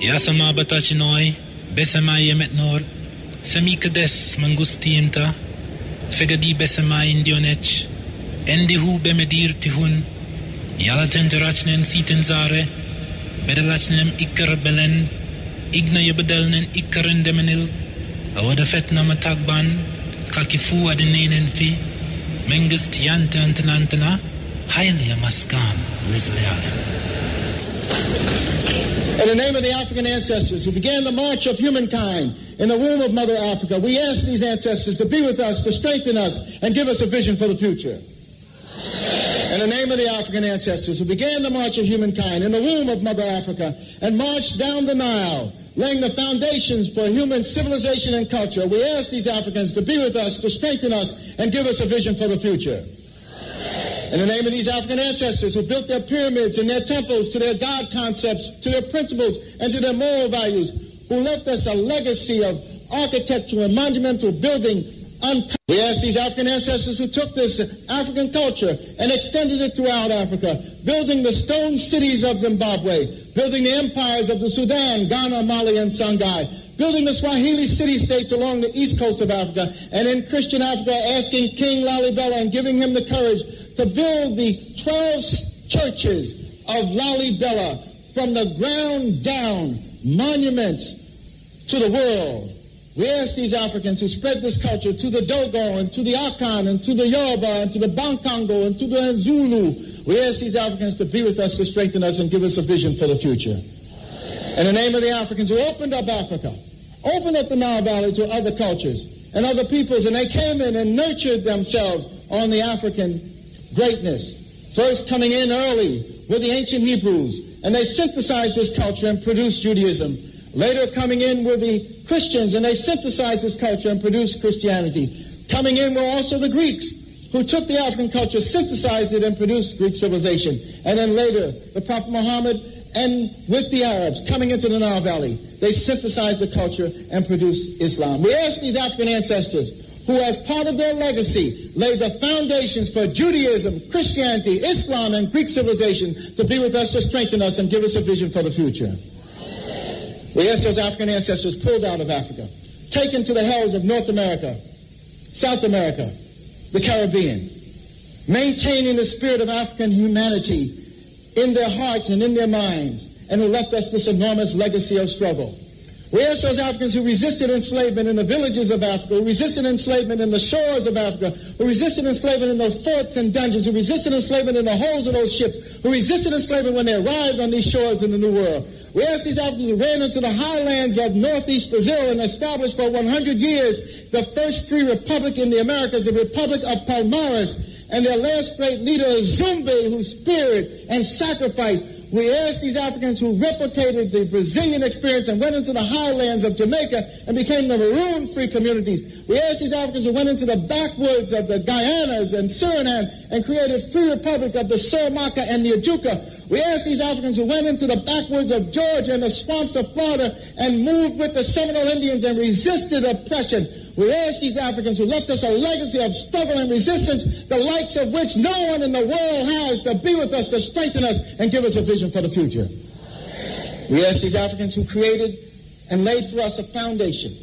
Yasama batachinoi, besamai emetnor, semikades mangustiinta, fegadi besamai indionech, endihu bemedir tihun, yalatenjarachnen sitenzare, bedelachnem ikkar belen, igna yebedelnen ikkaren demenil, awadafetna matagban, kakifu adinenen fi, mengist yanta antanantana, haile maskam lizleale. In the name of the African ancestors who began the march of humankind in the womb of Mother Africa, we ask these ancestors to be with us, to strengthen us, and give us a vision for the future. In the name of the African ancestors who began the march of humankind in the womb of Mother Africa and marched down the Nile, laying the foundations for human civilization and culture, we ask these Africans to be with us, to strengthen us, and give us a vision for the future. In the name of these African ancestors who built their pyramids and their temples to their God concepts, to their principles, and to their moral values, who left us a legacy of architectural and monumental building. We ask these African ancestors who took this African culture and extended it throughout Africa, building the stone cities of Zimbabwe, building the empires of the Sudan, Ghana, Mali, and Songhai, building the Swahili city-states along the east coast of Africa, and in Christian Africa, asking King Lalibela and giving him the courage to build the 12 churches of Lalibela from the ground down, monuments to the world. We ask these Africans who spread this culture to the Dogo and to the Akan and to the Yoruba and to the Bankongo and to the Zulu. We ask these Africans to be with us, to strengthen us, and give us a vision for the future. In the name of the Africans who opened up Africa, opened up the Nile Valley to other cultures and other peoples, and they came in and nurtured themselves on the African greatness. First coming in early with the ancient Hebrews, and they synthesized this culture and produced Judaism. Later coming in were the Christians, and they synthesized this culture and produced Christianity. Coming in were also the Greeks, who took the African culture, synthesized it, and produced Greek civilization. And then later, the Prophet Muhammad, and with the Arabs coming into the Nile Valley, they synthesized the culture and produced Islam. We ask these African ancestors, who as part of their legacy laid the foundations for Judaism, Christianity, Islam, and Greek civilization, to be with us, to strengthen us, and give us a vision for the future. We ask those African ancestors pulled out of Africa, taken to the hells of North America, South America, the Caribbean, maintaining the spirit of African humanity in their hearts and in their minds, and who left us this enormous legacy of struggle. We ask those Africans who resisted enslavement in the villages of Africa, who resisted enslavement in the shores of Africa, who resisted enslavement in those forts and dungeons, who resisted enslavement in the holds of those ships, who resisted enslavement when they arrived on these shores in the New World. We ask these Africans who ran into the highlands of northeast Brazil and established for 100 years the first free republic in the Americas, the Republic of Palmares, and their last great leader, Zumbi, who spared and sacrificed. We ask these Africans who replicated the Brazilian experience and went into the highlands of Jamaica and became the maroon-free communities. We ask these Africans who went into the backwoods of the Guyanas and Suriname and created free republic of the Soramaka and the Ajuka. We ask these Africans who went into the backwoods of Georgia and the swamps of Florida and moved with the Seminole Indians and resisted oppression. We ask these Africans who left us a legacy of struggle and resistance, the likes of which no one in the world has, to be with us, to strengthen us, and give us a vision for the future. We ask these Africans who created and laid for us a foundation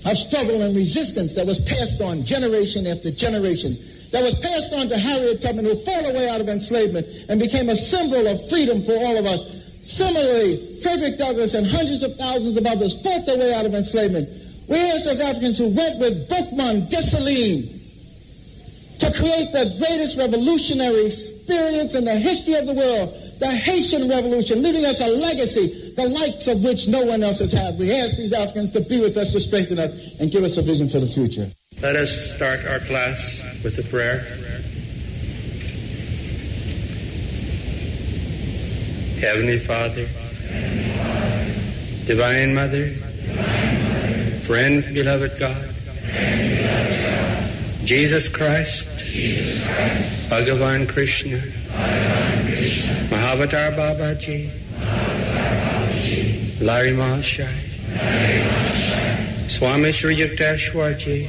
of struggle and resistance that was passed on generation after generation, that was passed on to Harriet Tubman, who fought her way out of enslavement and became a symbol of freedom for all of us. Similarly, Frederick Douglass and hundreds of thousands of others fought their way out of enslavement. We asked those Africans who went with Boukman Dessalines to create the greatest revolutionary experience in the history of the world, the Haitian Revolution, leaving us a legacy, the likes of which no one else has had. We ask these Africans to be with us, to strengthen us, and give us a vision for the future. Let us start our class with a prayer. Heavenly Father, Divine Mother, Friend, beloved God, Jesus Christ, Bhagavan Krishna, Mahavatar Babaji, Larry Mahashai, Swami Shri Yukteswarji,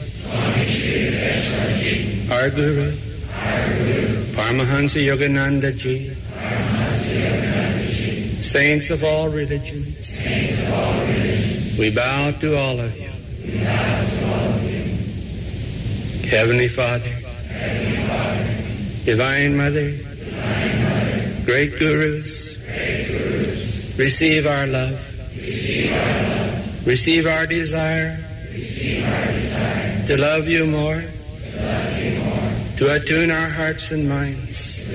our Guru, Paramahansa Yogananda Ji, saints of all religions, we bow to all of you. Heavenly Father, Divine Mother, great Gurus, receive our love, receive our desire to love you more, to attune our hearts and minds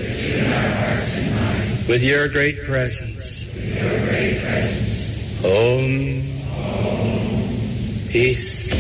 with your great presence. Om. Peace.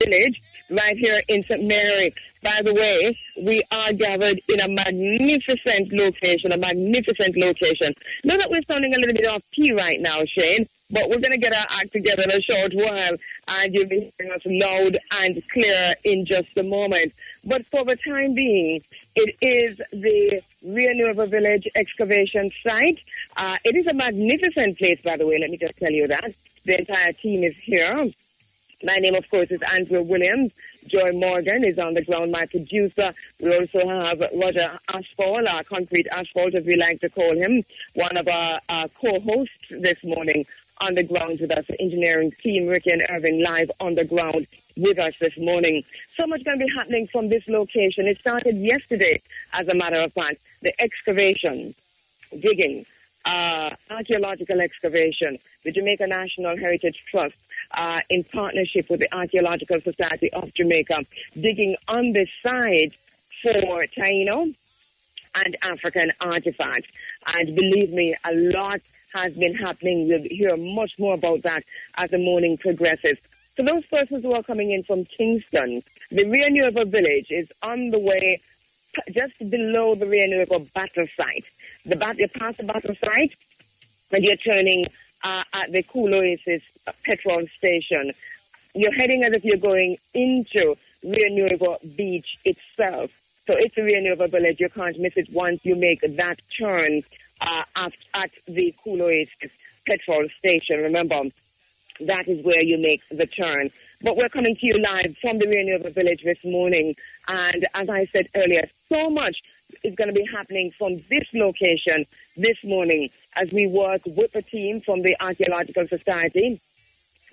Village right here in St. Mary. By the way, we are gathered in a magnificent location, Know that we're sounding a little bit off key right now, Shane, but we're going to get our act together in a short while, and you'll be hearing us loud and clear in just a moment. But for the time being, it is the Rio Nuevo Village excavation site. It is a magnificent place, by the way, let me just tell you that. The entire team is here. My name, of course, is Andrew Williams. Joy Morgan is on the ground, my producer. We also have Roger Ashfall, Concrete Ashfall, as we like to call him, one of our co-hosts this morning on the ground with us, the engineering team, Ricky and Irving, live on the ground with us this morning. So much going to be happening from this location. It started yesterday, as a matter of fact, the excavation, digging, archaeological excavation, the Jamaica National Heritage Trust, in partnership with the Archaeological Society of Jamaica, digging on the side for taino and African artifacts. And believe me, a lot has been happening. We'll hear much more about that as the morning progresses. For those persons who are coming in from Kingston, the Rio Nuevo Village is on the way just below the Rio Nuevo battle site. You pass the battle site, and you're turning at the Cool Oasis petrol station. You're heading as if you're going into Rio Nuevo Beach itself. So it's the Rio Nuevo Village. You can't miss it once you make that turn at the Cool Oasis petrol station. Remember, that is where you make the turn. But we're coming to you live from the Rio Nuevo Village this morning. And as I said earlier, so much is going to be happening from this location this morning as we work with the team from the Archaeological Society,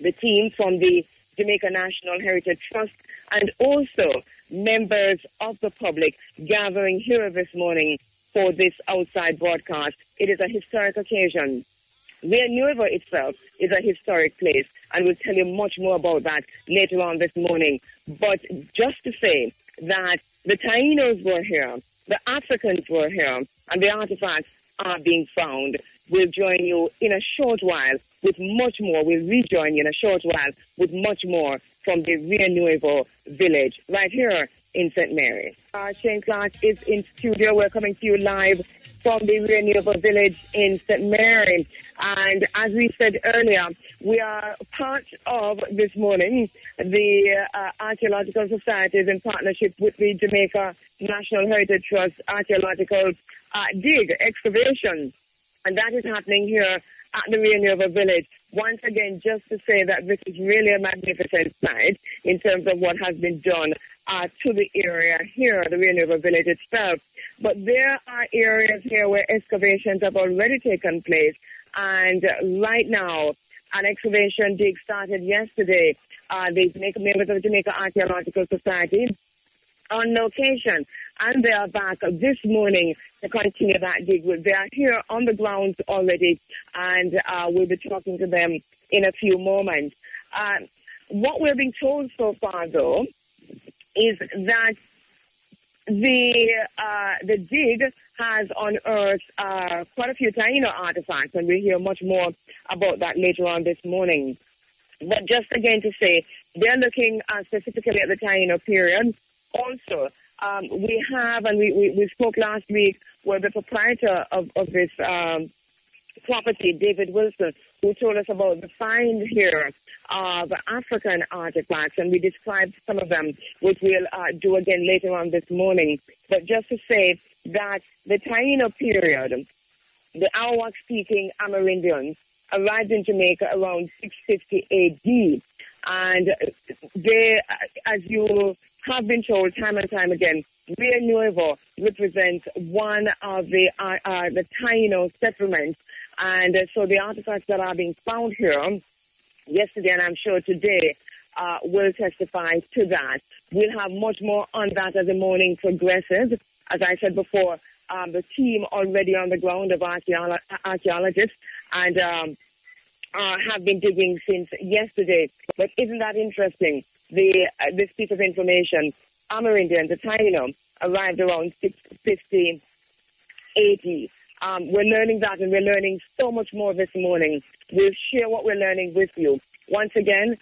the team from the Jamaica National Heritage Trust, and also members of the public gathering here this morning for this outside broadcast. It is a historic occasion. Rio Nuevo itself is a historic place, and we'll tell you much more about that later on this morning. But just to say that the tainos were here, the Africans were here, and the artifacts are being found. We'll join you in a short while with much more. We'll rejoin you in a short while with much more from the Rio Nuevo Village right here in St. Mary. Shane Clark is in studio. We're coming to you live from the Rio Nuevo Village in St. Mary. And as we said earlier, we are part of this morning the Archaeological Societies in partnership with the Jamaica National Heritage Trust archaeological dig excavation. And that is happening here at the Rio Nuevo Village. Once again, just to say that this is really a magnificent site in terms of what has been done to the area here, the Rio Nuevo Village itself. But there are areas here where excavations have already taken place. And right now, an excavation dig started yesterday. The members of the Jamaica Archaeological Society on location, and they are back this morning to continue that dig. They are here on the grounds already, and we'll be talking to them in a few moments. What we're being told so far, though, is that the dig has unearthed quite a few taino artifacts, and we'll hear much more about that later on this morning. But just again to say, they're looking specifically at the taino period. Also, we have, and we spoke last week with the proprietor of this property, David Wilson, who told us about the find here of African artifacts, and we described some of them, which we'll do again later on this morning. But just to say that the taino period, the Arawak-speaking Amerindians arrived in Jamaica around 650 AD, and they, as you have been told time and time again, Rio Nuevo represents one of the taino settlements. And so the artifacts that are being found here yesterday, and I'm sure today, will testify to that. We'll have much more on that as the morning progresses. As I said before, the team already on the ground of archaeologists and have been digging since yesterday. But isn't that interesting? This piece of information, Amerindian, the taino, arrived around 6:50, 80. We're learning that, and we're learning so much more this morning. We'll share what we're learning with you. Once again,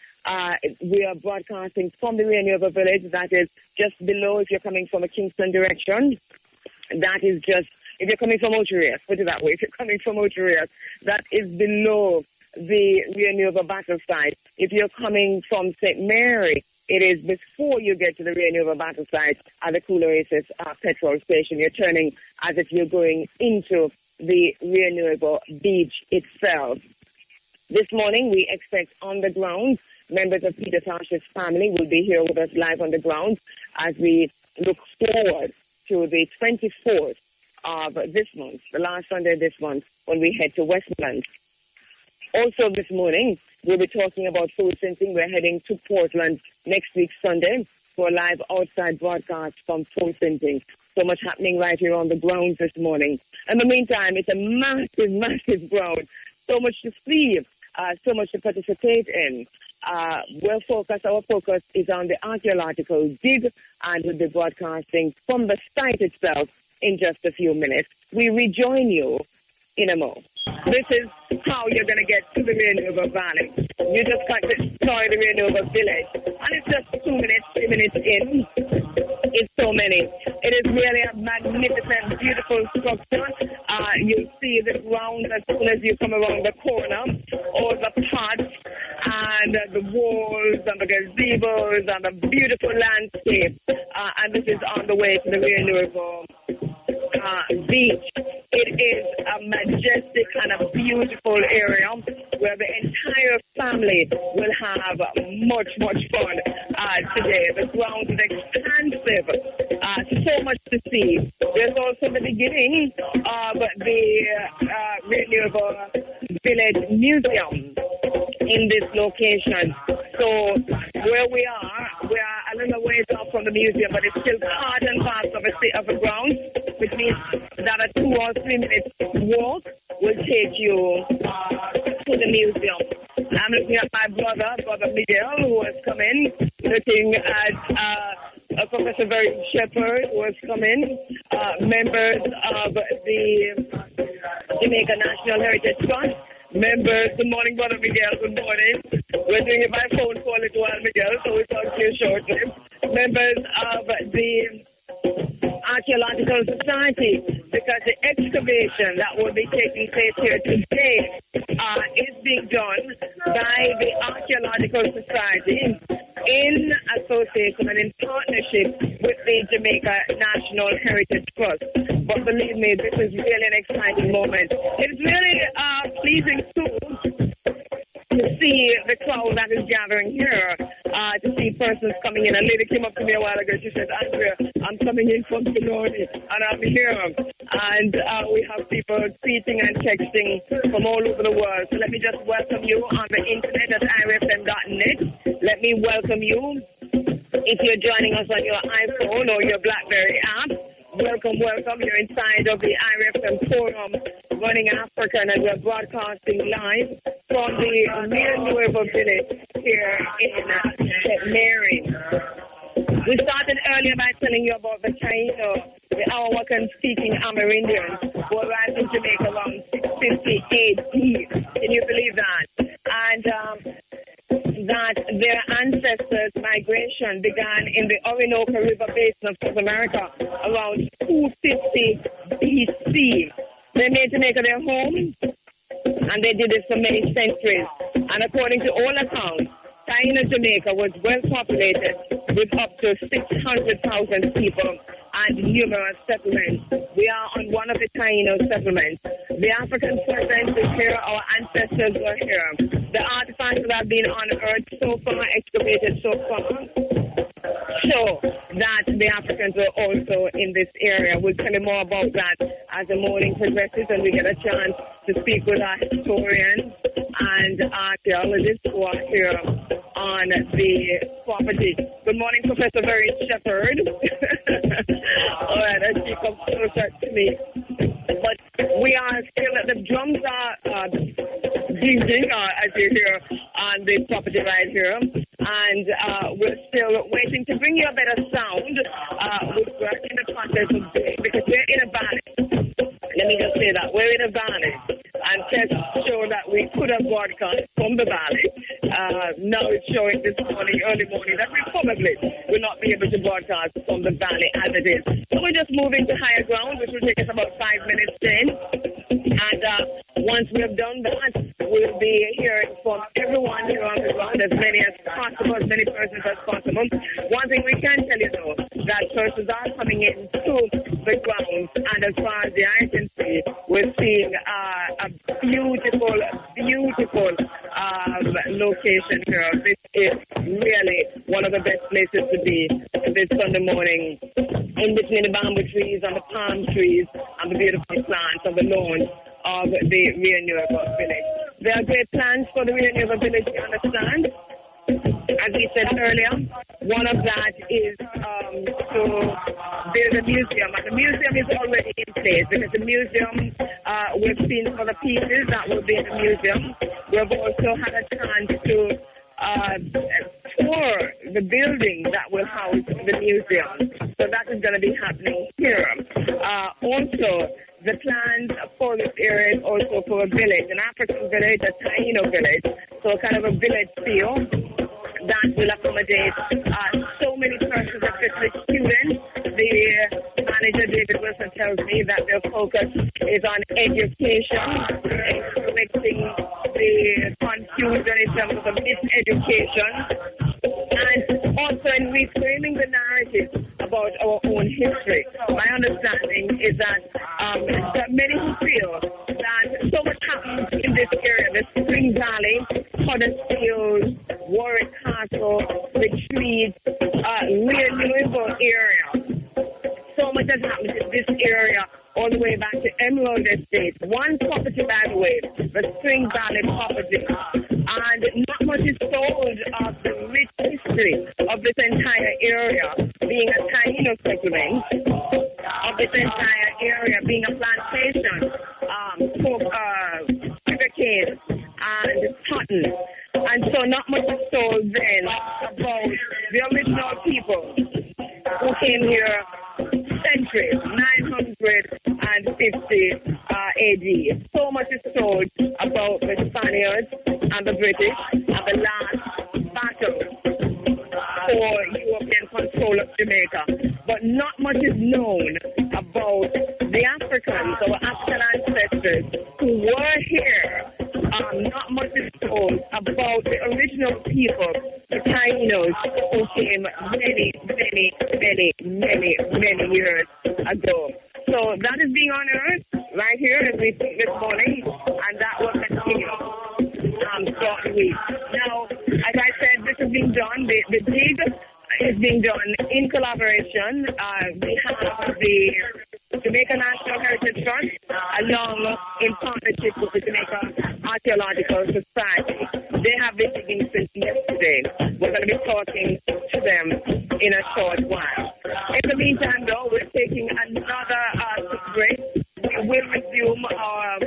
we are broadcasting from the Rio Nuevo Village. That is just below if you're coming from a Kingston direction. That is just, if you're coming from Oterias, put it that way, if you're coming from Oterias, that is below the Rio Nuevo battle site. If you're coming from St. Mary, it is before you get to the Rio Nuevo battle site at the Cool Oasis petrol station. You're turning as if you're going into the Rio Nuevo beach itself. This morning, we expect on the ground, members of Peter Tosh's family will be here with us live on the ground as we look forward to the 24th of this month, the last Sunday of this month, when we head to Westland. Also this morning, we'll be talking about food sensing. We're heading to Portland next week, Sunday, for a live outside broadcast from food sensing. So much happening right here on the grounds this morning. In the meantime, it's a massive, massive ground. So much to see, so much to participate in. Our focus is on the archaeological dig, and we'll be broadcasting from the site itself in just a few minutes. We rejoin you in a moment. This is how you're going to get to the Rio Nuevo Valley. You just got to explore the Rio Nuevo Village. And it's just 2 minutes, 3 minutes in. It's so many. It is really a magnificent, beautiful structure. You'll see the ground as soon as you come around the corner. All the pots and the walls and the gazebos and the beautiful landscape. And this is on the way to the Rio Nuevo beach. It is a majestic and a beautiful area where the entire family will have much, much fun today. The ground is expansive, so much to see. There's also the beginning of the Rio Nuevo Village Museum in this location. So where we are a little ways off from the museum, but it's still part and parcel of the ground, which means that a 2 or 3 minute walk will take you to the museum. I'm looking at my brother Miguel, who has come in, looking at Professor Barry Shepherd, who has come in, members of the Jamaica National Heritage Trust, members. Good morning, Brother Miguel. Good morning. We're doing it by phone call as well, Miguel, so we'll talk to you shortly. Members of the Archaeological Society, because the excavation that will be taking place here today is being done by the Archaeological Society in association and in partnership with the Jamaica National Heritage Trust. But believe me, this is really an exciting moment. It's really pleasing too to see the crowd that is gathering here, to see persons coming in. A lady came up to me a while ago. She said, Andrea, I'm coming in from Benoni, and I'm here. And we have people tweeting and texting from all over the world. So let me just welcome you on the internet at iriefm.net. Let me welcome you if you're joining us on your iPhone or your BlackBerry app. Welcome, welcome. You're inside of the Iriefm Forum running African, and we're broadcasting live from the Rio Nuevo Village here in St. Mary. We started earlier by telling you about the taino, the Arawakan-speaking Amerindians, who arrived in Jamaica around 650 AD. Can you believe that? And that their ancestors' migration began in the Orinoco River basin of South America around 250 BC. They made Jamaica their home, and they did this for many centuries. And according to all accounts, Taino Jamaica was well populated with up to 600,000 people and numerous settlements. We are on one of the Taino settlements. The African presence is here. Our ancestors were here. The artifacts that have been unearthed so far, excavated so far, show that the Africans were also in this area. We'll tell you more about that as the morning progresses and we get a chance to speak with our historians and archaeologists who are here on the property. Good morning, Professor Very Shepherd. All right, as she comes closer to me. But we are still, the drums are beating, as you hear, on the property right here. And we're still waiting to bring you a better sound. We're in the process of doing, because we're in a valley. Let me just say that. We're in a valley. And tests show that we could have broadcast from the valley. Now it's showing this morning, early morning, that we probably will not be able to broadcast from the valley as it is. So we're just moving to higher ground, which will take us about 5 minutes in. And once we have done that, we'll be hearing from everyone here on the ground, as many as possible, as many persons as possible. One thing we can tell you, though, that persons are coming in to the grounds, and as far as the eye can see, we're seeing a beautiful, beautiful location here. This is really one of the best places to be this Sunday morning, in between the bamboo trees and the palm trees and the beautiful plants on the lawn of the Rio Nuevo Village. There are great plans for the Rio Nuevo Village, you understand. As we said earlier, one of that is to build a museum. And the museum is already in place, because the museum, we've seen some of the pieces that will be in the museum. We've also had a chance to tour the building that will house the museum. So that is going to be happening here. Also, the plans for this area is also for a village, an African village, a taino village, so kind of a village feel that will accommodate so many persons, especially students. The manager, David Wilson, tells me that their focus is on education, correcting the confusion in terms of miseducation, and also in reframing the narrative about our own history. My understanding is that there are many who feel that so much happens in this area, the Spring Valley, Huddersfield, Warwick Castle, Retreat, Rio Nuevo area. So much has happened in this area all the way back to Emerald Estate. One property, by the way, the Spring Valley property. And not much is told of the rich history of this entire area being a taino settlement, of this entire area being a plantation, sugarcane and cotton. And so not much is told then about the original people who came here centuries, 950 AD. So much is told about the Spaniards and the British and the last battle for European control of Jamaica. But not much is known about the Africans, our African ancestors who were here. Not much is told about the original people, the tainos, who came many years ago. So that is being unearthed right here as we speak this morning, and that will continue throughout the week. Now, as I said, this is being done, the dig is being done in collaboration. We have the Jamaica National Heritage Trust, along in partnership with the Jamaica Archaeological Society. They have been digging since yesterday. We're going to be talking to them in a short while. In the meantime, though, we're taking another break. We will resume our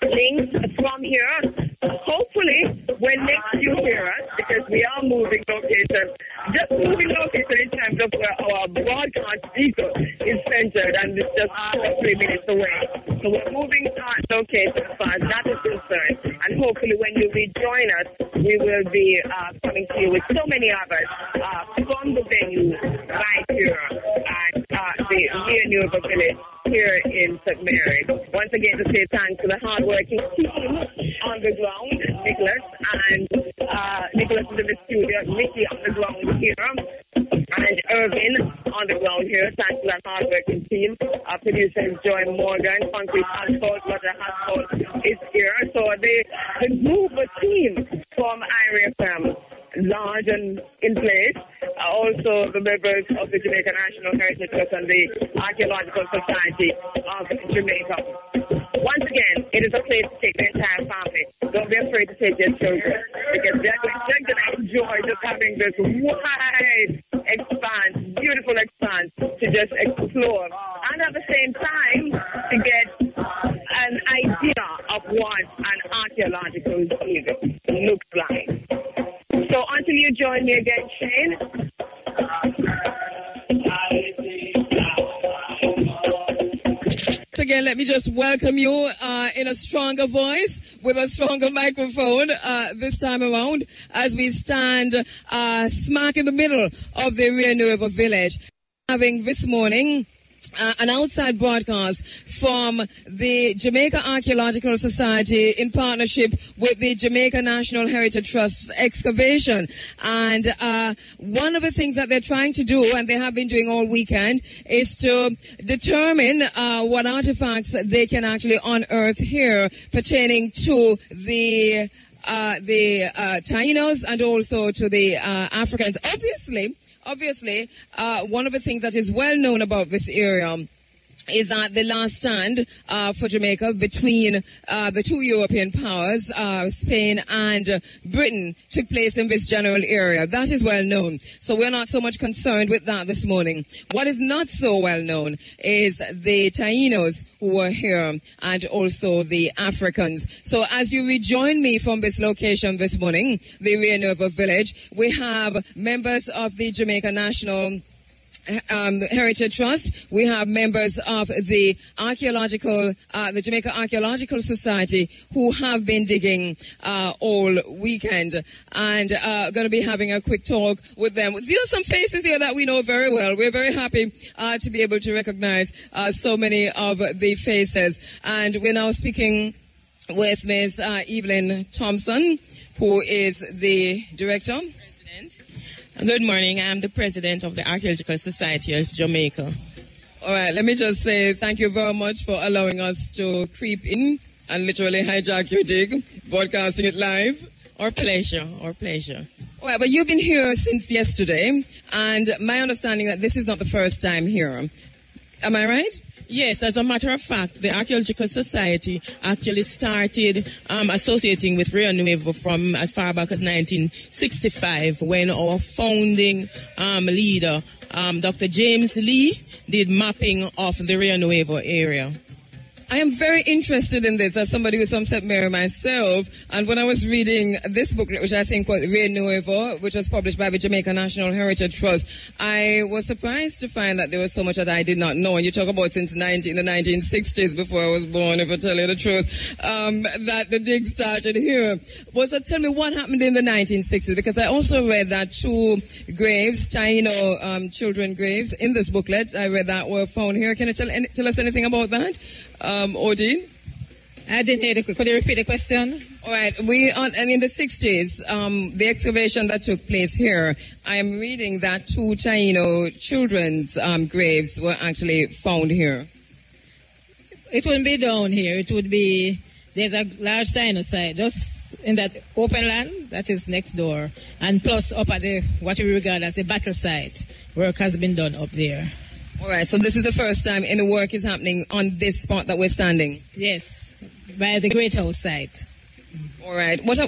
links from here. Hopefully, when next you hear us, because we are moving location, just moving location in terms of where our broadcast vehicle is centered, and it's just 3 minutes away. So we're moving location as far as that is concerned, and hopefully when you rejoin us, we will be coming to you with so many others from the venue right here at the Rio Nuevo Village here in St. Mary. Once again, to say thanks to the hardworking team on the ground, Nicholas is in the studio, Nikki on the ground here, and Irvin on the ground here. Thanks to that hardworking team. Our producer Joy Morgan, Concrete Asphalt, Roger Asphalt is here. So the group, the team from Iriefm, large and in place. Also the members of the Jamaica National Heritage Trust and the Archaeological Society of Jamaica. Once again, it is a place to take the entire family. Don't be afraid to take your children, because they're going to enjoy just having this wide expanse, beautiful expanse to just explore. And at the same time, to get an idea of what an archaeological dig looks like. So until you join me again, Shane. Again, let me just welcome you in a stronger voice with a stronger microphone this time around as we stand smack in the middle of the Rio Nuevo Village. Having this morning an outside broadcast from the Jamaica Archaeological Society in partnership with the Jamaica National Heritage Trust's excavation. And one of the things that they're trying to do, and they have been doing all weekend, is to determine what artifacts they can actually unearth here pertaining to the tainos and also to the Africans. Obviously, one of the things that is well known about this area is that the last stand for Jamaica between the two European powers, Spain and Britain, took place in this general area. That is well known. So we're not so much concerned with that this morning. What is not so well known is the tainos who were here and also the Africans. So as you rejoin me from this location this morning, the Rio Nuevo Village, we have members of the Jamaica National Heritage Trust. We have members of the the Jamaica Archaeological Society who have been digging all weekend, and going to be having a quick talk with them. There are some faces here that we know very well. We're very happy to be able to recognize so many of the faces, and we're now speaking with Ms. Evelyn Thompson, who is the director. Good morning. I'm the president of the Archaeological Society of Jamaica. All right. Let me just say thank you very much for allowing us to creep in and literally hijack your dig, broadcasting it live. Our pleasure. Our pleasure. All right. But you've been here since yesterday, and my understanding that this is not the first time here. Am I right? Yes, as a matter of fact, the Archaeological Society actually started associating with Rio Nuevo from as far back as 1965, when our founding leader, Dr. James Lee, did mapping of the Rio Nuevo area. I am very interested in this as somebody who's from St. Mary myself, and when I was reading this booklet, which I think was Rio Nuevo, which was published by the Jamaica National Heritage Trust, I was surprised to find that there was so much that I did not know. And you talk about since the 1960s, before I was born, if I tell you the truth, that the dig started here. Well, so tell me what happened in the 1960s, because I also read that two graves, Taino children graves, in this booklet, I read that were found here. Can you tell us anything about that? Odin? I didn't hear could you repeat the question? All right. And in the 60s, the excavation that took place here, I am reading that two Taino children's graves were actually found here. It wouldn't be down here. It would be, there's a large Taino site just in that open land that is next door. And plus up at what we regard as the battle site, work has been done up there. All right, so this is the first time any work is happening on this spot that we're standing? Yes, by the Great House site. All right. What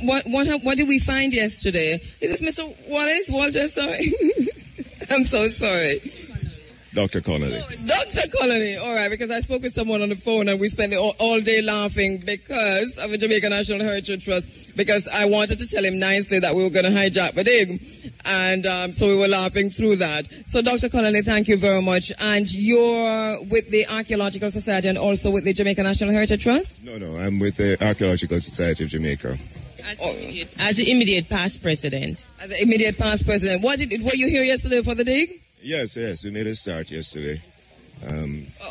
did we find yesterday? Is this Mr. Walter, sorry? I'm so sorry. Dr. Connolly. Oh, Dr. Connolly. All right, because I spoke with someone on the phone and we spent all day laughing because of the Jamaica National Heritage Trust, because I wanted to tell him nicely that we were going to hijack the dig. And so we were laughing through that. So, Dr. Connolly, thank you very much. And you're with the Archaeological Society and also with the Jamaica National Heritage Trust? No, I'm with the Archaeological Society of Jamaica. As the immediate past president. As the immediate past president. Were you here yesterday for the dig? Yes, we made a start yesterday.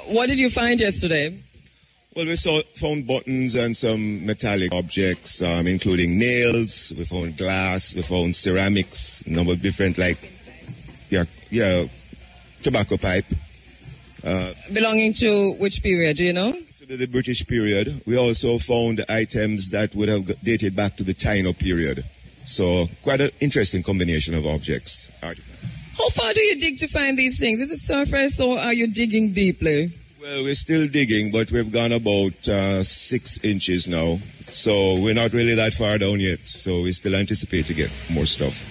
What did you find yesterday? Well, we found buttons and some metallic objects, including nails. We found glass. We found ceramics, a number of different, tobacco pipe. Belonging to which period, do you know? So the British period. We also found items that would have dated back to the Taino period. So quite an interesting combination of objects. How far do you dig to find these things? Is it surface or are you digging deeply? Well, we're still digging, but we've gone about 6 inches now. So we're not really that far down yet. So we still anticipate to get more stuff.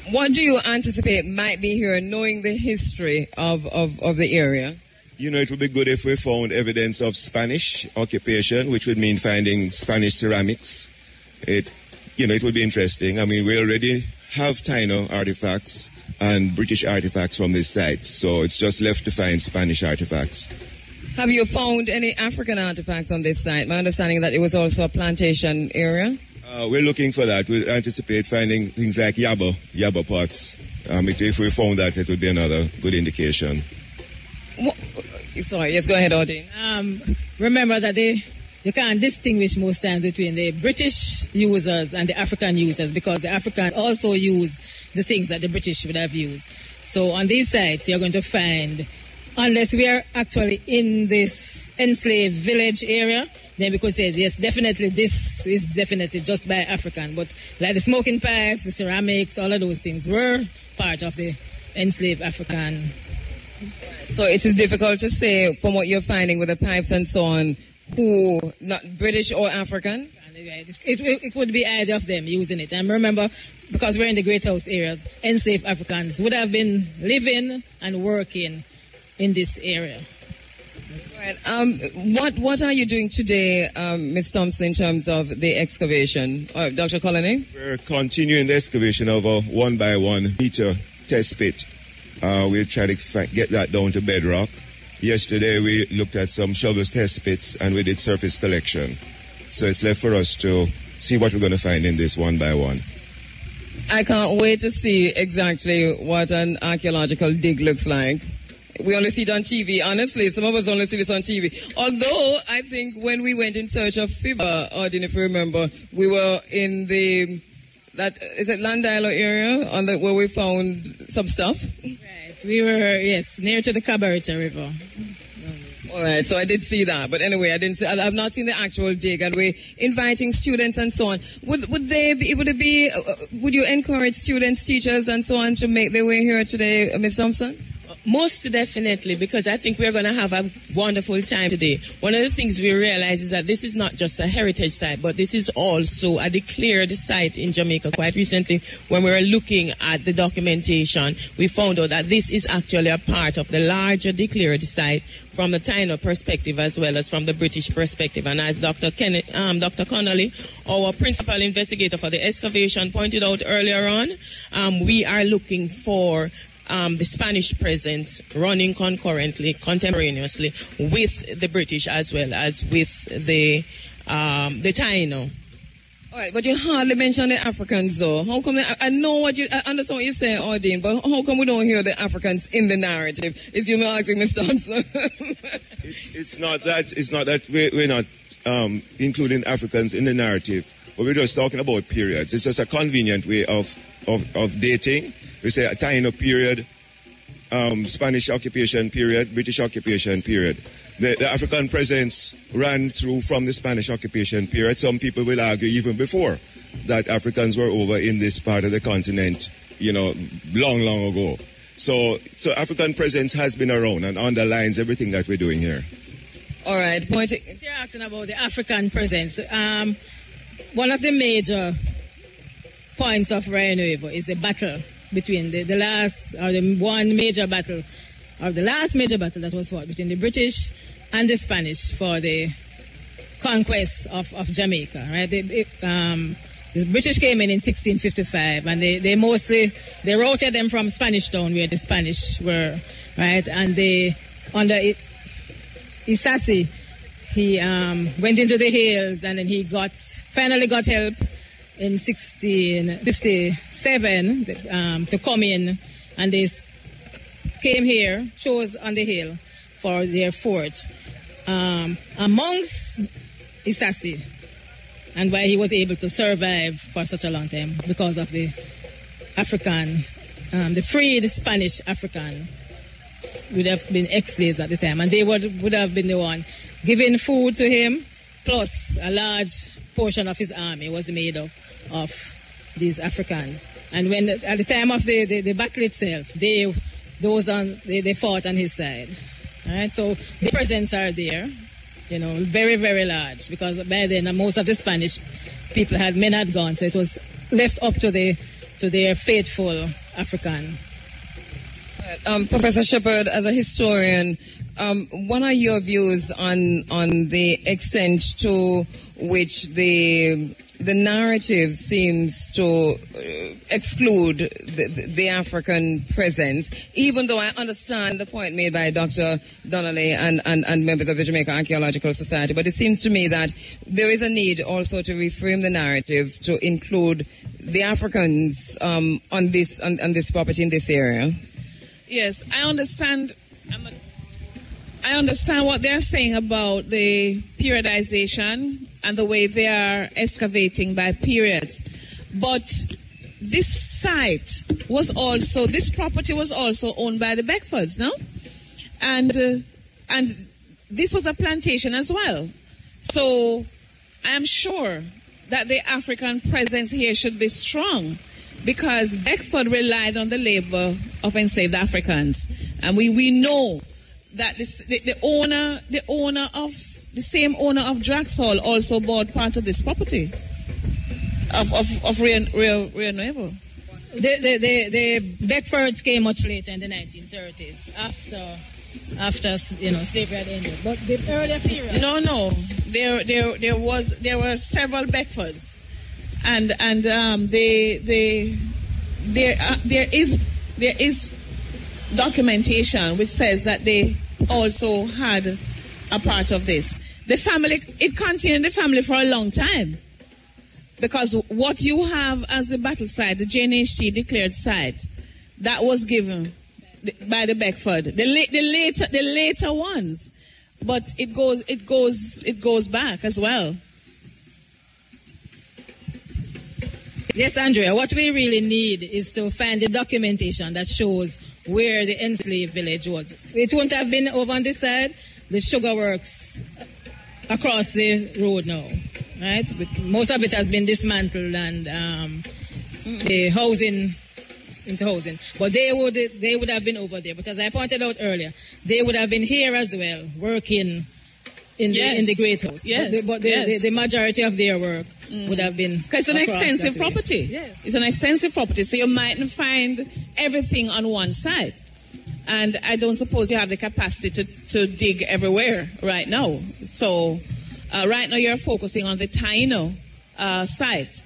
What do you anticipate might be here, knowing the history of the area? You know, it would be good if we found evidence of Spanish occupation, which would mean finding Spanish ceramics. It would be interesting. I mean, we already have taino artifacts and British artifacts from this site, so it's just left to find Spanish artifacts. Have you found any African artifacts on this site? My understanding is that it was also a plantation area. We're looking for that. We anticipate finding things like yaba pots. If we found that, it would be another good indication. Sorry, yes, go ahead, Audrey. Remember that you can't distinguish most times between the British users and the African users, because the Africans also use the things that the British would have used. So on these sites, you're going to find, unless we are actually in this enslaved village area, then we could say, yes, definitely this is definitely just by African. But like the smoking pipes, the ceramics, all of those things were part of the enslaved African. So it is difficult to say, from what you're finding with the pipes and so on, who, not British or African? It would be either of them using it. And remember, because we're in the Great House area, enslaved Africans would have been living and working in this area. Right. What are you doing today, Ms. Thompson, in terms of the excavation? Dr. Colony? We're continuing the excavation of a 1x1 meter test pit. We'll try to get that down to bedrock. Yesterday we looked at some shovel test pits and we did surface collection. So it's left for us to see what we're going to find in this 1x1. I can't wait to see exactly what an archaeological dig looks like. We only see it on TV. Honestly, some of us only see this on TV. Although, I think when we went in search of Fibber, Odin, if you remember, we were in is it Landilo area where we found some stuff? Right. We were, yes, near to the Cabarita River. All right, so I did see that. But anyway, I've not seen the actual dig, and we're inviting students and so on. Would you encourage students, teachers, and so on to make their way here today, Ms. Thompson? Most definitely, because I think we're going to have a wonderful time today. One of the things we realize is that this is not just a heritage site, but this is also a declared site in Jamaica. Quite recently, when we were looking at the documentation, we found out that this is actually a part of the larger declared site from the taino perspective as well as from the British perspective. And as Dr. Connolly, our principal investigator for the excavation, pointed out earlier on, we are looking for the Spanish presence running contemporaneously with the British as well as with the taino. All right, but you hardly mention the Africans, though. How come? I understand what you're saying, Ordine, but how come we don't hear the Africans in the narrative? Is you asking, Ms. Thompson? It's not that we're not including Africans in the narrative, but we're just talking about periods. It's just a convenient way of dating. We say a taino period, Spanish occupation period, British occupation period. The African presence ran through from the Spanish occupation period. Some people will argue even before that Africans were over in this part of the continent, long, long ago. So African presence has been around and underlines everything that we're doing here. All right. You're asking about the African presence. One of the major points of Rio Nuevo is the battle between the last major battle that was fought between the British and the Spanish for the conquest of Jamaica, right? The British came in 1655, and they routed them from Spanish Town, where the Spanish were, right? And under Isasi, he went into the hills, and then he finally got help in 1657 to come in, and they came here, chose on the hill for their fort amongst Isasi, and why he was able to survive for such a long time because of the African, the freed Spanish African would have been ex-slaves at the time, and they would have been the one giving food to him, plus a large portion of his army was made up of these Africans. And when at the time of the battle itself, they fought on his side, Right? So the presence are there, you know, very, very large, because by then most of the Spanish people men had gone, so it was left up to their faithful African. Professor Shepherd, as a historian, what are your views on the extent to which the narrative seems to exclude the African presence, even though I understand the point made by Dr. Donnelly and members of the Jamaica Archaeological Society, but it seems to me that there is a need also to reframe the narrative to include the Africans on this property in this area. Yes, I understand. I understand what they're saying about the periodization and the way they are excavating by periods. But this property was also owned by the Beckfords, no? And this was a plantation as well. So I am sure that the African presence here should be strong, because Beckford relied on the labor of enslaved Africans. And we know that the same owner of Draxhall also bought part of this property of Rio Nuevo. The Beckfords came much later in the 1930s, after slavery had ended. But the earlier period. No. There were several Beckfords, and there is documentation which says that they also had a part of this. It continued in the family for a long time, because what you have as the battle site, the JNHT declared site, that was given by the Beckford. The later ones, but it goes back as well. Yes, Andrea, what we really need is to find the documentation that shows where the enslaved village was. It wouldn't have been over on this side, the sugar works across the road now, right? Most of it has been dismantled and the housing into housing. But they would have been over there. But as I pointed out earlier, they would have been here as well, working in the Great House. Yes. But the majority of their work would have been. Because it's an extensive property. Yes. It's an extensive property, so you mightn't find everything on one side. And I don't suppose you have the capacity to dig everywhere right now. So right now you're focusing on the Taino site.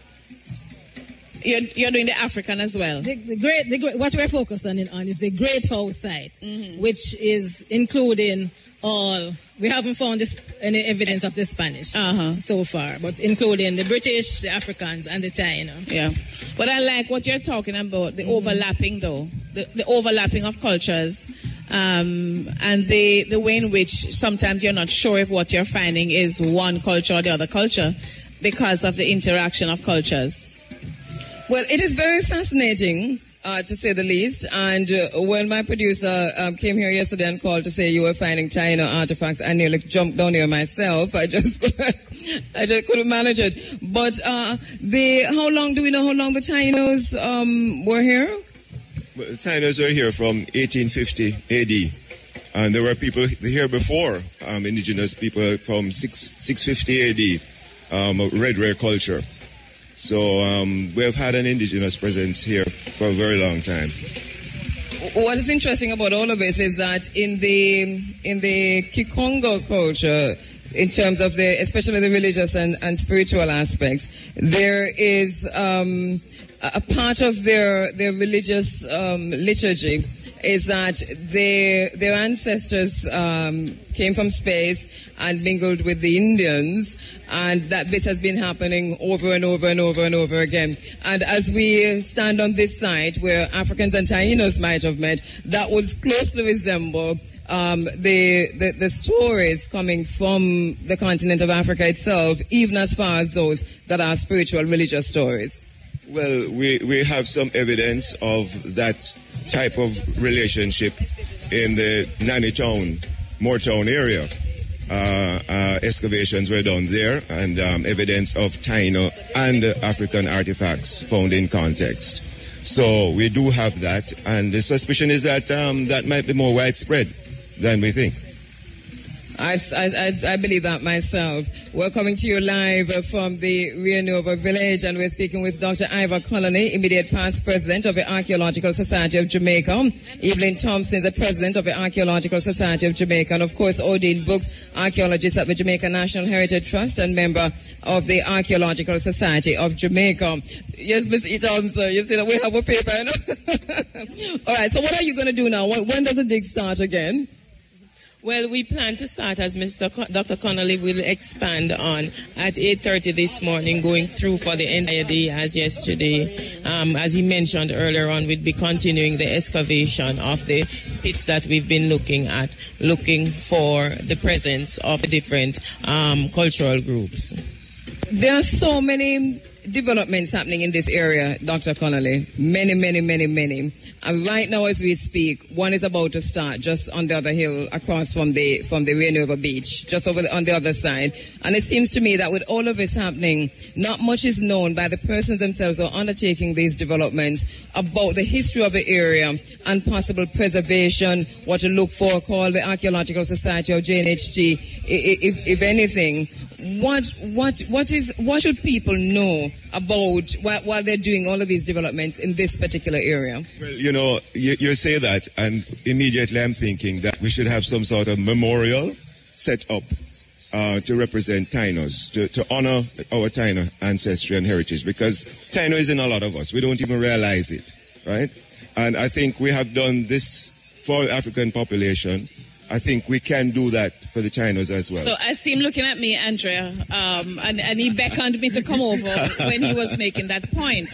You're doing the African as well. The great, what we're focusing on is the Great House site, which is including all. We haven't found any evidence of the Spanish so far, but including the British, the Africans, and the Taino. Yeah, but I like what you're talking about, the overlapping though, the overlapping of cultures, and the way in which sometimes you're not sure if what you're finding is one culture or the other culture because of the interaction of cultures. Well, it is very fascinating, to say the least. And when my producer came here yesterday and called to say you were finding Taino artifacts, I nearly jumped down here myself. I just couldn't manage it. But do we know how long the Tainos were here? Well, the Tainos were here from 1850 AD. And there were people here before, indigenous people from 650 AD, Red Rare culture. So we've had an indigenous presence here for a very long time. What is interesting about all of this is that in the Kikongo culture, in terms of especially the religious and spiritual aspects, there is a part of their religious liturgy is that their ancestors came from space and mingled with the Indians, and that this has been happening over and over and over and over again. And as we stand on this site where Africans and Tainos might have met, that would closely resemble the stories coming from the continent of Africa itself, even as far as those that are spiritual religious stories. Well, we have some evidence of that type of relationship in the Nannytown, Moortown area. Excavations were done there, and evidence of Taino and African artifacts found in context. So we do have that, and the suspicion is that that might be more widespread than we think. I believe that myself. We're coming to you live from the Rio Nuevo Village, and we're speaking with Dr. Ivor Connolly, immediate past president of the Archaeological Society of Jamaica. Evelyn Thompson is the president of the Archaeological Society of Jamaica, and of course, Odile Brooks, archaeologist at the Jamaica National Heritage Trust and member of the Archaeological Society of Jamaica. Yes, Ms. Thompson, you see that we have a paper, you know? All right, so what are you going to do now? When does the dig start again? Well, we plan to start, as Dr. Connolly will expand on, at 8:30 this morning, going through for the entire day as yesterday. As he mentioned earlier on, we'll be continuing the excavation of the pits that we've been looking at, looking for the presence of different cultural groups. There are so many developments happening in this area, Dr. Connolly. Many. And right now as we speak, one is about to start just on the other hill across from the Rio Nuevo Beach, just over on the other side. And it seems to me that with all of this happening, not much is known by the persons themselves who are undertaking these developments about the history of the area and possible preservation, what to look for, call the Archaeological Society of JNHG, if anything. What should people know about while they're doing all of these developments in this particular area? Well, you know, you say that, and immediately I'm thinking that we should have some sort of memorial set up to represent tainos, to honor our taino ancestry and heritage, because taino is in a lot of us. We don't even realize it, right? And I think we have done this for the African population. I think we can do that for the Tainos as well. So I see him looking at me, Andrea, and he beckoned me to come over when he was making that point.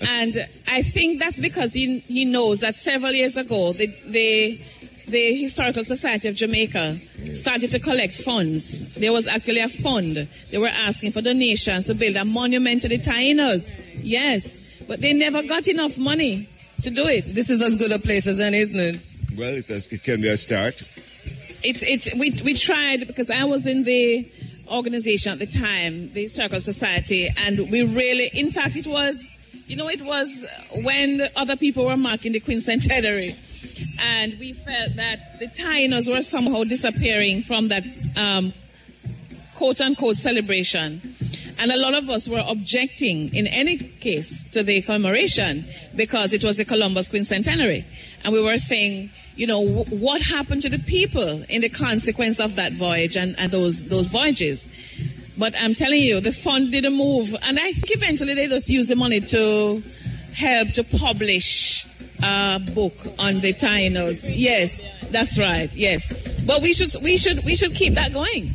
And I think that's because he knows that several years ago, the Historical Society of Jamaica started to collect funds. There was actually a fund. They were asking for donations to build a monument to the Tainos. Yes, but they never got enough money to do it. This is as good a place as any, isn't it? Well, it can be a start. We tried, because I was in the organization at the time, the Historical Society, and we really, in fact, it was when other people were marking the quincentenary, and we felt that the Tainos were somehow disappearing from that quote-unquote celebration. And a lot of us were objecting, in any case, to the commemoration because it was the Columbus quincentenary. And we were saying, you know, what happened to the people in the consequence of that voyage and those voyages. But I'm telling you, the fund didn't move. And I think eventually they just used the money to help to publish a book on the Tainos. Yes, that's right, yes. But we should keep that going.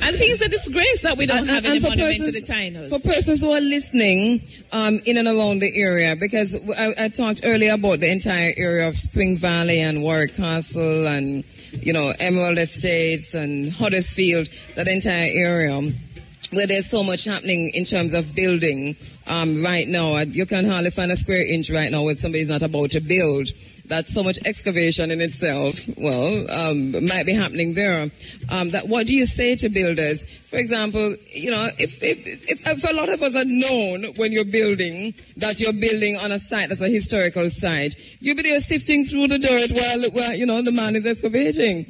I think it's a disgrace that we don't have any monument to the Tainos. For persons who are listening in and around the area, because I talked earlier about the entire area of Spring Valley and Warwick Castle and, you know, Emerald Estates and Huddersfield, that entire area where there's so much happening in terms of building right now. You can hardly find a square inch right now where somebody's not about to build. That's so much excavation in itself, might be happening there. What do you say to builders? For example, you know, if a lot of us had known when you're building that you're building on a site that's a historical site, you'll be there sifting through the dirt while you know, the man is excavating.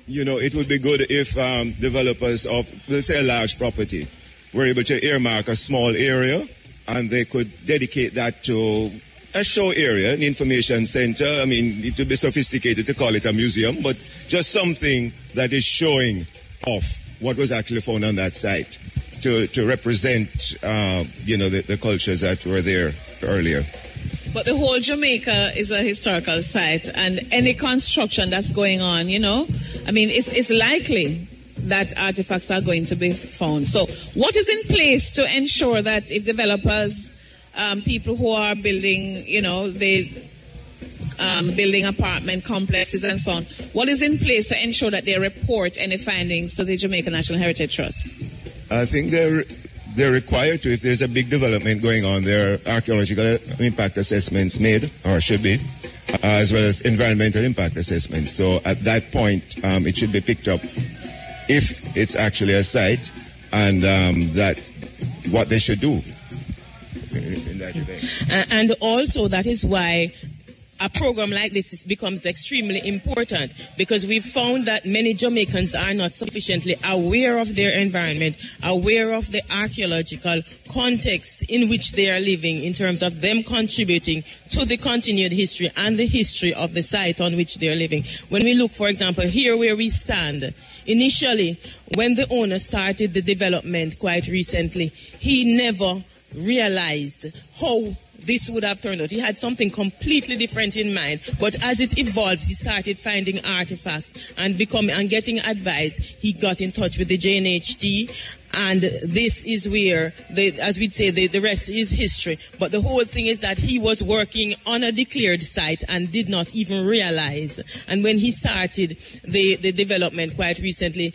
You know, it would be good if developers of, let's say, a large property were able to earmark a small area and they could dedicate that to a show area, an information center. I mean, it would be sophisticated to call it a museum, but just something that is showing off what was actually found on that site to represent, you know, the cultures that were there earlier. But the whole Jamaica is a historical site, and any construction that's going on, you know, I mean, it's likely that artifacts are going to be found. So what is in place to ensure that if developers, people who are building, you know, building apartment complexes and so on, what is in place to ensure that they report any findings to the Jamaica National Heritage Trust? I think they're required to. If there's a big development going on, there are archaeological impact assessments made, or should be, as well as environmental impact assessments. So at that point, it should be picked up if it's actually a site, and that what they should do in that event. And also that is why a program like this becomes extremely important, because we've found that many Jamaicans are not sufficiently aware of their environment, aware of the archaeological context in which they are living, in terms of them contributing to the continued history and the history of the site on which they are living. When we look, for example, here where we stand, initially, when the owner started the development quite recently, he never realized how this would have turned out. He had something completely different in mind, but as it evolved, he started finding artifacts and getting advice. He got in touch with the JNHT, and this is where, as we'd say, the rest is history. But the whole thing is that he was working on a declared site and did not even realize. And when he started the development quite recently,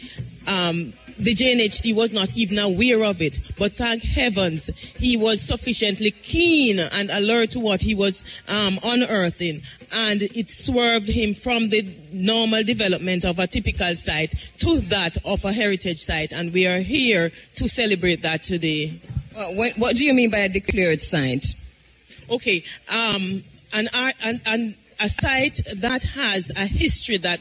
the JNHT was not even aware of it, but thank heavens he was sufficiently keen and alert to what he was unearthing, and it swerved him from the normal development of a typical site to that of a heritage site, and we are here to celebrate that today. Well, what do you mean by a declared site? Okay, and a site that has a history that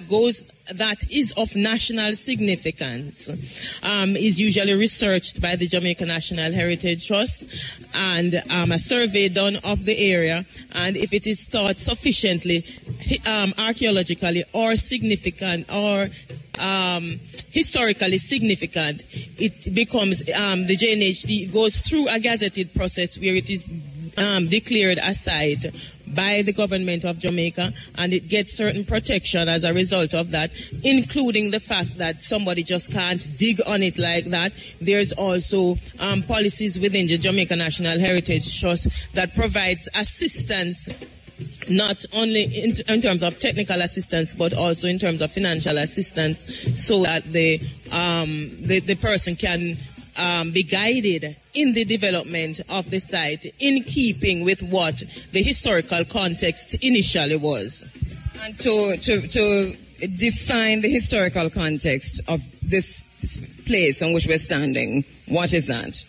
is of national significance is usually researched by the Jamaica National Heritage Trust, and a survey done of the area, and if it is thought sufficiently archaeologically or significant or historically significant, it becomes the JNHD goes through a gazetted process where it is declared a site by the government of Jamaica, and it gets certain protection as a result of that, including the fact that somebody just can't dig on it like that. There's also policies within the Jamaica National Heritage Trust that provides assistance, not only in terms of technical assistance, but also in terms of financial assistance, so that the person can be guided in the development of the site in keeping with what the historical context initially was. And to define the historical context of this place on which we're standing, what is that?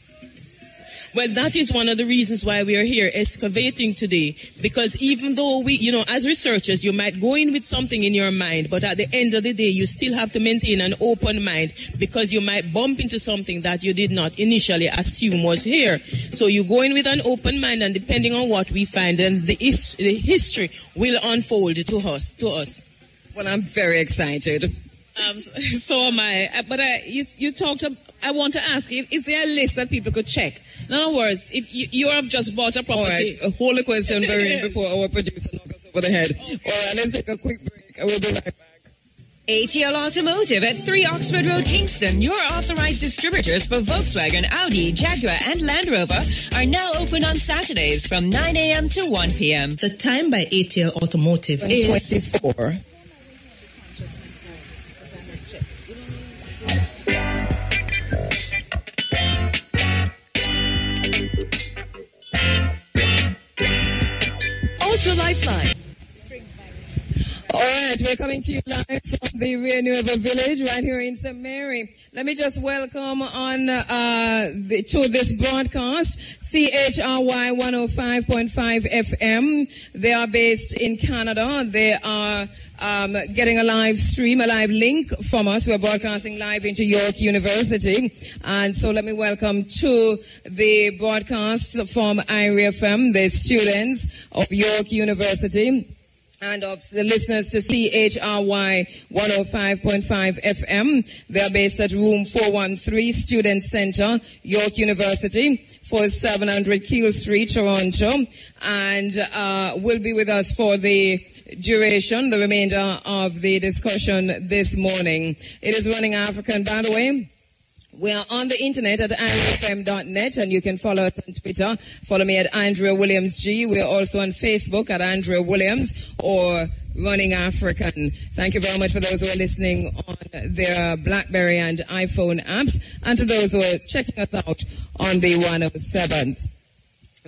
Well, that is one of the reasons why we are here excavating today, because even though as researchers, you might go in with something in your mind, but at the end of the day, you still have to maintain an open mind, because you might bump into something that you did not initially assume was here. So you go in with an open mind, and depending on what we find, then the history will unfold to us. Well, I'm very excited. So am I. But you talked. I want to ask you: is there a list that people could check? In other words, if you have just bought a property. All right, hold the question before our producer knocks us over the head. Okay. All right, let's take a quick break. I will be right back. ATL Automotive at 3 Oxford Road, Kingston, your authorized distributors for Volkswagen, Audi, Jaguar, and Land Rover, are now open on Saturdays from 9 a.m. to 1 p.m. The time by ATL Automotive is 24. Ultra Lifeline. All right, we're coming to you live from the Rio Nuevo Village right here in St. Mary. Let me just welcome on to this broadcast CHRY 105.5 FM. They are based in Canada. They are getting a live stream, a live link from us. We're broadcasting live into York University. And so let me welcome to the broadcast from Iriefm, the students of York University, and of the listeners to CHRY 105.5 FM. They are based at room 413, Student Center, York University, 4700 Keele Street, Toronto, and will be with us for the duration, the remainder of the discussion this morning. It is Running African, by the way. We are on the internet at iriefm.net, and you can follow us on Twitter. Follow me at Andrea Williams G. We are also on Facebook at Andrea Williams or Running African. Thank you very much for those who are listening on their BlackBerry and iPhone apps, and to those who are checking us out on the 107th.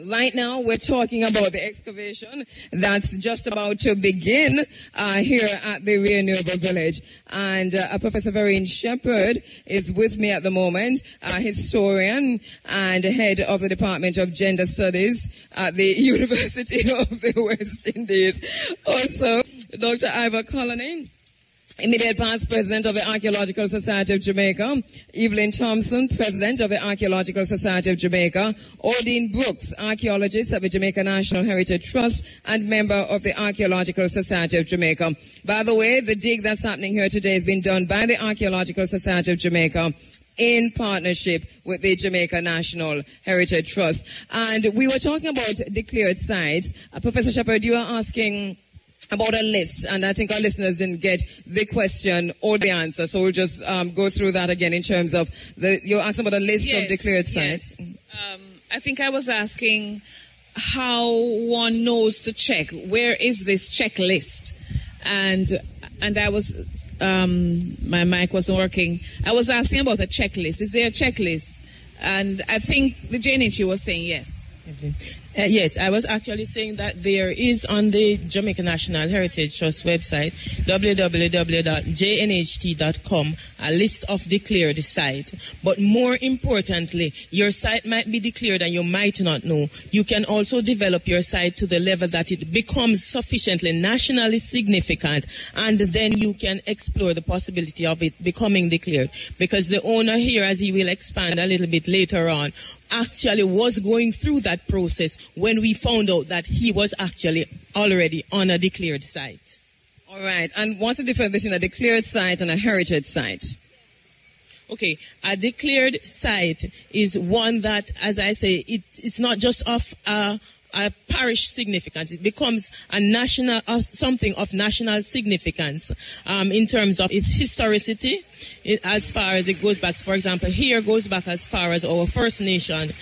Right now, we're talking about the excavation that's just about to begin here at the Rio Nuevo Village. And Professor Vereen Shepherd is with me at the moment, historian and head of the Department of Gender Studies at the University of the West Indies. Also, Dr. Ivor Colony, immediate past president of the Archaeological Society of Jamaica, Evelyn Thompson, president of the Archaeological Society of Jamaica, Ordine Brooks, archaeologist at the Jamaica National Heritage Trust and member of the Archaeological Society of Jamaica. By the way, the dig that's happening here today has been done by the Archaeological Society of Jamaica in partnership with the Jamaica National Heritage Trust. And we were talking about declared sites. Professor Shepherd, you are asking about a list, and I think our listeners didn't get the question or the answer, so we'll just go through that again in terms of you're asking about a list of declared sites. Yes. I think I was asking how one knows to check where is this checklist, and I was my mic wasn't working. I was asking about a checklist. Is there a checklist? And I think the JNHU was saying yes. Yes, I was actually saying that there is on the Jamaica National Heritage Trust website, www.jnht.com, a list of declared sites. But more importantly, your site might be declared and you might not know. You can also develop your site to the level that it becomes sufficiently nationally significant, and then you can explore the possibility of it becoming declared. Because the owner here, as he will expand a little bit later on, actually was going through that process when we found out that he was actually already on a declared site. All right. And what's the difference between a declared site and a heritage site? Okay. A declared site is one that, as I say, it's not just of a parish significance. It becomes a national, something of national significance in terms of its historicity, as far as it goes back. For example, here goes back as far as our First Nation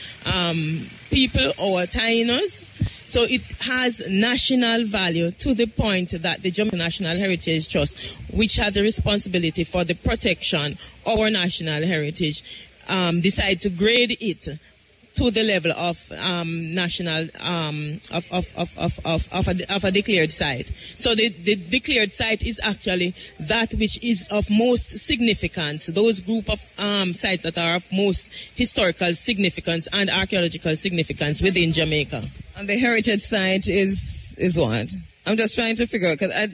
people, our tainos. So it has national value to the point that the Jamaica National Heritage Trust, which has the responsibility for the protection of our national heritage, decide to grade it to the level of national of a declared site. So the declared site is actually that which is of most significance. Those group of sites that are of most historical significance and archaeological significance within Jamaica. And the heritage site is what? I'm just trying to figure out, because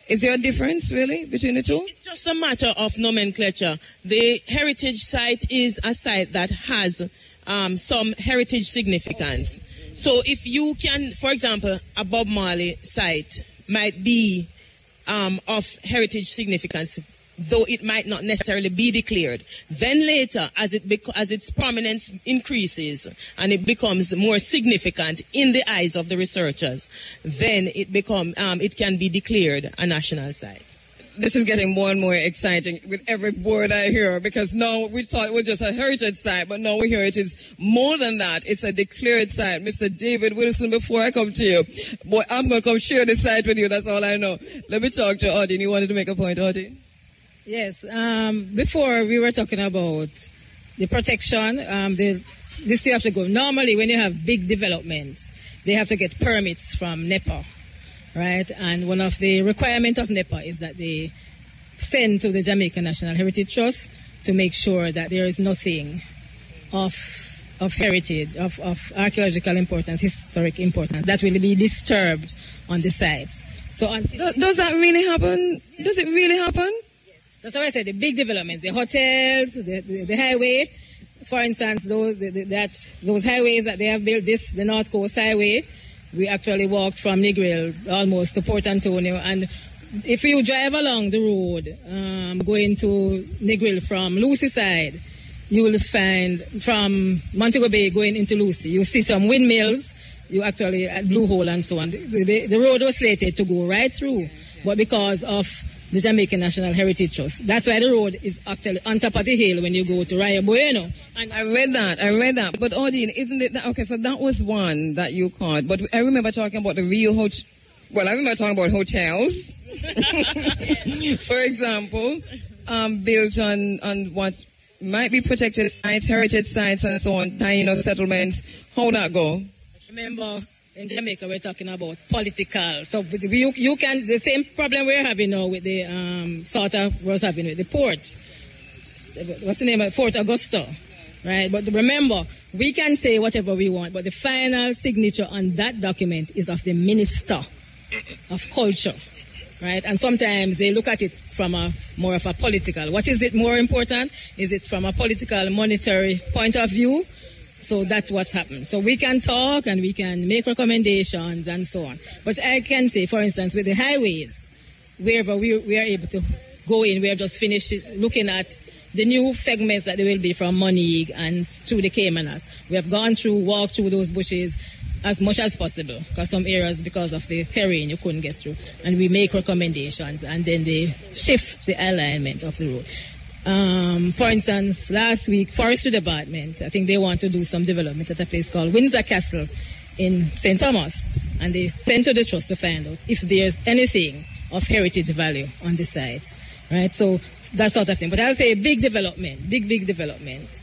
is there a difference really between the two? It's just a matter of nomenclature. The heritage site is a site that has some heritage significance. So if you can, for example, a Bob Marley site might be of heritage significance, though it might not necessarily be declared. Then later, as its prominence increases and it becomes more significant in the eyes of the researchers, then it can be declared a national site. This is getting more and more exciting with every word I hear, because now we thought it was just a heritage site, but now we hear it is more than that. It's a declared site. Mr. David Wilson, before I come to you, boy, I'm going to come share this site with you. That's all I know. Let me talk to Ordine. You wanted to make a point, Ordine? Yes. Before we were talking about the protection. This you have to go. Normally, when you have big developments, they have to get permits from NEPA. Right, and one of the requirements of NEPA is that they send to the Jamaica National Heritage Trust to make sure that there is nothing of heritage, of archaeological importance, historic importance, that will be disturbed on the sites. So does that really happen? Does it really happen? Yes. That's why I said the big developments, the hotels, the highway. For instance, those highways that they have built, the North Coast Highway. We actually walked from Negril almost to Port Antonio, and if you drive along the road going to Negril from Lucy side, you will find from Montego Bay going into Lucy, you see some windmills, you actually at Blue Hole and so on. The road was slated to go right through, but because of the Jamaica National Heritage Trust, that's why the road is actually on top of the hill when you go to Rio Bueno. And I read that. But Ordine, isn't it okay, so that was one that you caught. But I remember talking about the Rio Hotel. Well, I remember talking about hotels. For example, built on what might be protected sites, heritage sites, and so on, tainos settlements. How that go? Remember, in Jamaica, we're talking about political. So you can, the same problem we're having now with the sort of was having with the port. What's the name of Fort Augusta, right? But remember, we can say whatever we want, but the final signature on that document is of the Minister of Culture, right? And sometimes they look at it from a more of a political. What is it more important? Is it from a political, monetary point of view? So that's what's happened. So we can talk and we can make recommendations and so on. But I can say, for instance, with the highways, wherever we are able to go in, we have just finished looking at the new segments that there will be from Monique and through the Caymanas. We have gone through, walked through those bushes as much as possible, because some areas, because of the terrain, you couldn't get through. And we make recommendations, and then they shift the alignment of the road. For instance, last week, Forestry Department, I think they want to do some development at a place called Windsor Castle in St. Thomas. And they sent to the trust to find out if there's anything of heritage value on the sites, right? So that sort of thing. But I'll say big development, big development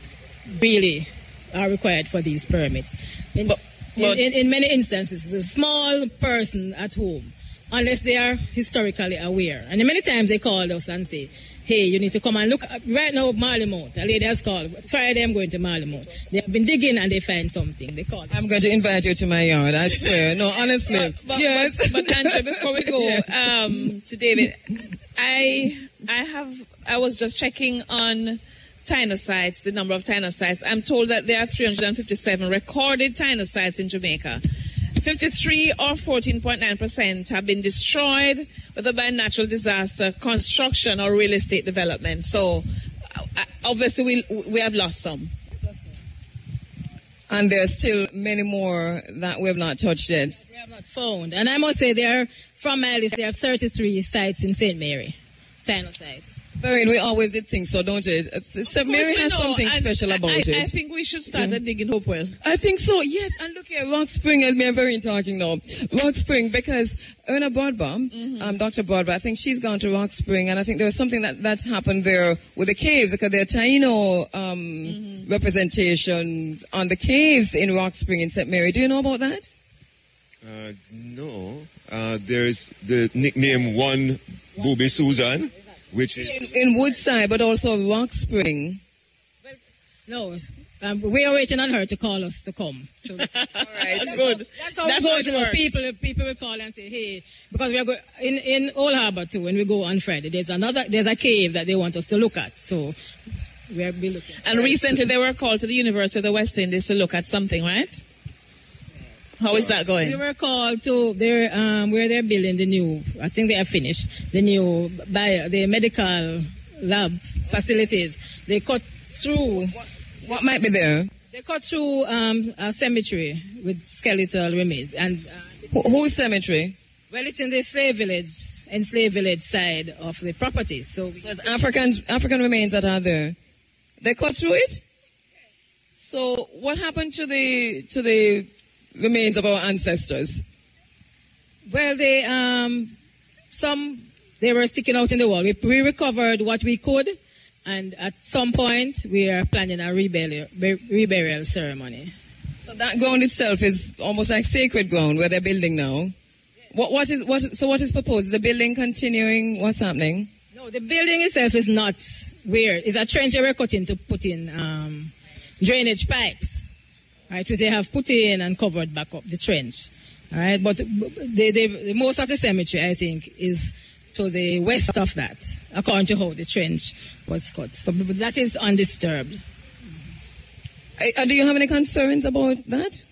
really are required for these permits. In many instances, a small person at home, unless they are historically aware. And many times they call us and say, hey, you need to come and look. Right now, Marlimount, a lady has called. Friday, I'm going to Marlimount. They have been digging and they find something. They call. I'm going to invite you to my yard, I swear. No, honestly. Yes. But Andrea, before we go to David, I was just checking on tainos sites, the number of tainos sites. I'm told that there are 357 recorded tainos sites in Jamaica. 53 or 14.9% have been destroyed, whether by natural disaster, construction, or real estate development. So, obviously, we have lost some. And there are still many more that we have not touched yet. We have not found. And I must say, from my list, there are 33 sites in St. Mary, tainos sites. Very, we always did think so, don't it? St. Mary has something special about it. I think we should start digging Hopewell. I think so, yes. And look here, Rock Spring, as me and Very talking now. Rock Spring, because Erna Broadbaum, Dr. Broadbaum, I think she's gone to Rock Spring, and I think there was something that happened there with the caves, because there are Taino representation on the caves in Rock Spring in St. Mary. Do you know about that? No. There's the nickname One Booby Susan, which is in Woodside, but also Rock Spring. No, we are waiting on her to call us to come. All right, good. That's how it goes. People will call and say, hey, because we are going in Old Harbour too. When we go on Friday, there's a cave that they want us to look at. So we'll be looking. And recently they were called to the University of the West Indies to look at something, right? How is that going? We were called to where they're building the new. I think they have finished the new the medical lab facilities. They cut through. What might be there? They cut through a cemetery with skeletal remains. And whose cemetery? Well, it's in the slave village side of the property. So there's African remains that are there. They cut through it. So what happened to the remains of our ancestors? Well, they were sticking out in the wall. We recovered what we could, and at some point we are planning a reburial ceremony. So that ground itself is almost like sacred ground where they're building now. What is proposed? Is the building continuing? What's happening? No, the building itself is not weird. It's a trench we're cutting to put in drainage pipes. Right, which they have put in and covered back up the trench. All right, but the most of the cemetery, I think, is to the west of that, according to how the trench was cut. So that is undisturbed. Do you have any concerns about that?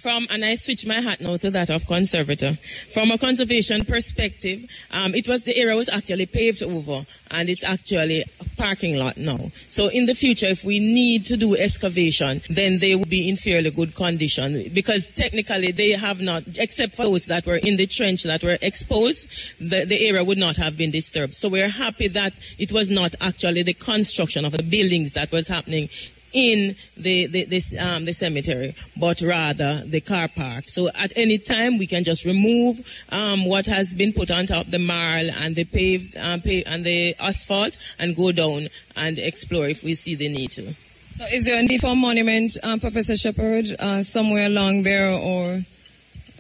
And I switch my hat now to that of conservator. From a conservation perspective, the area was actually paved over, and it's actually a parking lot now. So in the future, if we need to do excavation, then they will be in fairly good condition, because technically they have not, except for those that were in the trench that were exposed, the area would not have been disturbed. So we're happy that it was not actually the construction of the buildings that was happening in the cemetery, but rather the car park. So at any time we can just remove what has been put on top, the marl and the paved and the asphalt, and go down and explore if we see the need to. So is there a need for a monument, Professor Shepherd, somewhere along there, or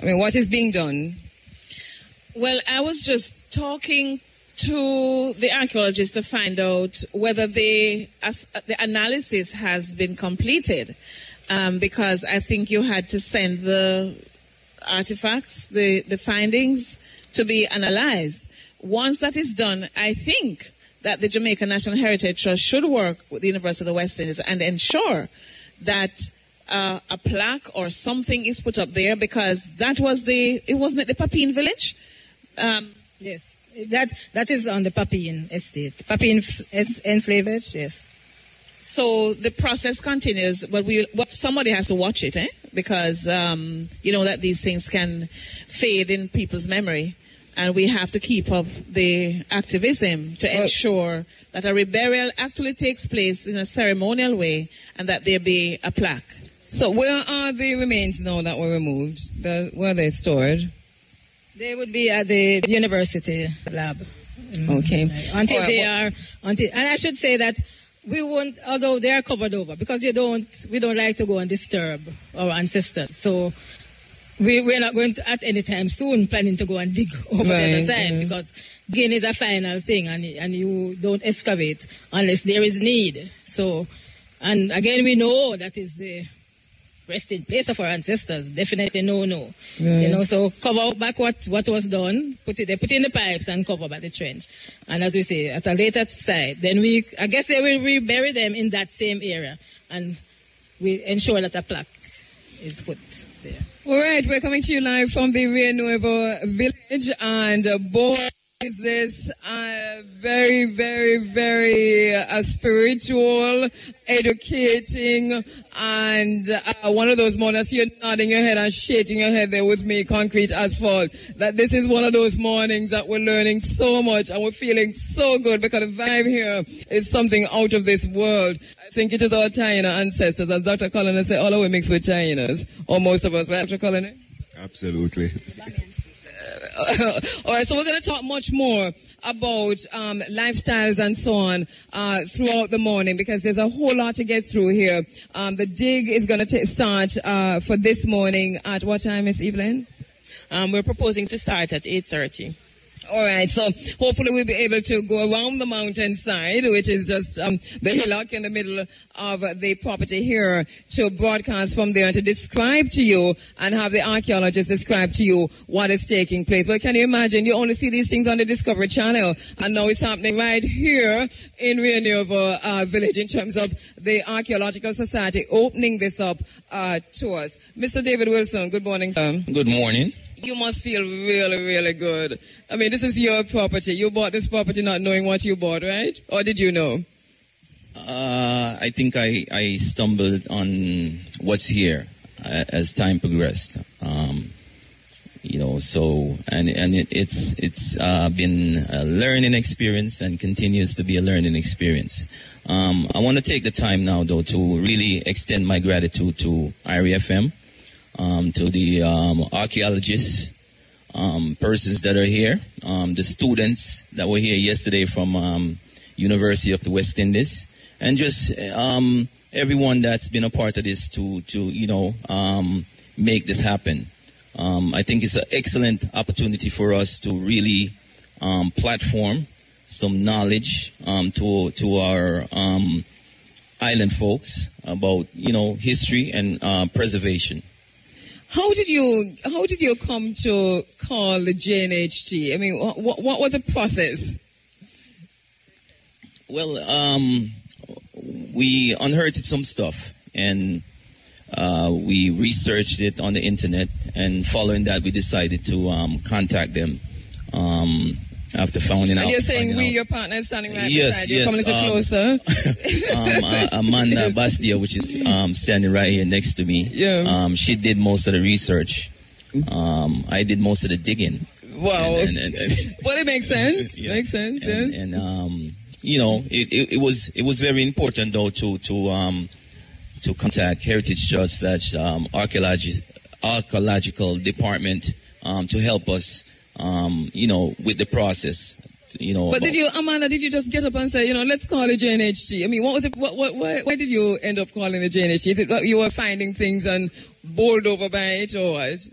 what is being done? Well, I was just talking to the archaeologists to find out whether the analysis has been completed, because I think you had to send the artifacts, the findings, to be analyzed. Once that is done, I think that the Jamaica National Heritage Trust should work with the University of the West Indies and ensure that a plaque or something is put up there, because that was wasn't it the Papine village? Yes, that is on the Papine estate. Papine enslavage, yes. So the process continues, but somebody has to watch it, because you know that these things can fade in people's memory, and we have to keep up the activism to ensure that a reburial actually takes place in a ceremonial way, and that there be a plaque. So where are the remains now that were removed? Where are they stored? They would be at the university lab. Okay. And I should say that we won't, although they are covered over, because we don't like to go and disturb our ancestors. So we're not going to, at any time soon, planning to go and dig over the other side, because digging is a final thing, and you don't excavate unless there is need. So, and again, we know that is the resting place of our ancestors. Definitely no. You know, so cover back what was done, put in the pipes and cover back the trench. And as we say, at a later site, then I guess they will rebury them in that same area, and we ensure that a plaque is put there. All right, we're coming to you live from the Rio Nuevo Village, and boy, is this very, very, very spiritual, educating, and one of those mornings, you're nodding your head and shaking your head there with me, concrete asphalt, that this is one of those mornings that we're learning so much and we're feeling so good, because the vibe here is something out of this world. I think it is our China ancestors, as Dr. Colin said, all of we mix with Chinas, or most of us, right, Dr. Colin? Absolutely. All right, so we're going to talk much more about lifestyles and so on throughout the morning, because there's a whole lot to get through here. The dig is going to start for this morning at what time, Miss Evelyn? We're proposing to start at 8:30. All right, so hopefully we'll be able to go around the mountainside, which is just the hillock in the middle of the property here, to broadcast from there and to describe to you and have the archaeologists describe to you what is taking place. But can you imagine, you only see these things on the Discovery Channel, and now it's happening right here in Rio Nuevo Village in terms of the Archaeological Society opening this up to us. Mr. David Wilson, good morning, sir. Good morning. You must feel really, really good. I mean, this is your property. You bought this property not knowing what you bought, right? Or did you know? I think I stumbled on what's here as time progressed. You know, so, and it's been a learning experience and continues to be a learning experience. I want to take the time now, though, to really extend my gratitude to Iriefm. To the archaeologists, persons that are here, the students that were here yesterday from University of the West Indies, and just everyone that's been a part of this to make this happen. I think it's an excellent opportunity for us to really platform some knowledge to our island folks about history and preservation. How did you come to call the JNHT? I mean, what was the process? Well, we unearthed some stuff, and we researched it on the internet, and following that, we decided to contact them. After finding out. And you're saying your partner is standing right beside you. Yes. Come a little closer. Amanda Bastia, which is standing right here next to me. Yeah. She did most of the research. I did most of the digging. Wow. Well, it makes sense. Yeah. Makes sense. And it was very important though to to contact Heritage Trust, that's archaeological department, to help us, with the process. But Amanda, did you just get up and say, let's call it JNHT? I mean, what was it? Why did you end up calling it JNHT? Is it you were finding things and bowled over by it, or what?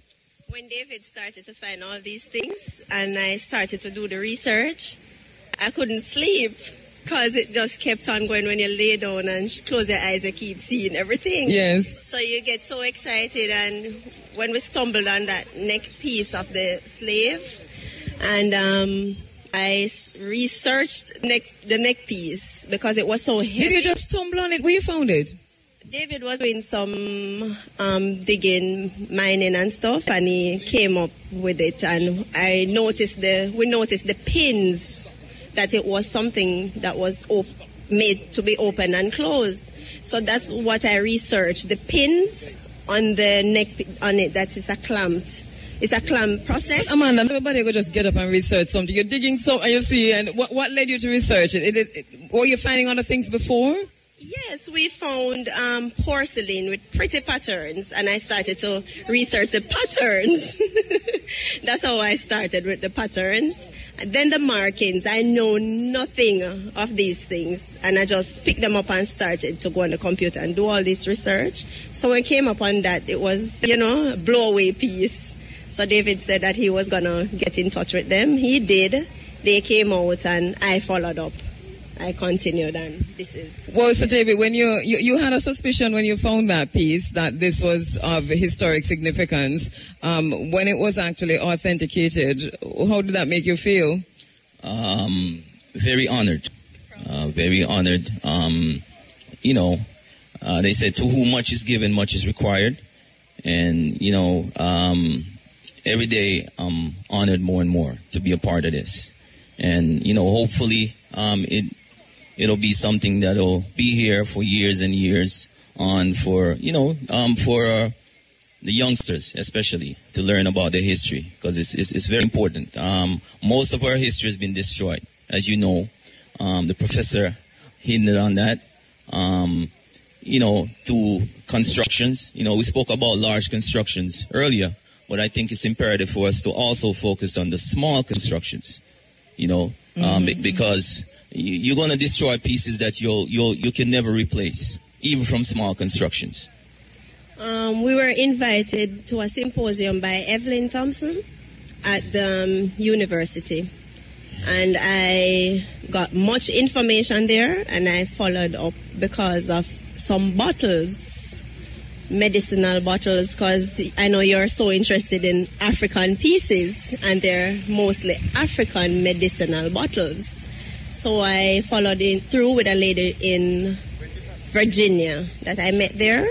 When David started to find all these things and I started to do the research, I couldn't sleep because it just kept on going. When you lay down and close your eyes, you keep seeing everything. Yes. So you get so excited, and when we stumbled on that neck piece of the slave, and I researched the neck piece because it was so heavy. Did you just stumble on it? Where you found it? David was doing some digging, mining and stuff, and he came up with it. And we noticed the pins, that it was something that was made to be open and closed. So that's what I researched. The pins on the neck, on it, that is a clamp. It's a clamp process. Amanda, everybody go just get up and research something. You're digging so, and you see, and what led you to research it? Were you finding other things before? Yes, we found porcelain with pretty patterns, and I started to research the patterns. That's how I started, with the patterns. And then the markings. I know nothing of these things, and I just picked them up and started to go on the computer and do all this research. So when I came upon that, it was, a blowaway piece. So David said that he was going to get in touch with them. He did. They came out, and I followed up. I continued, and this is... Well, so David, when you had a suspicion when you found that piece that this was of historic significance, when it was actually authenticated, how did that make you feel? Very honored. Very honored. They said, to whom much is given, much is required. And, every day I'm honored more and more to be a part of this. And, hopefully it'll be something that'll be here for years and years on for the youngsters especially to learn about their history, because it's very important. Most of our history has been destroyed, as you know. The professor hinted on that. Through constructions. We spoke about large constructions earlier, but I think it's imperative for us to also focus on the small constructions, because you're going to destroy pieces that you can never replace, even from small constructions. We were invited to a symposium by Evelyn Thompson at the university, and I got much information there, and I followed up because of some bottles, medicinal bottles, because I know you're so interested in African pieces, and they're mostly African medicinal bottles. So I followed through with a lady in Virginia that I met there.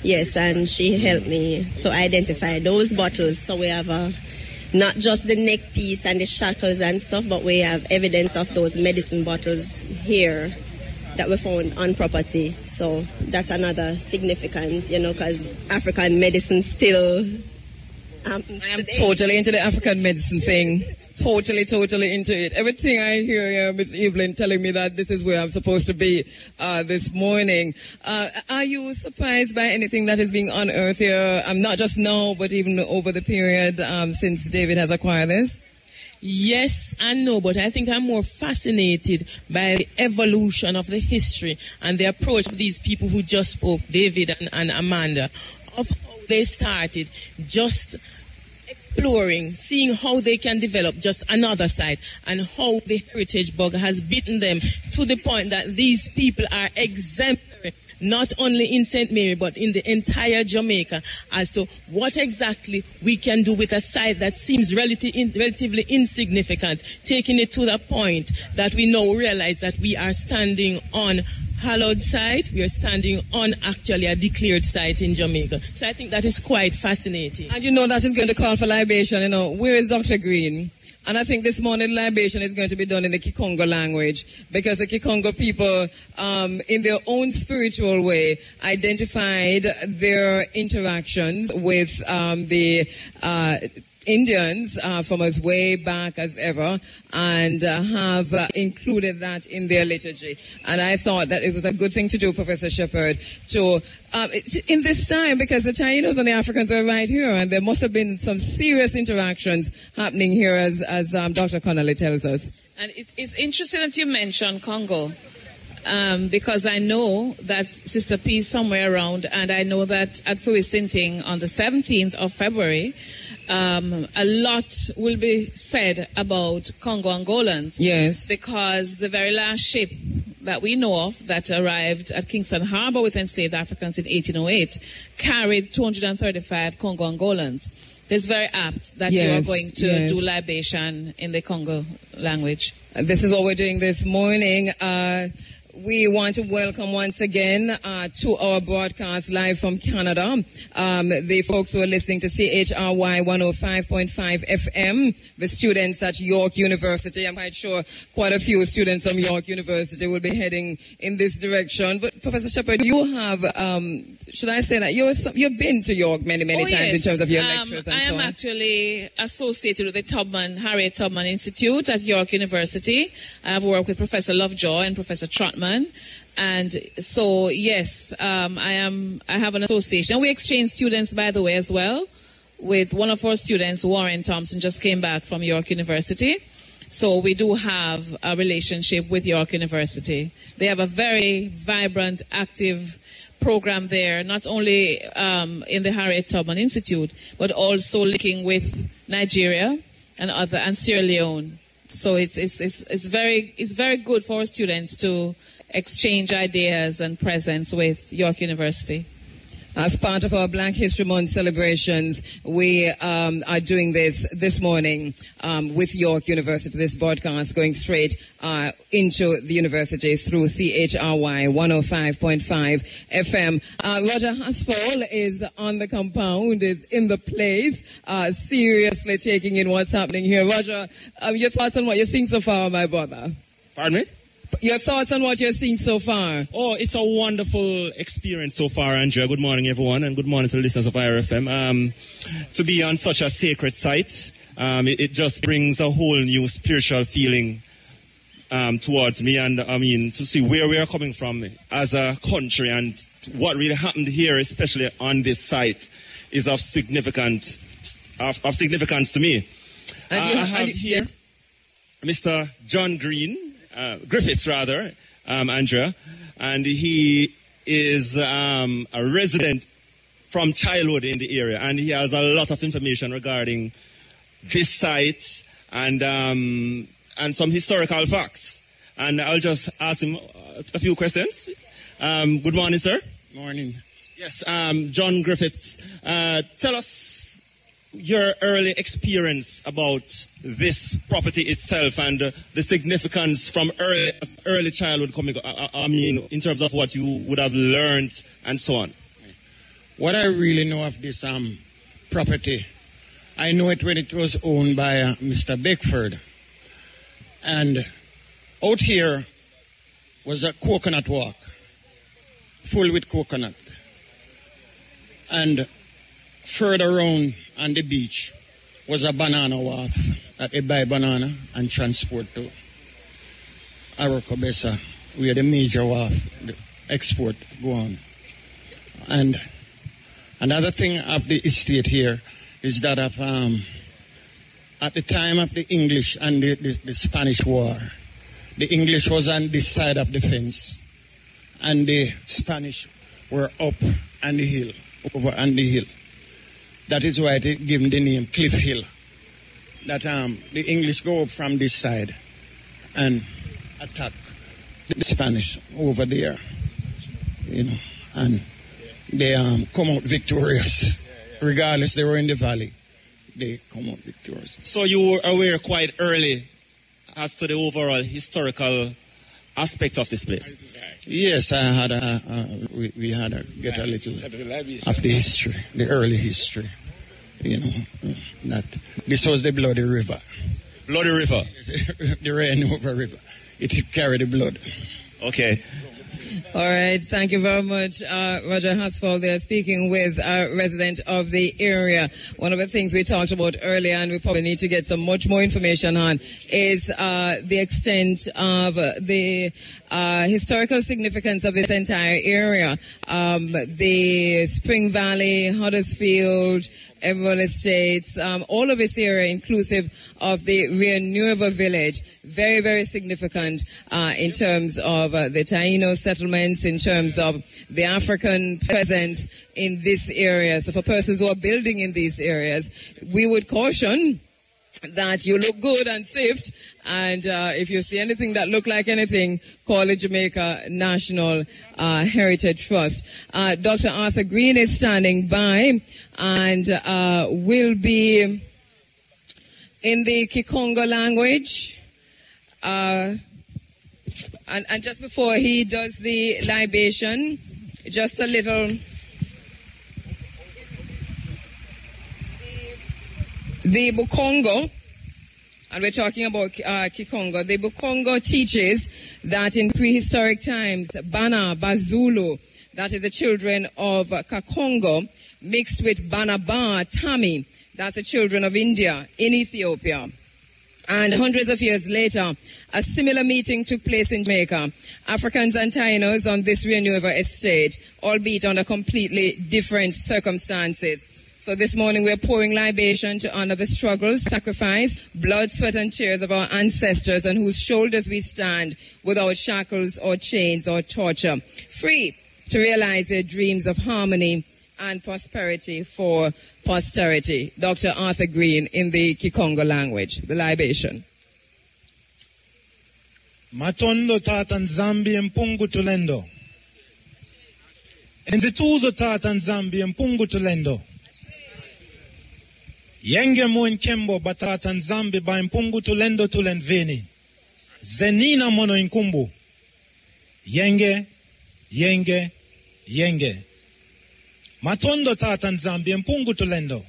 Yes, and she helped me to identify those bottles. So we have not just the neck piece and the shackles and stuff, but we have evidence of those medicine bottles here that we found on property. So that's another significant, because African medicine still... I am totally into the African medicine thing. Totally into it. Everything I hear Ms. Evelyn telling me that this is where I'm supposed to be this morning. Are you surprised by anything that is being unearthed here? Not just now, but even over the period since David has acquired this? Yes and no, but I think I'm more fascinated by the evolution of the history and the approach of these people who just spoke, David and Amanda, of how they started just exploring, seeing how they can develop just another side, and how the heritage bug has beaten them to the point that these people are exemplary, not only in St. Mary, but in the entire Jamaica, as to what exactly we can do with a site that seems relatively insignificant, taking it to the point that we now realize that we are standing on hallowed site, we are standing on actually a declared site in Jamaica. So I think that is quite fascinating. And that is going to call for libation. Where is Dr. Green? And I think this morning libation is going to be done in the Kikongo language, because the Kikongo people, in their own spiritual way, identified their interactions with the Indians from as way back as ever, and have included that in their liturgy. And I thought that it was a good thing to do, Professor Shepherd, to in this time, because the tainos and the Africans are right here, and there must have been some serious interactions happening here, as Dr. Connolly tells us. And it's interesting that you mentioned Congo, because I know that Sister P is somewhere around, and I know that at Fuisinting on the 17th of February, a lot will be said about Congo Angolans. Yes. Because the very last ship that we know of that arrived at Kingston Harbor with enslaved Africans in 1808 carried 235 Congo Angolans. It's very apt that you are going to do libation in the Congo language. This is what we're doing this morning. We want to welcome once again to our broadcast live from Canada the folks who are listening to CHRY 105.5 FM, the students at York University. I'm quite sure quite a few students from York University will be heading in this direction. But Professor Shepherd, you have, should I say that you've been to York many times in terms of your lectures and so on? I am actually associated with the Harriet Tubman Institute at York University. I have worked with Professor Lovejoy and Professor Trotman. And so, yes, I have an association. We exchange students, by the way, as well, with one of our students, Warren Thompson, just came back from York University. So we do have a relationship with York University. They have a very vibrant, active program there, not only in the Harriet Tubman Institute, but also linking with Nigeria and Sierra Leone. So it's very good for our students to exchange ideas and presence with York University. As part of our Black History Month celebrations, we are doing this morning with York University, this broadcast going straight into the university through CHRY 105.5 FM. Roger Haspel is on the compound, is in the place, seriously taking in what's happening here. Roger, your thoughts on what you're seeing so far, my brother? Pardon me? Your thoughts on what you're seeing so far? Oh, it's a wonderful experience so far, Andrea. Good morning, everyone, and good morning to the listeners of Iriefm. To be on such a sacred site, it just brings a whole new spiritual feeling towards me, and I mean, to see where we are coming from as a country and what really happened here, especially on this site, is of significance to me. I have here Mr. John Griffiths, Andrea, and he is a resident from childhood in the area, and he has a lot of information regarding this site and some historical facts. And I'll just ask him a few questions. Good morning, sir. Morning. Yes, John Griffiths, tell us your early experience about this property itself and the significance from early childhood coming. I mean, in terms of what you would have learned and so on. What I really know of this property, I know it when it was owned by Mr. Beckford. And out here was a coconut walk, full with coconut. And further on the beach was a banana wharf that they buy banana and transport to Arokobesa, where the major wharf, the export go on. And another thing of the estate here is that at the time of the English and the Spanish War, the English was on this side of the fence, and the Spanish were up on the hill, over on the hill. That is why they give him the name Cliff Hill. That the English go up from this side and attack the Spanish over there, and they come out victorious. Regardless, they were in the valley. They come out victorious. So you were aware quite early as to the overall historical aspect of this place? Yes, I had we had to get a little of the history, the early history. That this was the Bloody River. Bloody River? The Rio Nuevo River. It carried the blood. Okay. All right, thank you very much, Roger Haspel there, speaking with a resident of the area. One of the things we talked about earlier, and we probably need to get some much more information on, is the extent of the historical significance of this entire area. The Spring Valley, Huddersfield, Emerald Estates, all of this area, inclusive of the Rio Nuevo Village, very, very significant in terms of the Taino settlements, in terms of the African presence in this area. So for persons who are building in these areas, we would caution that you look good and sift, and if you see anything that look like anything, call it Jamaica National Heritage Trust. Dr. Arthur Green is standing by and will be in the Kikongo language. And just before he does the libation, just a little... The Bukongo, and we're talking about Kikongo, the Bukongo teaches that in prehistoric times, Bana, Bazulu, that is the children of Kakongo, mixed with Banaba, Tami, that's the children of India in Ethiopia. And hundreds of years later, a similar meeting took place in Jamaica. Africans and Tainos on this Rio Nuevo estate, albeit under completely different circumstances. So this morning we're pouring libation to honor the struggles, sacrifice, blood, sweat and tears of our ancestors on whose shoulders we stand without shackles or chains or torture, free to realize their dreams of harmony and prosperity for posterity. Dr. Arthur Green in the Kikongo language, the libation. Matondo tatan zambi mpungu tulendo. Enzituzo tatan zambi mpungu tulendo. Yenge mwen kembo batatan zambi ba mpungu tulendo tulenveni. Zenina mono inkumbu. Yenge, yenge, yenge. Matondo tatan zambi mpungu tulendo.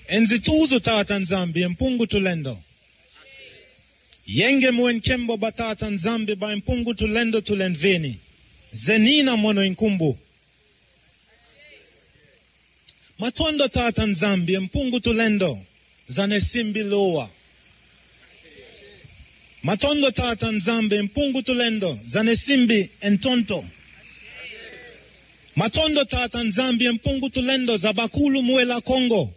Enzituzo tatan zambi mpungu tulendo. Yenge mwen kembo batatan zambi ba mpungu tulendo tulenveni. Zenina mono inkumbu. Matondo tatan zambi mpungu tulendo zane simbi loa. Matondo tatan zambi mpungu tulendo zane simbi entonto. Matondo tatan zambi mpungu tulendo za bakulu muela Kongo.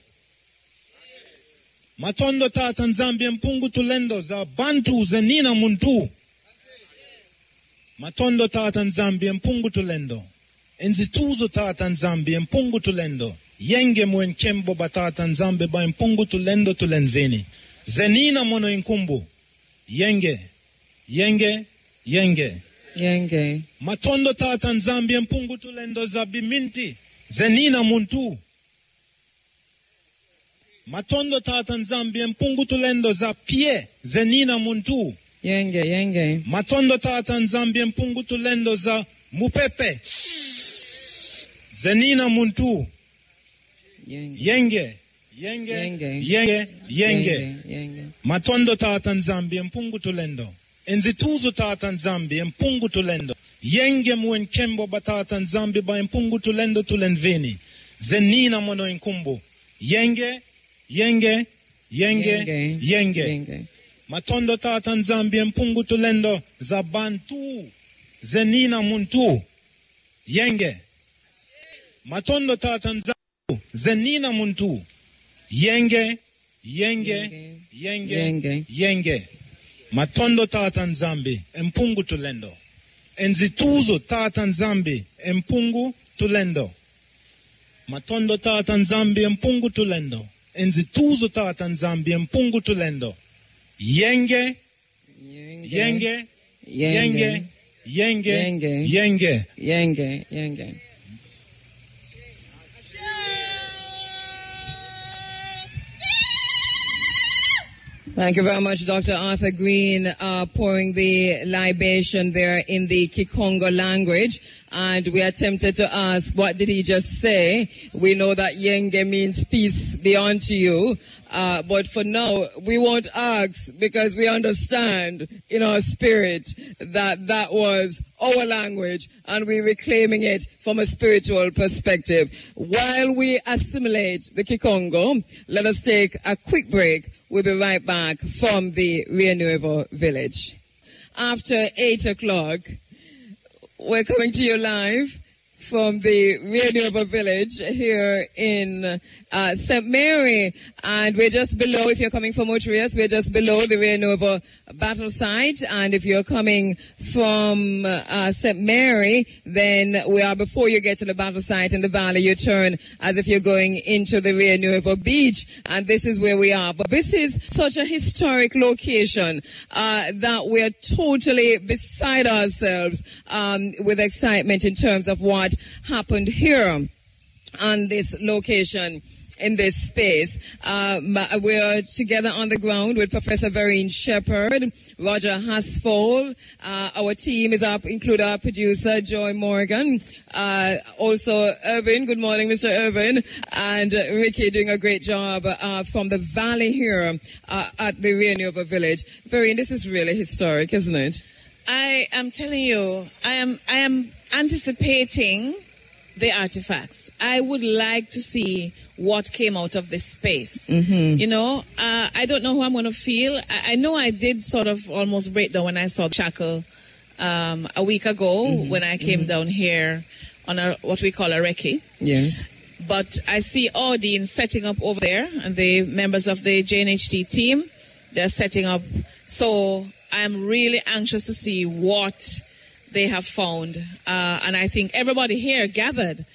Matondo tatan zambi mpungu tulendo za bantu zenina muntu. Matondo tatan zambi mpungu tulendo. Enzituzo tatan zambi mpungu tulendo. Yenge mwen kembo batatan zambi ba mpungu tulendo tulenveni. Zenina mono inkumbu. Yenge, yenge, yenge. Yenge. Matondo tatan zambi mpungu tulendo za biminti. Zenina muntu. Matondo tatan zambi mpungu tulendo za pie. Zenina muntu. Yenge, yenge. Matondo tatan zambi mpungu tulendo za mupepe. Zenina muntu. Yenge, yenge, yenge, yenge, yenge. Matondo tatan zambi mpungu tulendo. Enzituzo tatan zambi mpungu tulendo. Yenge mwen kembo batatan zambi ba mpungu tulendo tulenveni. Zenina mono inkumbu. Yenge, yenge, yenge, yenge. Matondo tatan zambi mpungu tulendo za bantu. Zenina muntu. Yenge. Matondo tatan zambi zenina muntu. Yenge, yenge, yenge, yenge. Matondo tatan zambi mpungu tulendo. Enzituzo tatan zambi mpungu tulendo. Matondo tatan zambi mpungu tulendo. Enzituzo tatan zambi mpungu tulendo. Yenge, yenge, yenge, yenge, yenge, yenge, yenge. Thank you very much, Dr. Arthur Green, pouring the libation there in the Kikongo language. and we are tempted to ask, what did he just say? We know that Yenge means peace be unto you. But for now, we won't ask because we understand in our spirit that that was our language and we're reclaiming it from a spiritual perspective. While we assimilate the Kikongo, let us take a quick break. We'll be right back from the Rio Nuevo Village. After 8 o'clock, we're coming to you live from the Rio Nuevo Village here in St. Mary, and we're just below, if you're coming from Motrias, we're just below the Rio Nuevo battle site, and if you're coming from St. Mary, then we are before you get to the battle site in the valley, you turn as if you're going into the Rio Nuevo beach, and this is where we are. But this is such a historic location that we're totally beside ourselves with excitement in terms of what happened here on this location, in this space. We're together on the ground with Professor Vereen Shepherd, Roger Hasfall. Our team is up, include our producer, Joy Morgan. Also, Irvin. Good morning, Mr. Irvin. And Ricky doing a great job from the valley here at the Rio Nuevo Village. Vereen, this is really historic, isn't it? I am telling you, I am anticipating the artifacts. I would like to see what came out of this space. You know, I don't know how I'm going to feel. I know I did sort of almost break down when I saw Shackle a week ago when I came down here on what we call a recce. Yes. But I see Audine setting up over there, and the members of the JNHT team, they're setting up. So I'm really anxious to see what they have found. And I think everybody here gathered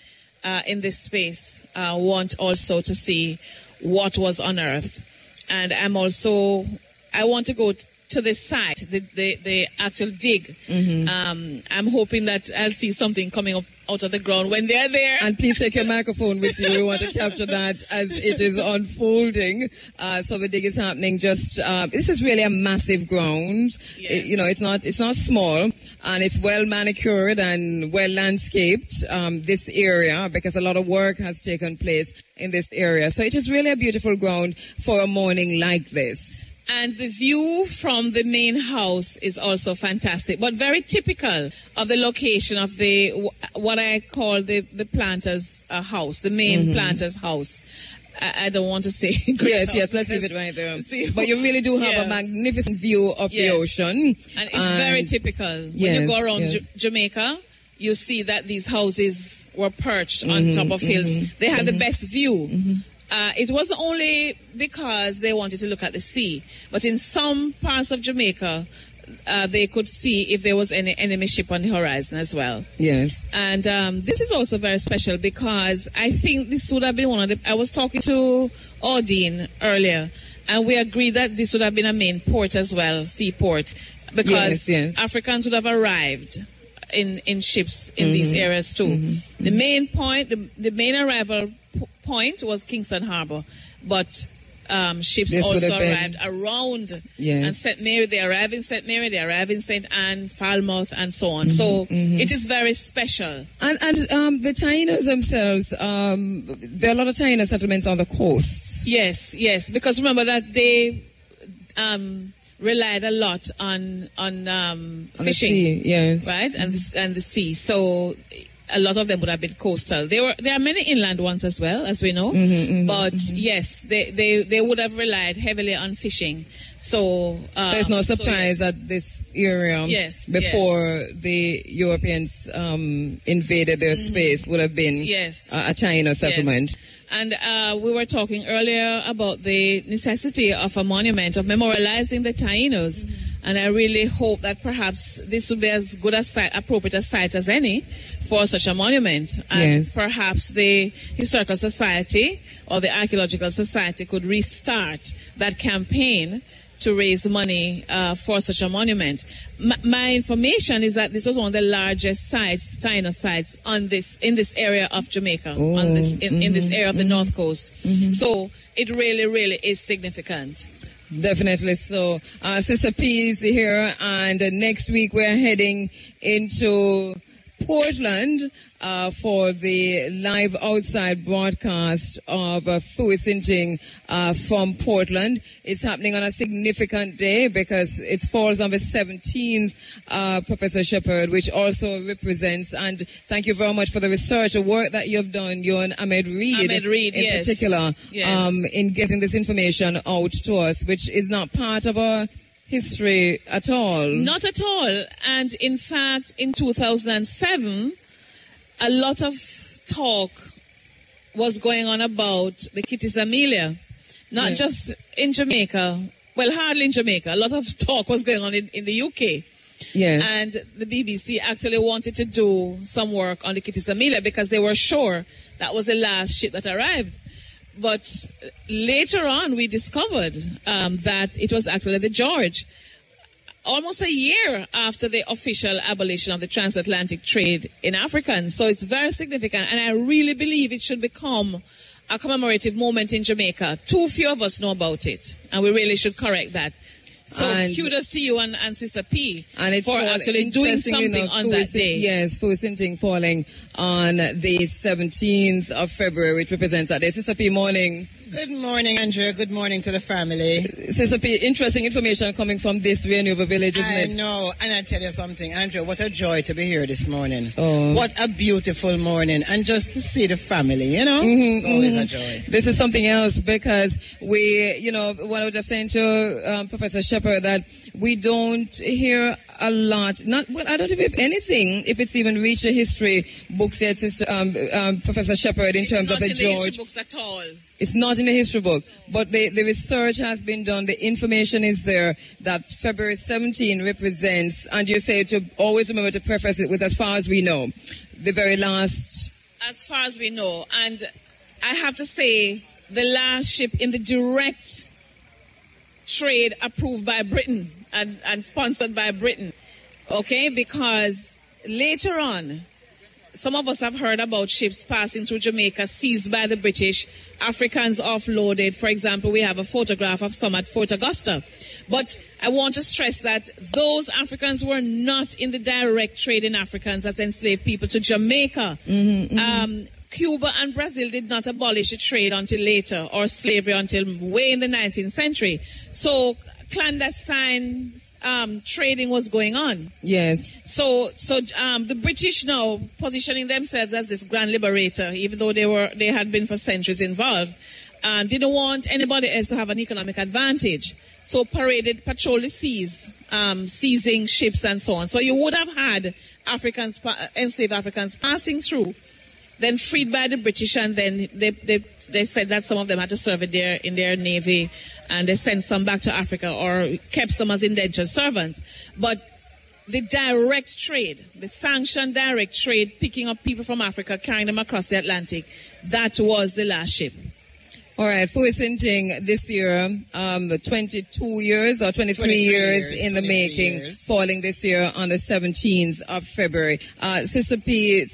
in this space want also to see what was unearthed. And I want to go to the site, the actual dig. I'm hoping that I'll see something coming up out of the ground when they're there. And please take your microphone with you. We want to capture that as it is unfolding. So the dig is happening just, this is really a massive ground. Yes. You know, it's not small, and it's well manicured and well landscaped, this area, because a lot of work has taken place in this area. So it is really a beautiful ground for a morning like this. And the view from the main house is also fantastic, but very typical of the location of what I call the planter's house, the main planter's house. I don't want to say great house. Yes, let's leave it right there. But you really do have a magnificent view of the ocean. And it's very typical. When you go around Jamaica, you see that these houses were perched on top of hills. They had the best view. It wasn't only because they wanted to look at the sea, but in some parts of Jamaica, they could see if there was any enemy ship on the horizon as well. Yes. And this is also very special because I think this would have been one of the... I was talking to Audine earlier, and we agreed that this would have been a main port as well, seaport, because Africans would have arrived in ships in these areas too. The main point, the main arrival point was Kingston Harbour, but ships also arrived around and St. Mary. They arrive in St. Mary, they arrive in St. Anne, Falmouth, and so on. So it is very special. And the tainos themselves, there are a lot of taino settlements on the coasts. Yes, because remember that they relied a lot on fishing, the sea, right, and the sea. So a lot of them would have been coastal. There are many inland ones as well, as we know. But yes, they would have relied heavily on fishing. So there's no surprise that this area before the Europeans invaded their space would have been a Taino settlement. And we were talking earlier about the necessity of a monument, of memorializing the Tainos. And I really hope that perhaps this would be as good a site, appropriate a site as any for such a monument. And perhaps the Historical Society or the Archaeological Society could restart that campaign to raise money for such a monument. My information is that this was one of the largest sites, Taino sites, in this area of Jamaica, in this area of the North Coast. So it really, really is significant. Definitely so. Sister P is here, and next week we're heading into Portland for the live outside broadcast of Fui Sinting from Portland. It's happening on a significant day because it falls on the 17th, Professor Shepherd, which also represents, and thank you very much for the research, the work that you've done, you and Ahmed Reed in particular, in getting this information out to us, which is not part of our history at all. Not at all. And in fact, in 2007, a lot of talk was going on about the Kitties Amelia. Not just in Jamaica, well, hardly in Jamaica. A lot of talk was going on in the UK. Yes. And the BBC actually wanted to do some work on the Kitties Amelia because they were sure that was the last ship that arrived. But later on, we discovered that it was actually the George. Almost a year after the official abolition of the transatlantic trade in African. So it's very significant, and I really believe it should become a commemorative moment in Jamaica. Too few of us know about it, and we really should correct that. So kudos to you and Sister P for actually doing something on that day. Yes, Fui Sinting falling on the 17th of February, which represents that day. Sister P, morning. Good morning, Andrea. Good morning to the family. Sister P, interesting information coming from this Rio Nuevo Village, isn't it? I know, and I tell you something, Andrea, what a joy to be here this morning. Oh. What a beautiful morning, and just to see the family, you know? It's always a joy. This is something else because we, what I was just saying to Professor Shepherd, that we don't hear a lot, I don't know if anything, if it's even reached the history books yet, Sister, Professor Shepherd, in terms of the George. It's not in the history books at all. It's not in the history book, but the research has been done. The information is there that February 17 represents, and you say to always remember to preface it with as far as we know, the very last. As far as we know, and I have to say, the last ship in the direct trade approved by Britain and sponsored by Britain, okay? Because later on, some of us have heard about ships passing through Jamaica seized by the British, Africans offloaded. For example, we have a photograph of some at Fort Augusta. But I want to stress that those Africans were not in the direct trade in Africans as enslaved people to Jamaica. Cuba and Brazil did not abolish the trade until later, or slavery until way in the 19th century. So clandestine trading was going on. Yes. So the British now positioning themselves as this grand liberator, even though they had been for centuries involved, didn't want anybody else to have an economic advantage. So patrolled the seas, seizing ships and so on. So you would have had enslaved Africans passing through, then freed by the British, and then they said that some of them had to serve in their navy, and they sent some back to Africa or kept some as indentured servants. But the direct trade, the sanctioned direct trade, picking up people from Africa, carrying them across the Atlantic, that was the last ship. All right, Fui Sinting this year, 22 years or 23 years in the making, falling this year on the 17th of February. Sister P,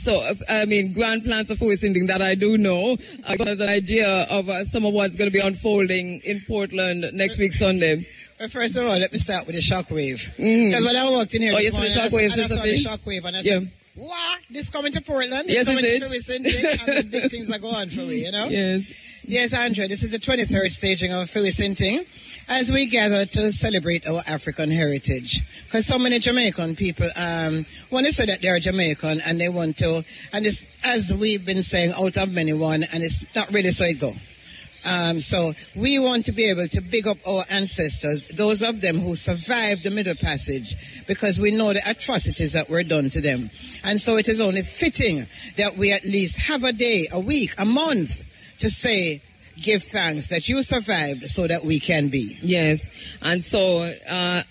grand plans of Fui Sinting that I do know. Give us an idea of some of what's going to be unfolding in Portland next week, Sunday. Well, first of all, let me start with the shockwave. Because when I walked in here this morning, I saw the shockwave, and I said, what? This coming to Portland? Yes, coming it to Fui Sinting? And big things are going for me, you know? Yes. Yes, Andrea, this is the 23rd staging of Fui Sinting as we gather to celebrate our African heritage. Because so many Jamaican people want to say that they are Jamaican, and they want to, and it's, as we've been saying, out of many one, and it's not really so it go. So we want to be able to big up our ancestors, those of them who survived the Middle Passage, because we know the atrocities that were done to them. And so it is only fitting that we at least have a day, a week, a month to say, give thanks that you survived so that we can be. Yes. And so,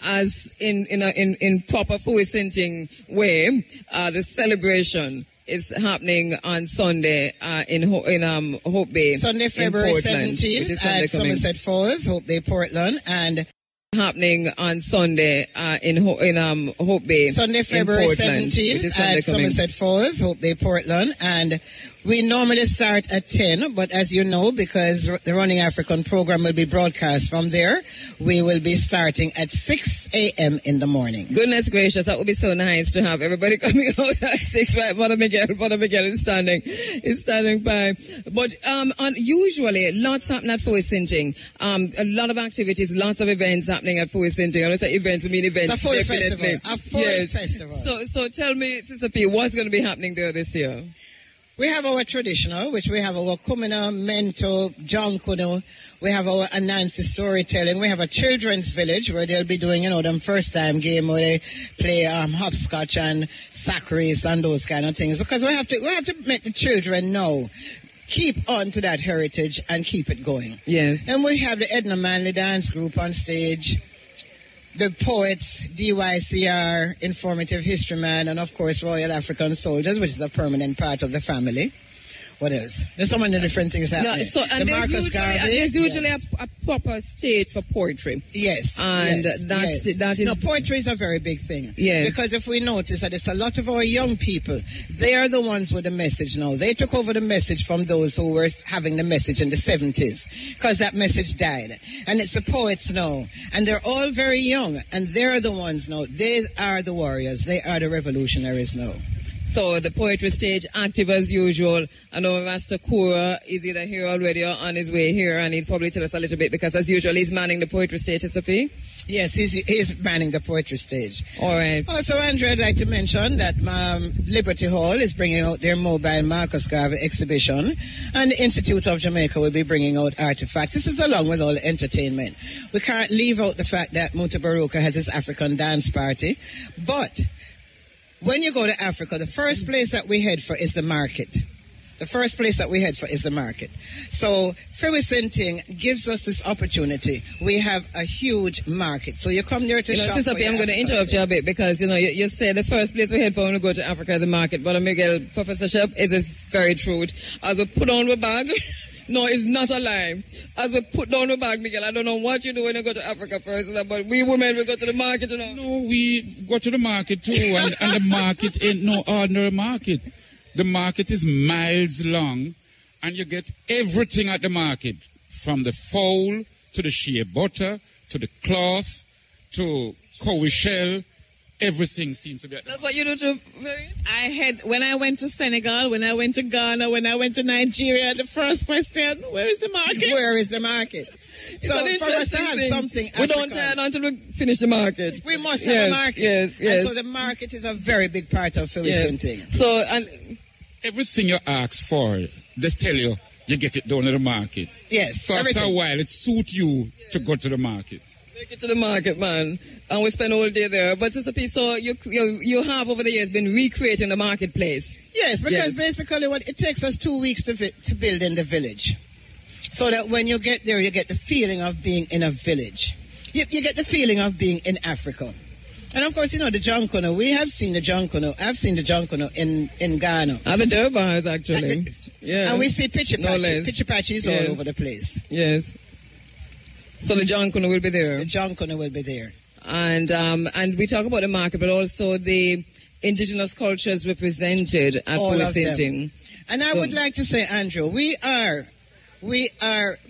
as in proper Fui Sinting way, the celebration is happening on Sunday in Hope Bay. Sunday, February 17th at Somerset Falls, Hope Bay, Portland, and happening on Sunday in Hope Bay. Sunday, February 17th at Somerset Falls, Hope Bay, Portland, and We normally start at 10, but as you know, because the Running African program will be broadcast from there, we will be starting at 6 a.m. in the morning. Goodness gracious, that would be so nice to have everybody coming out at 6, right? Mother Miguel is standing by. But usually, lots happen at Foy Sinting. A lot of activities, lots of events happening at Foy Sinting. I don't say events, we mean events. It's a Foy festival. A Foy festival. So tell me, Sister P, what's going to be happening there this year? We have our traditional, which we have our Kumina, Mento, Jonkuno. We have our Anansi storytelling. We have a children's village where they'll be doing, them first time game where they play hopscotch and sack race and those kind of things. Because we have to make the children know. Keep on to that heritage and keep it going. Yes. And we have the Edna Manley dance group on stage. The poets, DYCR, Informative History Man, and of course Royal African Soldiers, which is a permanent part of the family. What else? There's so many different things happening. There's usually a proper stage for poetry. Yes. And that is... No, poetry is a very big thing. Yes. Because if we notice that it's a lot of our young people, they are the ones with the message now. They took over the message from those who were having the message in the 70s, because that message died. And it's the poets now. And they're all very young, and they're the ones now. They are the warriors. They are the revolutionaries now. So the poetry stage active as usual. I know Master Kura is either here already or on his way here, and he'll probably tell us a little bit, because as usual he's manning the poetry stage, SFP. Yes, he's manning the poetry stage. All right. Also, Andrew, I'd like to mention that Liberty Hall is bringing out their mobile Marcus Garvey exhibition, and the Institute of Jamaica will be bringing out artifacts. This is along with all the entertainment. We can't leave out the fact that Mutabaruka has his African dance party, but when you go to Africa, the first place that we head for is the market. The first place that we head for is the market. So, Fewisenting gives us this opportunity. We have a huge market. So you come there to shop. Sister P, I'm going to interrupt you a bit, because, you say the first place we head for when we go to Africa is the market. But Miguel, professorship is very true. As we put on the bag... No, it's not a lie. As we put down the bag, Miguel, I don't know what you do when you go to Africa first, but we women, we go to the market, No, we go to the market too, and the market ain't no ordinary market. The market is miles long, and you get everything at the market, from the fowl, to the shea butter, to the cloth, to cow shell. Everything seems to be at the That's what you do too. When I went to Senegal, when I went to Ghana, when I went to Nigeria, the first question, where is the market? Where is the market? So for us to have something African, we don't turn until we finish the market. We must have a market. Yes. And so the market is a very big part of Fewisenting. Yes. So, and everything you ask for, they tell you get it down at the market. Yes. So after a while, it suits you to go to the market. Take it to the market, man. And we spend all day there. But Sister P, so you have over the years been recreating the marketplace. Yes, because basically it takes us 2 weeks to build in the village. So that when you get there, you get the feeling of being in a village. You get the feeling of being in Africa. And of course, the Jonkono, we have seen the Jonkono. I've seen the Jonkono in Ghana. And the Durbars, actually. Yeah. And we see Pitchy Patchy. Pitchy Patchy is all over the place. Yes. So the Jonkono will be there. The Jonkono will be there. And we talk about the market, but also the indigenous cultures represented at Fewisenting. And I would like to say, Andrew, we are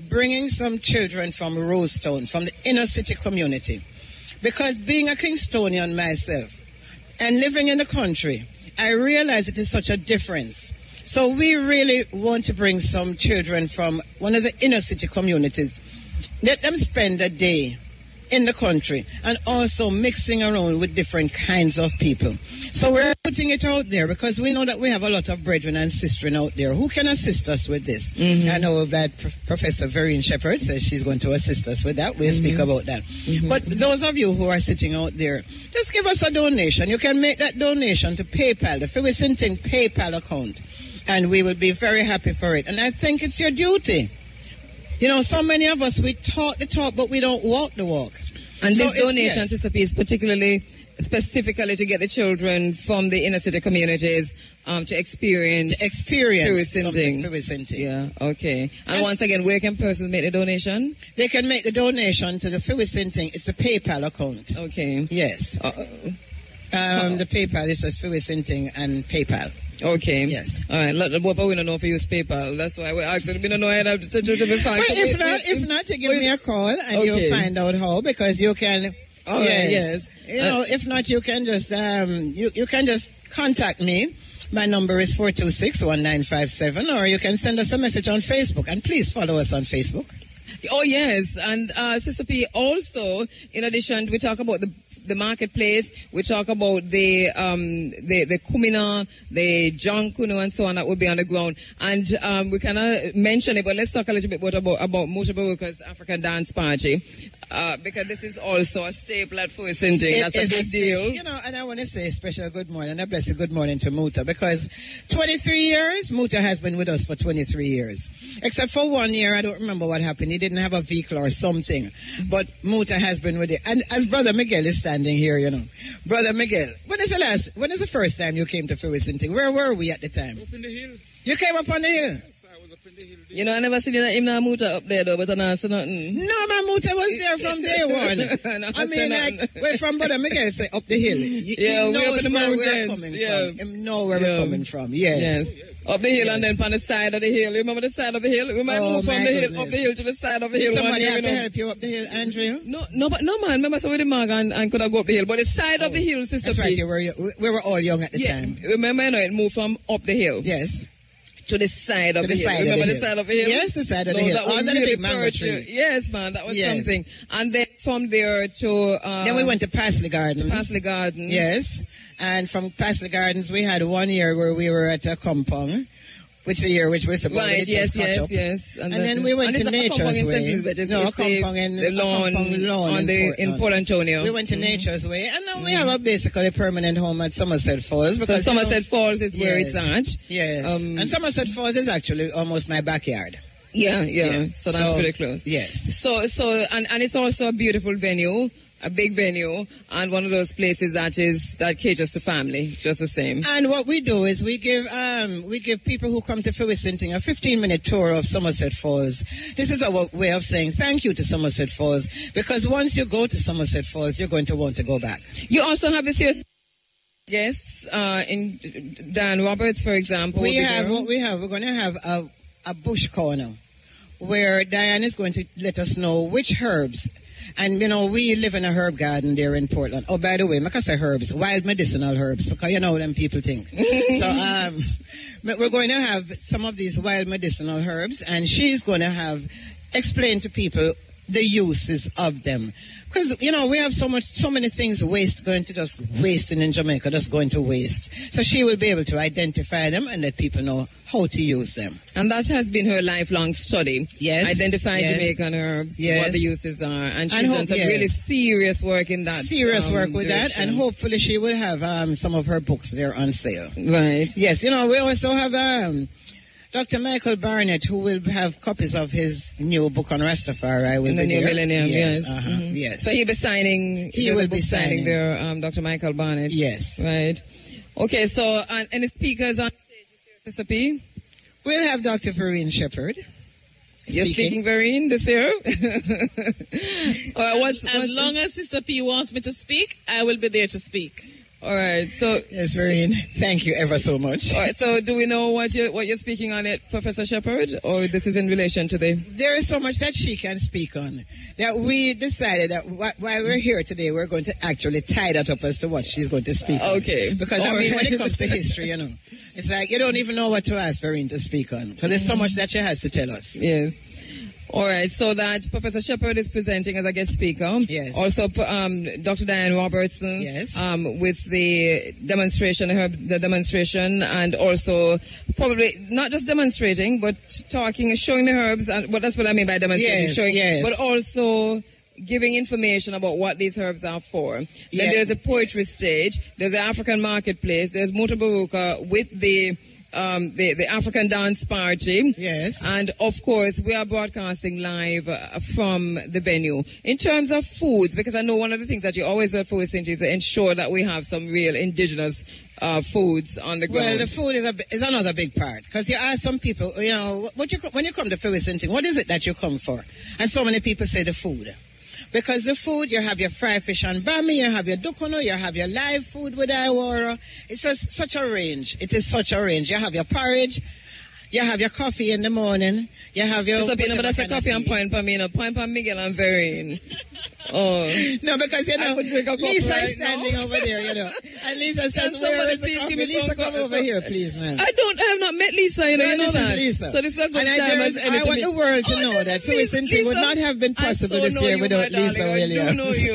bringing some children from Rosetown, from the inner city community. Because being a Kingstonian myself and living in the country, I realize it is such a difference. So we really want to bring some children from one of the inner city communities. Let them spend a day in the country and also mixing around with different kinds of people. So we're putting it out there because we know that we have a lot of brethren and sisters out there who can assist us with this. Mm-hmm. I know that Professor Vereen Shepherd says she's going to assist us with that. We'll speak about that. Mm-hmm. But those of you who are sitting out there, just give us a donation. You can make that donation to PayPal, the Fewisenting PayPal account, and we will be very happy for it. And I think it's your duty. So many of us, we talk the talk, but we don't walk the walk. And this donation, Sister P, is specifically to get the children from the inner city communities to experience Fewisenting. Yeah, okay. And once again, where can persons make the donation? They can make the donation to the Fewisenting. It's a PayPal account. Okay. Yes. The PayPal is just Fewisenting and PayPal. Okay. Yes. All right. But we don't know if you use PayPal. That's why we asked. We don't know how to be fine. Well, if not, you give me a call and you'll find out how, because you can. All right. Yes. You know, if not, you can just you can just contact me. My number is 426-1957, or you can send us a message on Facebook. And please follow us on Facebook. Oh yes, and Sister P, also in addition, we talk about the marketplace. We talk about the kumina, the jankuno, and so on that would be on the ground. And we cannot mention it, but let's talk a little bit about Mutabaruka's African Dance Party. Because this is also a staple at Fui Sinting. That's a big deal. You know, and I want to say a special good morning and a blessed good morning to Muta, because 23 years, Muta has been with us for 23 years. Except for 1 year, I don't remember what happened. He didn't have a vehicle or something. But Muta has been with it. And as Brother Miguel is standing here, you know. Brother Miguel, when is the first time you came to Fui Sinting? Where were we at the time? Up in the hill. You came up on the hill? You know, I never seen him na Muta up there though, but I don't say nothing. No, my Muta was there from day one. I mean, like, well, from Brother Miguel say up the hill. He knows we up in the where mountains. we're coming from. He know where we're coming from. Yes. Up the hill and then from the side of the hill. Remember the side of the hill? We might move from the hill, up the hill to the side of the hill. Somebody have to help you up the hill, Andrea? No, man. Remember, so with the mag and could have go up the hill. But the side of the hill, Sister That's P. right. We were all young at the time. Remember, you know, it moved from up the hill. Yes. To the side of the hill. Remember the side of the hill? Yes, the side of the hill. Under the big mango tree. Yes, man, that was something. And then from there to... then we went to Paisley Gardens. Yes. And from Paisley Gardens, we had 1 year where we were at a compound. Which the year which we supposed right, to yes. And then we went to Nature's Way. No, compound in Port Antonio. We went to Nature's Way, and now we have a basically permanent home at Somerset Falls. Because so Somerset Falls is where it's at. Yes. And Somerset Falls is actually almost my backyard. Yeah. So that's pretty close. Yes. So and it's also a beautiful venue. A big venue, and one of those places that caters to family, just the same. And what we do is we give people who come to Fui Sinting a 15-minute tour of Somerset Falls. This is our way of saying thank you to Somerset Falls, because once you go to Somerset Falls, you're going to want to go back. You also have this here. Yes, in Dan Roberts, for example. We're going to have a bush corner where Diane is going to let us know which herbs. And, you know, we live in a herb garden there in Portland. Oh, by the way, I say herbs, wild medicinal herbs, because you know them people think. So we're going to have some of these wild medicinal herbs, and she's going to explain to people the uses of them. Because, you know, we have so many things going in Jamaica, just going to waste. So she will be able to identify them and let people know how to use them. And that has been her lifelong study. Yes. Identifying Jamaican herbs, what the uses are. And she's done some really serious work in that. Serious work with direction. That. And hopefully she will have some of her books there on sale. Right. Yes, you know, we also have... Dr. Michael Barnett, who will have copies of his new book on Rastafari, in the new millennium. Yes. Yes. So he'll be signing. He will be signing there. Dr. Michael Barnett. Yes. Right. Okay. So, any speakers on stage, Sister P? We'll have Dr. Vereen Shepherd. You're speaking Vereen this year. As long as Sister P wants me to speak, I will be there to speak. All right, so yes, Vereen, thank you ever so much. All right, so do we know what you're speaking on it, Professor Shepherd, or this is in relation to the? There is so much that she can speak on that we decided that while we're here today, we're going to actually tie that up as to what she's going to speak on. Okay. Because when it comes to history, you know, it's like you don't even know what to ask Vereen to speak on because there's so much that she has to tell us. Yes. All right, so that Professor Shepherd is presenting as a guest speaker. Yes. Also, Dr. Diane Robertson. Yes. With the demonstration, and also probably not just demonstrating, but showing the herbs, and that's what I mean by demonstrating. Yes. But also giving information about what these herbs are for. Then there's a poetry stage. There's the African marketplace. There's Mutabaruka with the African Dance Party. Yes. And of course, we are broadcasting live from the venue. In terms of foods, because I know one of the things that you always do for St. is to ensure that we have some real indigenous foods on the ground. Well, the food is another big part. Because you ask some people, you know, when you come to Fui Sinting, what is it that you come for? And so many people say the food. Because the food, you have your fried fish and bami, you have your dukono, you have your live food with iwara. It's just such a range. It is such a range. You have your porridge, you have your coffee in the morning, you have your... But that's a coffee and point for me, point for Miguel and Vereen. Oh. No, because, Lisa right is standing over there, And Lisa says, Can where is the somebody coffee? please give me Lisa, come over here, please, man. I have not met Lisa, No, you know this that. is Lisa. So this is a good And time as any I want the world to know that Felicity would not have been possible this year without Lisa Williams.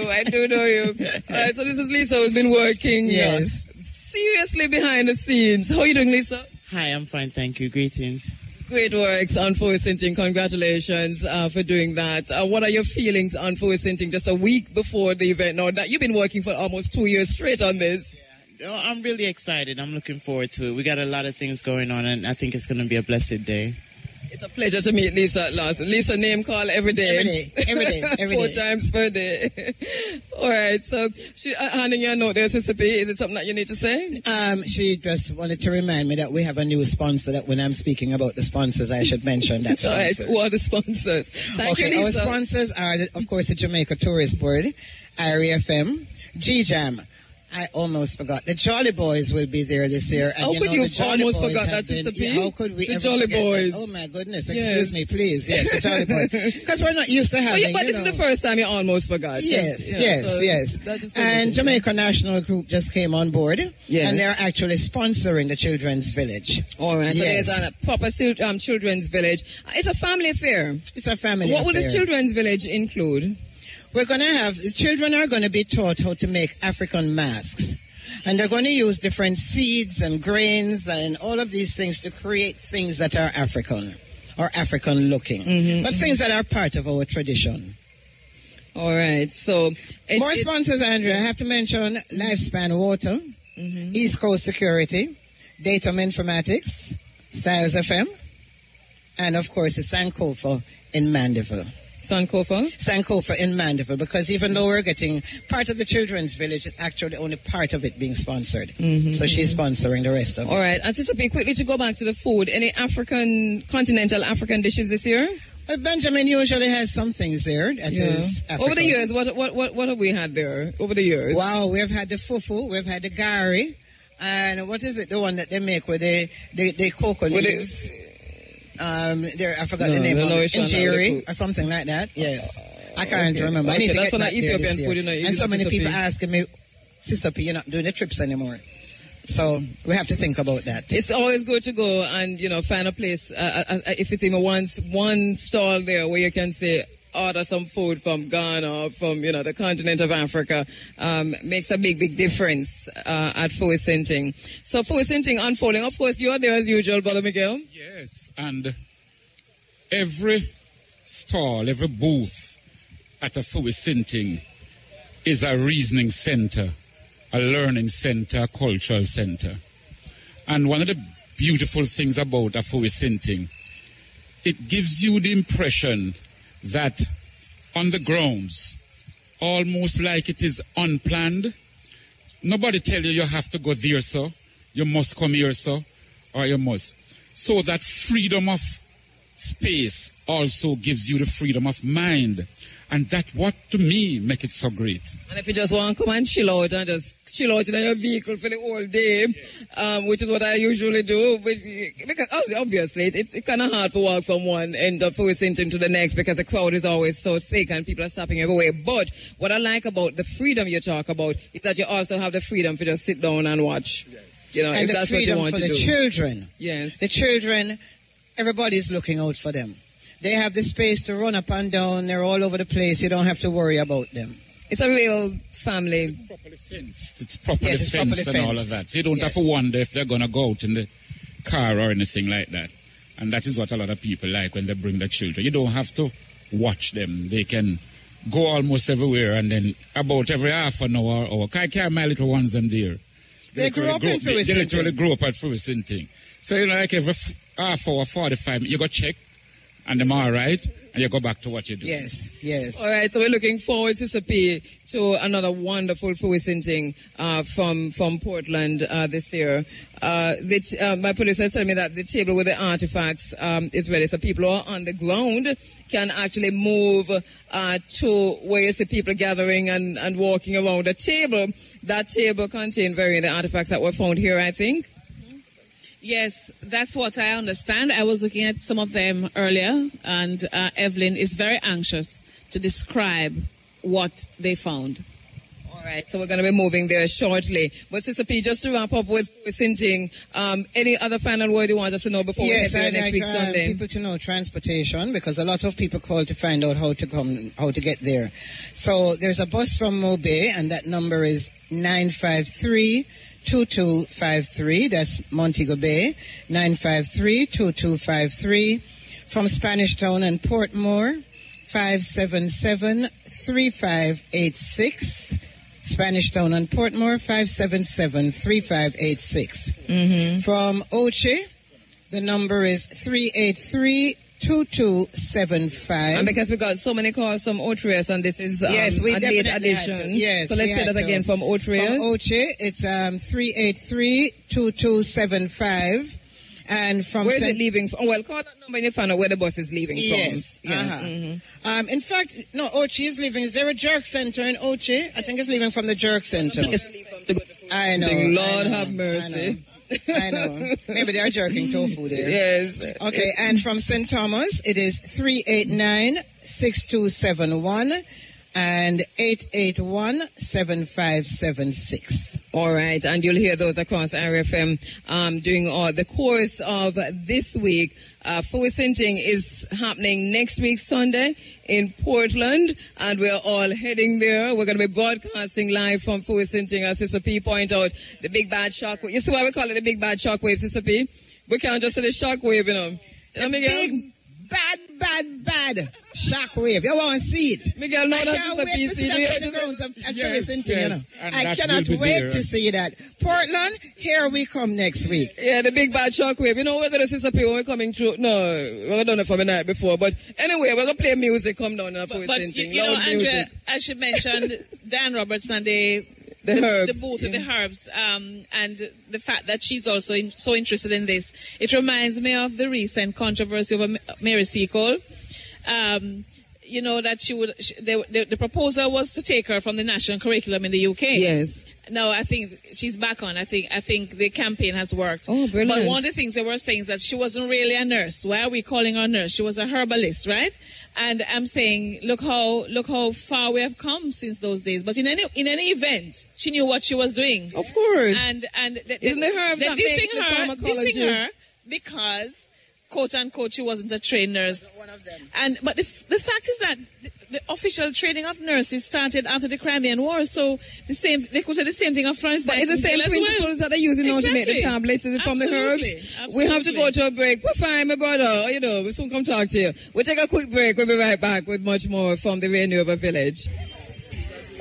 I do know you. All right, so this is Lisa who's been working seriously behind the scenes. How are you doing, Lisa? Hi, I'm fine, thank you. Greetings. Great works on Forest Sinting. Congratulations for doing that. What are your feelings on Forest Sinting just a week before the event? Now that you've been working for almost 2 years straight on this. Yeah. I'm really excited. I'm looking forward to it. We got a lot of things going on, and I think it's going to be a blessed day. It's a pleasure to meet Lisa at last. Lisa name call every day. Every day. 4 times per day. All right. So, handing you a note there, Sister P. Is it something that you need to say? She just wanted to remind me that we have a new sponsor, that when I'm speaking about the sponsors, I should mention that sponsor. All right. Who are the sponsors? Thank you, Lisa. Our sponsors are, of course, the Jamaica Tourist Board, Iriefm, G-Jam. I almost forgot. The Jolly Boys will be there this year. And how could you almost forgot that, Sister P? How could we the ever Jolly forget Boys. That? Oh, my goodness. Excuse me, please. Yes, the Jolly Boys. Because we're not used to having, But this is the first time you almost forgot. Yes. And Jamaica National Group just came on board. Yes. And they're actually sponsoring the Children's Village. All right. Yes. So there's a proper Children's Village. It's a family affair. It's a family affair. What will the Children's Village include? We're going to have, the children are going to be taught how to make African masks. And they're going to use different seeds and grains and all of these things to create things that are African or African looking. But things that are part of our tradition. All right. So more sponsors, Andrea. I have to mention Lifespan Water, East Coast Security, Datum Informatics, Styles FM, and of course the Sankofa in Mandeville. Sankofa in Mandeville, because even though we're getting part of the Children's Village, it's actually only part of it being sponsored. So she's sponsoring the rest of it. All right. And Sister P, quickly to go back to the food, any continental African dishes this year? Well, Benjamin usually has some things there that is African. Over the years, what have we had there over the years? Wow, we've had the fufu, we've had the gari, and what is it, the one that they make with the cocoa leaves? I forgot the name of it. Injiri or something like that. Yes. I can't remember. I need to get back there this year. And so many people asking me, Sister P, you're not doing the trips anymore. So we have to think about that. It's always good to go and, find a place, if it's even one stall there where you can say, order some food from Ghana, from, the continent of Africa, makes a big, big difference at Forest Sinting. So Forest Sinting unfolding. Of course, you're there as usual, Brother Miguel. Yes, and every stall, every booth at a Forest Sinting is a reasoning center, a learning center, a cultural center. And one of the beautiful things about a Forest Sinting, it gives you the impression that on the grounds, almost like it is unplanned. Nobody tell you have to go there, so you must come here, so, or you must. So that freedom of space also gives you the freedom of mind. And that's what, to me, make it so great. And if you just want to come and chill out in your vehicle for the whole day, which is what I usually do, because obviously it's kind of hard to walk from one end of Forest Sinting to the next because the crowd is always so thick and people are stopping everywhere. But what I like about the freedom you talk about is that you also have the freedom to just sit down and watch. And if the that's what you freedom want for to the do. children. Yes. The children, everybody's looking out for them. They have the space to run up and down. They're all over the place. You don't have to worry about them. It's a real family. It's properly fenced and all of that. So you don't have to wonder if they're going to go out in the car or anything like that. And that is what a lot of people like when they bring their children. You don't have to watch them. They can go almost everywhere, and then about every half an hour or I carry my little ones them there. They grew up in Forest They literally grew up at Forest Sinting. So, like every half hour, 45 minutes, you go check, and them all right. and you go back to what you do. Yes, yes. All right, so we're looking forward, Sister P, to another wonderful Fuisinting from Portland this year. My producer is telling me that the table with the artifacts is ready, so people who are on the ground can actually move to where you see people gathering and walking around the table. That table contains various artifacts that were found here, I think. Yes, that's what I understand. I was looking at some of them earlier, and Evelyn is very anxious to describe what they found. All right, so we're going to be moving there shortly. But Sister P, just to wrap up with Sinting, any other final word you want us to know before we head there next week Sunday? People to know transportation, because a lot of people call to find out how to get there. So there's a bus from Mobay, and that number is 953-2253. That's Montego Bay. 953-2253. From Spanish Town and Portmore, 577-3586. Spanish Town and Portmore, 577-3586. Mm-hmm. From Oche, the number is 383-2275. And because we got so many calls from Otrius, and this is yes, we a late addition. Yes, so let's say that again from Otrius. From Oche, it's 383-2275. And from where is it leaving from? Well, call that number and you find out where the bus is leaving from. Yes. Yeah. Mm-hmm. In fact, no, Oche is leaving. Is there a jerk center in Oche? I think it's leaving from the jerk center. I know. Lord have mercy. I know. Maybe they're jerking tofu there. Yes. Okay, and from St. Thomas, it is 389-6271 and 881-7576. All right, and you'll hear those across Iriefm during the course of this week. Fuisinting is happening next week, Sunday, in Portland, and we're all heading there. We're going to be broadcasting live from Fuisinting, as Sister P point out, the big bad shockwave. You see why we call it the big bad shockwave, Sister P? We can't just say the shockwave, you know. The big bad shockwave. You want to see it? Miguel, no, I can't wait to see that on the grounds of Fuisinting, you know. I cannot wait to see that. Portland, here we come next week. Yeah, the big bad shockwave. You know, we're going to see some people when we're coming through. No, we're done it from the night before. But anyway, we're going to play music. Come down and But you know, Andrea, I should mention Dan Roberts and the herbs. The booth of the herbs, and the fact that she's also so interested in this. It reminds me of the recent controversy over Mary Seacole. You know, that the proposal was to take her from the national curriculum in the UK. Yes. No, I think she's back on. I think the campaign has worked. Oh, brilliant. But one of the things they were saying is that she wasn't really a nurse. Why are we calling her a nurse? She was a herbalist, right? And I'm saying, look how far we have come since those days. But in any event, she knew what she was doing. Of course. And isn't the herbs that make the pharmacology? Dissing her because, quote unquote, she wasn't a trained nurse. But the fact is that the official training of nurses started after the Crimean War, so they could say the same thing of Florence Nightingale. But it's the same principles that they're using now to make the tablets from the herbs. Absolutely. We have to go to a break. We're fine, my brother. You know, we'll soon come talk to you. We'll take a quick break. We'll be right back with much more from the Rio Nuevo Village.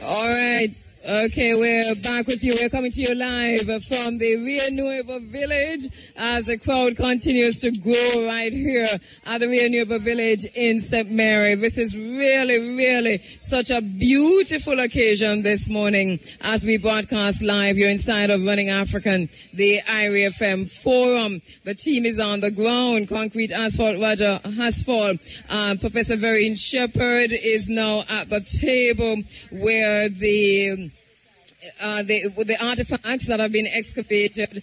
All right. Okay, we're back with you. We're coming to you live from the Rio Nuevo Village as the crowd continues to grow right here at the Rio Nuevo Village in St. Mary. This is really, really such a beautiful occasion this morning as we broadcast live. You're inside of Running African, the Iriefm Forum. The team is on the ground. Concrete Asphalt, Roger Hasfall. Professor Vereen Shepherd is now at the table where the artifacts that have been excavated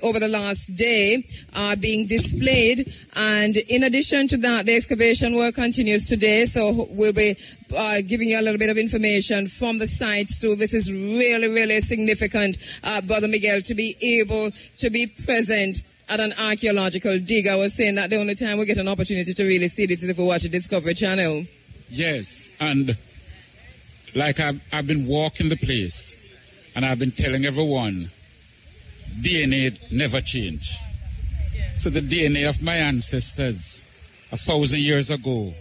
over the last day are being displayed. And in addition to that, the excavation work continues today. So we'll be giving you a little bit of information from the sites too. This is really, really significant, Brother Miguel, to be able to be present at an archaeological dig. I was saying that the only time we get an opportunity to really see this is if we watch the Discovery Channel. Yes, and like I've been walking the place, and I've been telling everyone, DNA never change. So the DNA of my ancestors 1,000 years ago,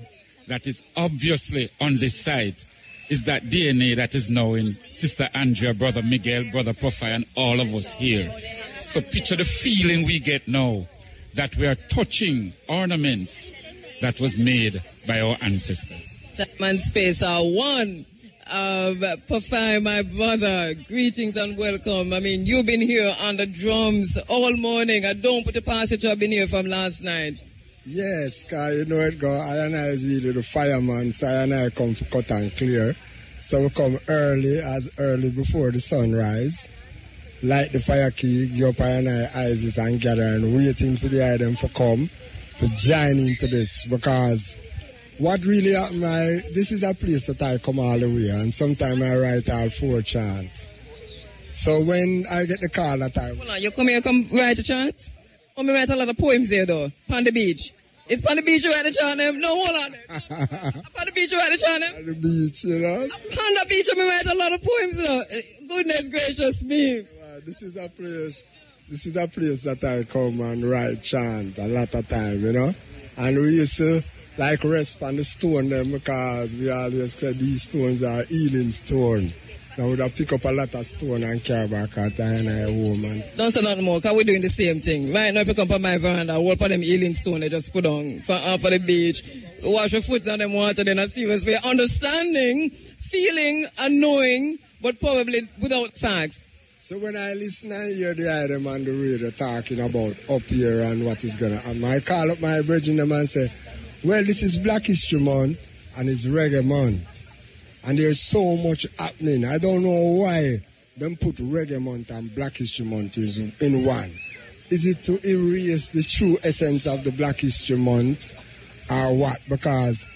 that is obviously on this site, is that DNA that is now in Sister Andrea, Brother Miguel, Brother Profi, and all of us here. So picture the feeling we get now that we are touching ornaments that was made by our ancestors. Time and space are one. Pafai, my brother, greetings and welcome. I mean, you've been here on the drums all morning. I don't put a passage I've been here from last night. Yes, because you know it go. I and I is really the fireman, so I and I come for cut and clear. So we come early before the sunrise. Light the fire key, give up I and I eyes and gather and waiting for the item to come to join into this, because what really happened, this is a place that I come all the way, and sometimes I write all 4 chants. So when I get the call that I... Hold on, you come here, come write a chant? Come write a lot of poems there, though, on the beach. It's on the beach you write the chant, them? No, hold on. On the beach you write the chant, them? On the beach, you know? On the beach I write a lot of poems, though. Goodness gracious me. This is a place that I come and write chant a lot of time, you know? And we used to like rest on the stone them, because we always said these stones are healing stone. Now we would pick up a lot of stone and carry back at the home. Don't say nothing more, because we're doing the same thing. Right now if you come on my veranda, all for them healing stone they just put on for the beach. Wash your foot on them water, then I see us. We're understanding, feeling, and knowing, but probably without facts. So when I listen and hear the item on the radio talking about up here and what is going to happen, I call up my brethren them and say, well, this is Black History Month and it's Reggae Month. And there's so much happening. I don't know why them put Reggae Month and Black History Month is in one. Is it to erase the true essence of the Black History Month or what? Because,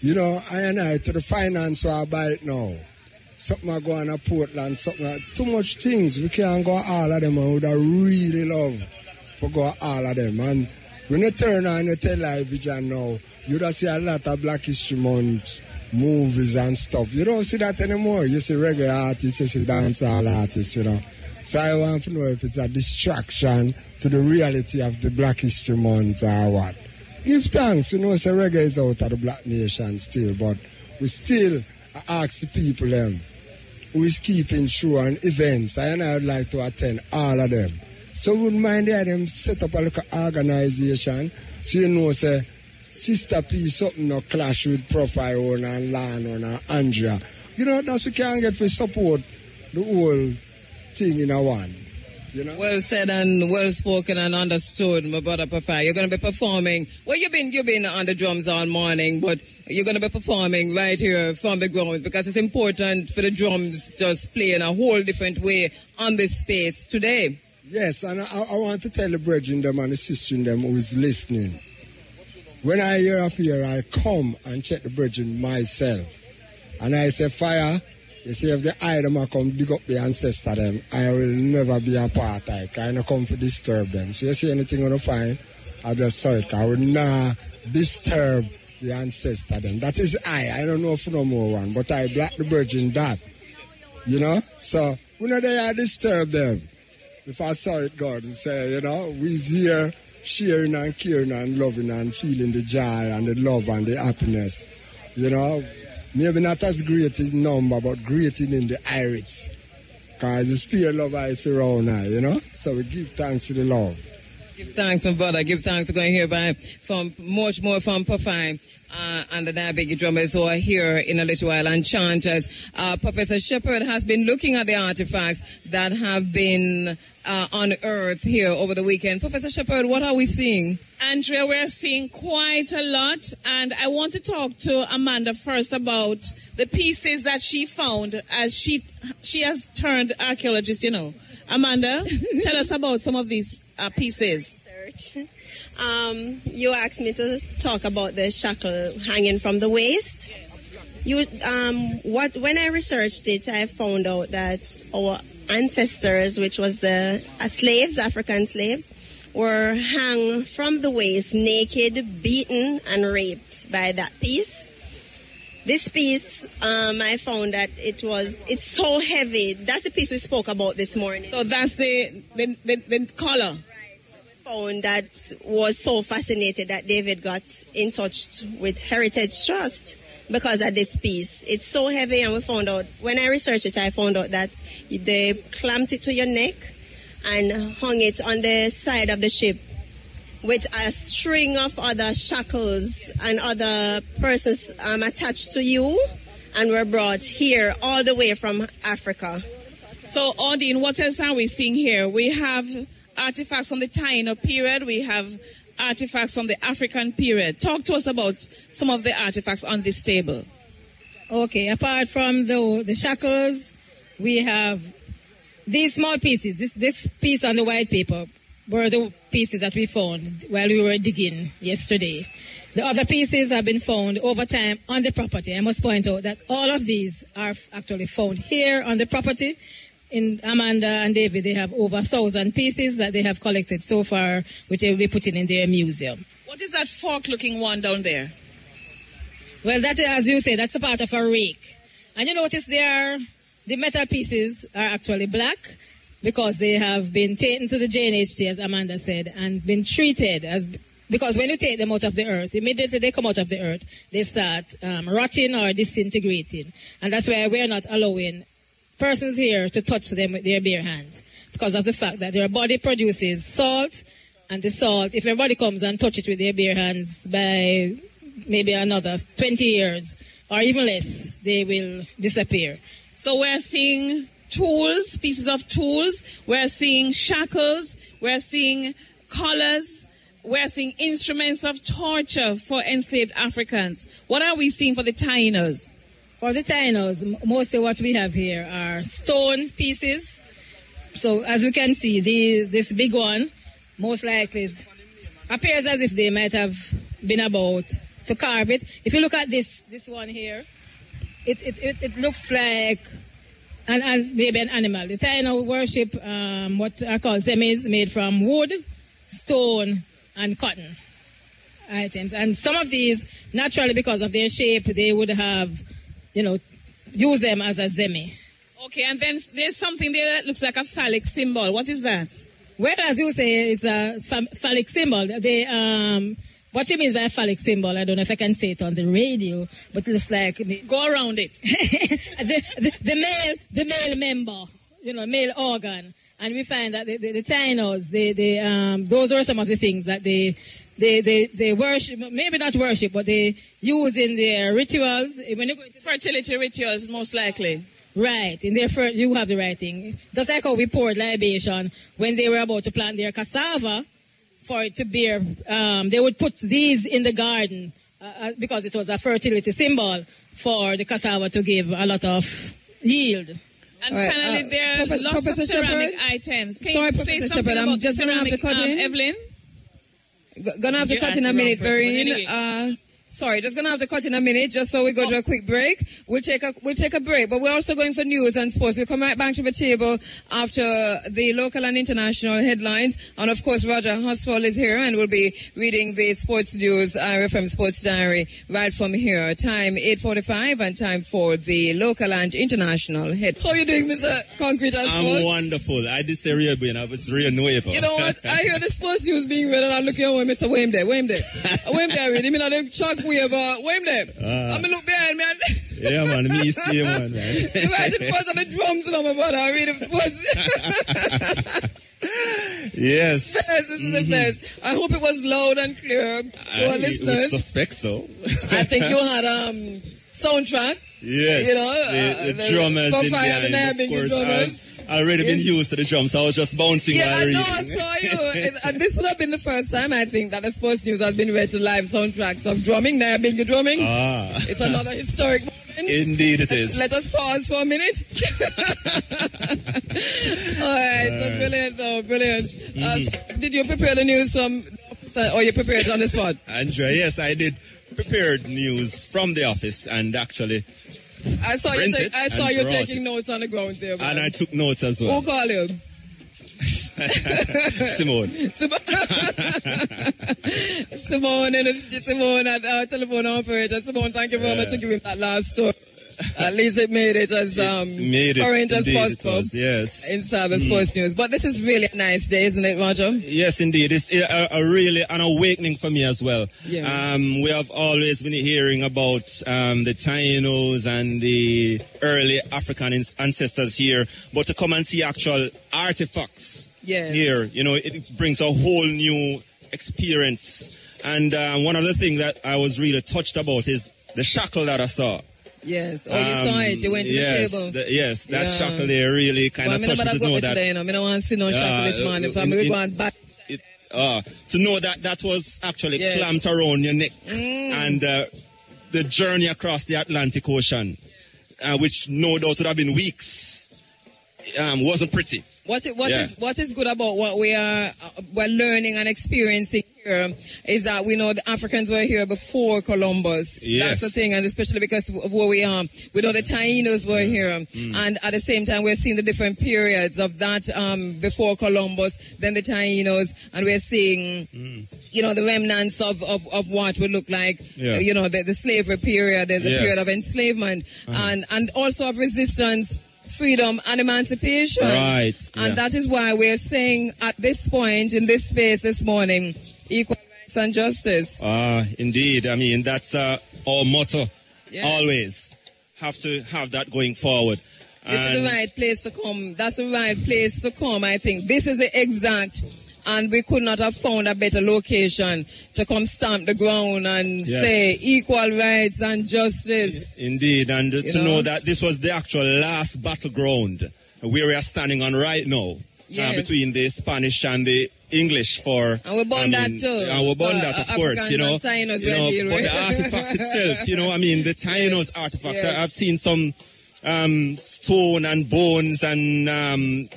you know, I to the finance so I buy it now. Something I go on a Portland, too much things. We can't go all of them, and we would really love to go all of them. And when you turn on the television now, you don't see a lot of Black History Month movies and stuff. You don't see that anymore. You see reggae artists, you see dancehall artists, you know. So I want to know if it's a distraction to the reality of the Black History Month or what. Give thanks, you know, say reggae is out of the Black nation still, but we still ask the people who is keeping show and events, and I would like to attend all of them. So we wouldn't mind them set up a little organization, so you know, say, Sister P something no clash with Profile owner and Land owner and Andrea. You know, that's we can get to support the whole thing in a one. You know? Well said and well spoken and understood, my brother Profile. You're going to be performing. Well, you've been on the drums all morning, but you're going to be performing right here from the grounds, because it's important for the drums just play in a whole different way on this space today. Yes, and I want to tell the brethren them and the sister them who is listening. When I hear of here, I come and check the brethren myself. And I say, fire, you see, if the item I come dig up the ancestor them, I will never be a part of it. I don't come to disturb them. So you see anything on the find, I just saw it. I will not disturb the ancestor them. That is I don't know if no more one, but I black the brethren that. You know? So, we know they disturb them. If I saw it, God, say, you know, we's here sharing and caring and loving and feeling the joy and the love and the happiness. You know, maybe not as great in number, but great in the Iriefm. Because the spirit love is around now, you know. So we give thanks to the Lord. Give thanks, my brother. Give thanks to going here from much more from Pafai and the Diabetes drummers who are here in a little while and chanters. Professor Shepherd has been looking at the artifacts that have been unearthed here over the weekend. Professor Shepherd, what are we seeing? Andrea, we're seeing quite a lot, and I want to talk to Amanda first about the pieces that she found, as she has turned archaeologist, you know. Amanda, tell us about some of these pieces. You asked me to talk about the shackle hanging from the waist. When I researched it, I found out that our ancestors, which was the slaves, African slaves, were hung from the waist, naked, beaten, and raped by that piece. This piece, I found that it's so heavy. That's the piece we spoke about this morning. So that's the collar. Found that was so fascinated that David got in touch with Heritage Trust because of this piece. It's so heavy, and we found out, when I researched it, I found out that they clamped it to your neck and hung it on the side of the ship. with a string of other shackles and other persons attached to you, and were brought here all the way from Africa. So, Odin, what else are we seeing here? We have artifacts from the Taino period. We have artifacts from the African period. Talk to us about some of the artifacts on this table. Okay, apart from the shackles, we have these small pieces. This piece on the white paper were the pieces that we found while we were digging yesterday. The other pieces have been found over time on the property. I must point out that all of these are actually found here on the property. In Amanda and David, they have over 1,000 pieces that they have collected so far, which they will be putting in their museum. What is that fork-looking one down there? Well, that, as you say, that's a part of a rake. And you notice the metal pieces are actually black, because they have been taken to the JNHT, as Amanda said, and been treated because when you take them out of the earth, immediately they come out of the earth, they start rotting or disintegrating. And that's why we're not allowing persons here to touch them with their bare hands, because of the fact that their body produces salt, and the salt, if everybody comes and touch it with their bare hands, by maybe another 20 years or even less, they will disappear. So we're seeing tools, pieces of tools, we're seeing shackles, we're seeing collars, we're seeing instruments of torture for enslaved Africans. What are we seeing for the Tainos? For the Tainos, mostly what we have here are stone pieces. So as we can see, this big one, most likely appears as if they might have been about to carve it. If you look at this one here, it looks like and maybe an animal. The Taino worship what are called zemes, made from wood, stone, and cotton items. And some of these, naturally because of their shape, they would have, use them as a zeme. Okay, and then there's something there that looks like a phallic symbol. What is that? Well, as you say, it's a phallic symbol. What she means by a phallic symbol, I don't know if I can say it on the radio, but it looks like... Go around it. the male member, male organ. And we find that the Tainos, those are some of the things that they worship, maybe not worship, but they use in their rituals. When you go into fertility rituals, most likely. Right. You have the right thing. Just like how we poured libation when they were about to plant their cassava, for it to bear, they would put these in the garden because it was a fertility symbol for the cassava to give a lot of yield. And finally, there are lots of ceramic items. Can you say something about I'm just going to have to cut in. Evelyn? Going to have to cut in a minute, Vereen. Sorry, just going to have to cut in a minute just so we go to a quick break. We'll take a break, but we're also going for news and sports. We'll come right back to the table after the local and international headlines. And of course, Roger Hosfall is here and will be reading the sports news, Iriefm Sports Diary, right from here. Time 8:45 and time for the local and international head. How are you doing, Mr. Concrete and Sports? I'm wonderful. I did say Rio Bueno, but it's Rio Nuevo. You know what? I hear the sports news being read and I'm looking at Mr. Wayne there. Wayne there, read. I mean, I'm shocked. We have Wayne there. I'm look behind me. Yeah, man. Me see man. Imagine first on the drums and my brother. I read the Yes. This is the best. I hope it was loud and clear to our listeners. I would suspect so. I think you had soundtrack. Yes. The drummers in behind, of course. I've already been used to the drums, so I was just bouncing while reading. I saw you. And this would have been the first time, I think, that the sports news has been read to live soundtracks of drumming. Now, being drumming. It's another historic moment. Indeed it is. Let us pause for a minute. All right, so brilliant, though, brilliant. So did you prepare the news or you prepared it on the spot? Andrea, yes, I did prepare news from the office and actually... I saw you taking notes on the ground there. Man. And I took notes as well. Who called you? Simone. Simone at our telephone operator. Simone, thank you very much for giving that last story. At least it made it as current as possible. Yes. Inside the sports news. But this is really a nice day, isn't it, Roger? Yes, indeed. It's really an awakening for me as well. Yeah. We have always been hearing about the Tainos and the early African ancestors here, but to come and see actual artifacts here, it brings a whole new experience. And one of the things that I was really touched about is the shackle that I saw. Yes. Oh, you saw it. You went to the table. That shackle there really kind of touched me to know that. I don't want to see no shackle this morning. We're going back. To know that was actually clamped around your neck. And the journey across the Atlantic Ocean, which no doubt would have been weeks, wasn't pretty. What is good about what we're learning and experiencing here is that we know the Africans were here before Columbus. Yes. That's the thing, and especially because of where we are. We know the tainos were here, and at the same time we're seeing the different periods of that before Columbus, then the tainos, and we're seeing the remnants of what would look like the slavery period, the period of enslavement, and also of resistance, freedom and emancipation. Right. And that is why we're saying at this point in this space this morning, equal rights and justice. Indeed. I mean, that's our motto. Always. Have to have that going forward. This is the right place to come. That's the right place to come, I think. This is the exact, and we could not have found a better location to come stamp the ground and say equal rights and justice. Indeed, and to know that this was the actual last battleground where we are standing on right now, between the Spanish and the English and we bond that too. And we bond that, of course, but the artifact itself, the tainos artifacts. I've seen some stone and bones and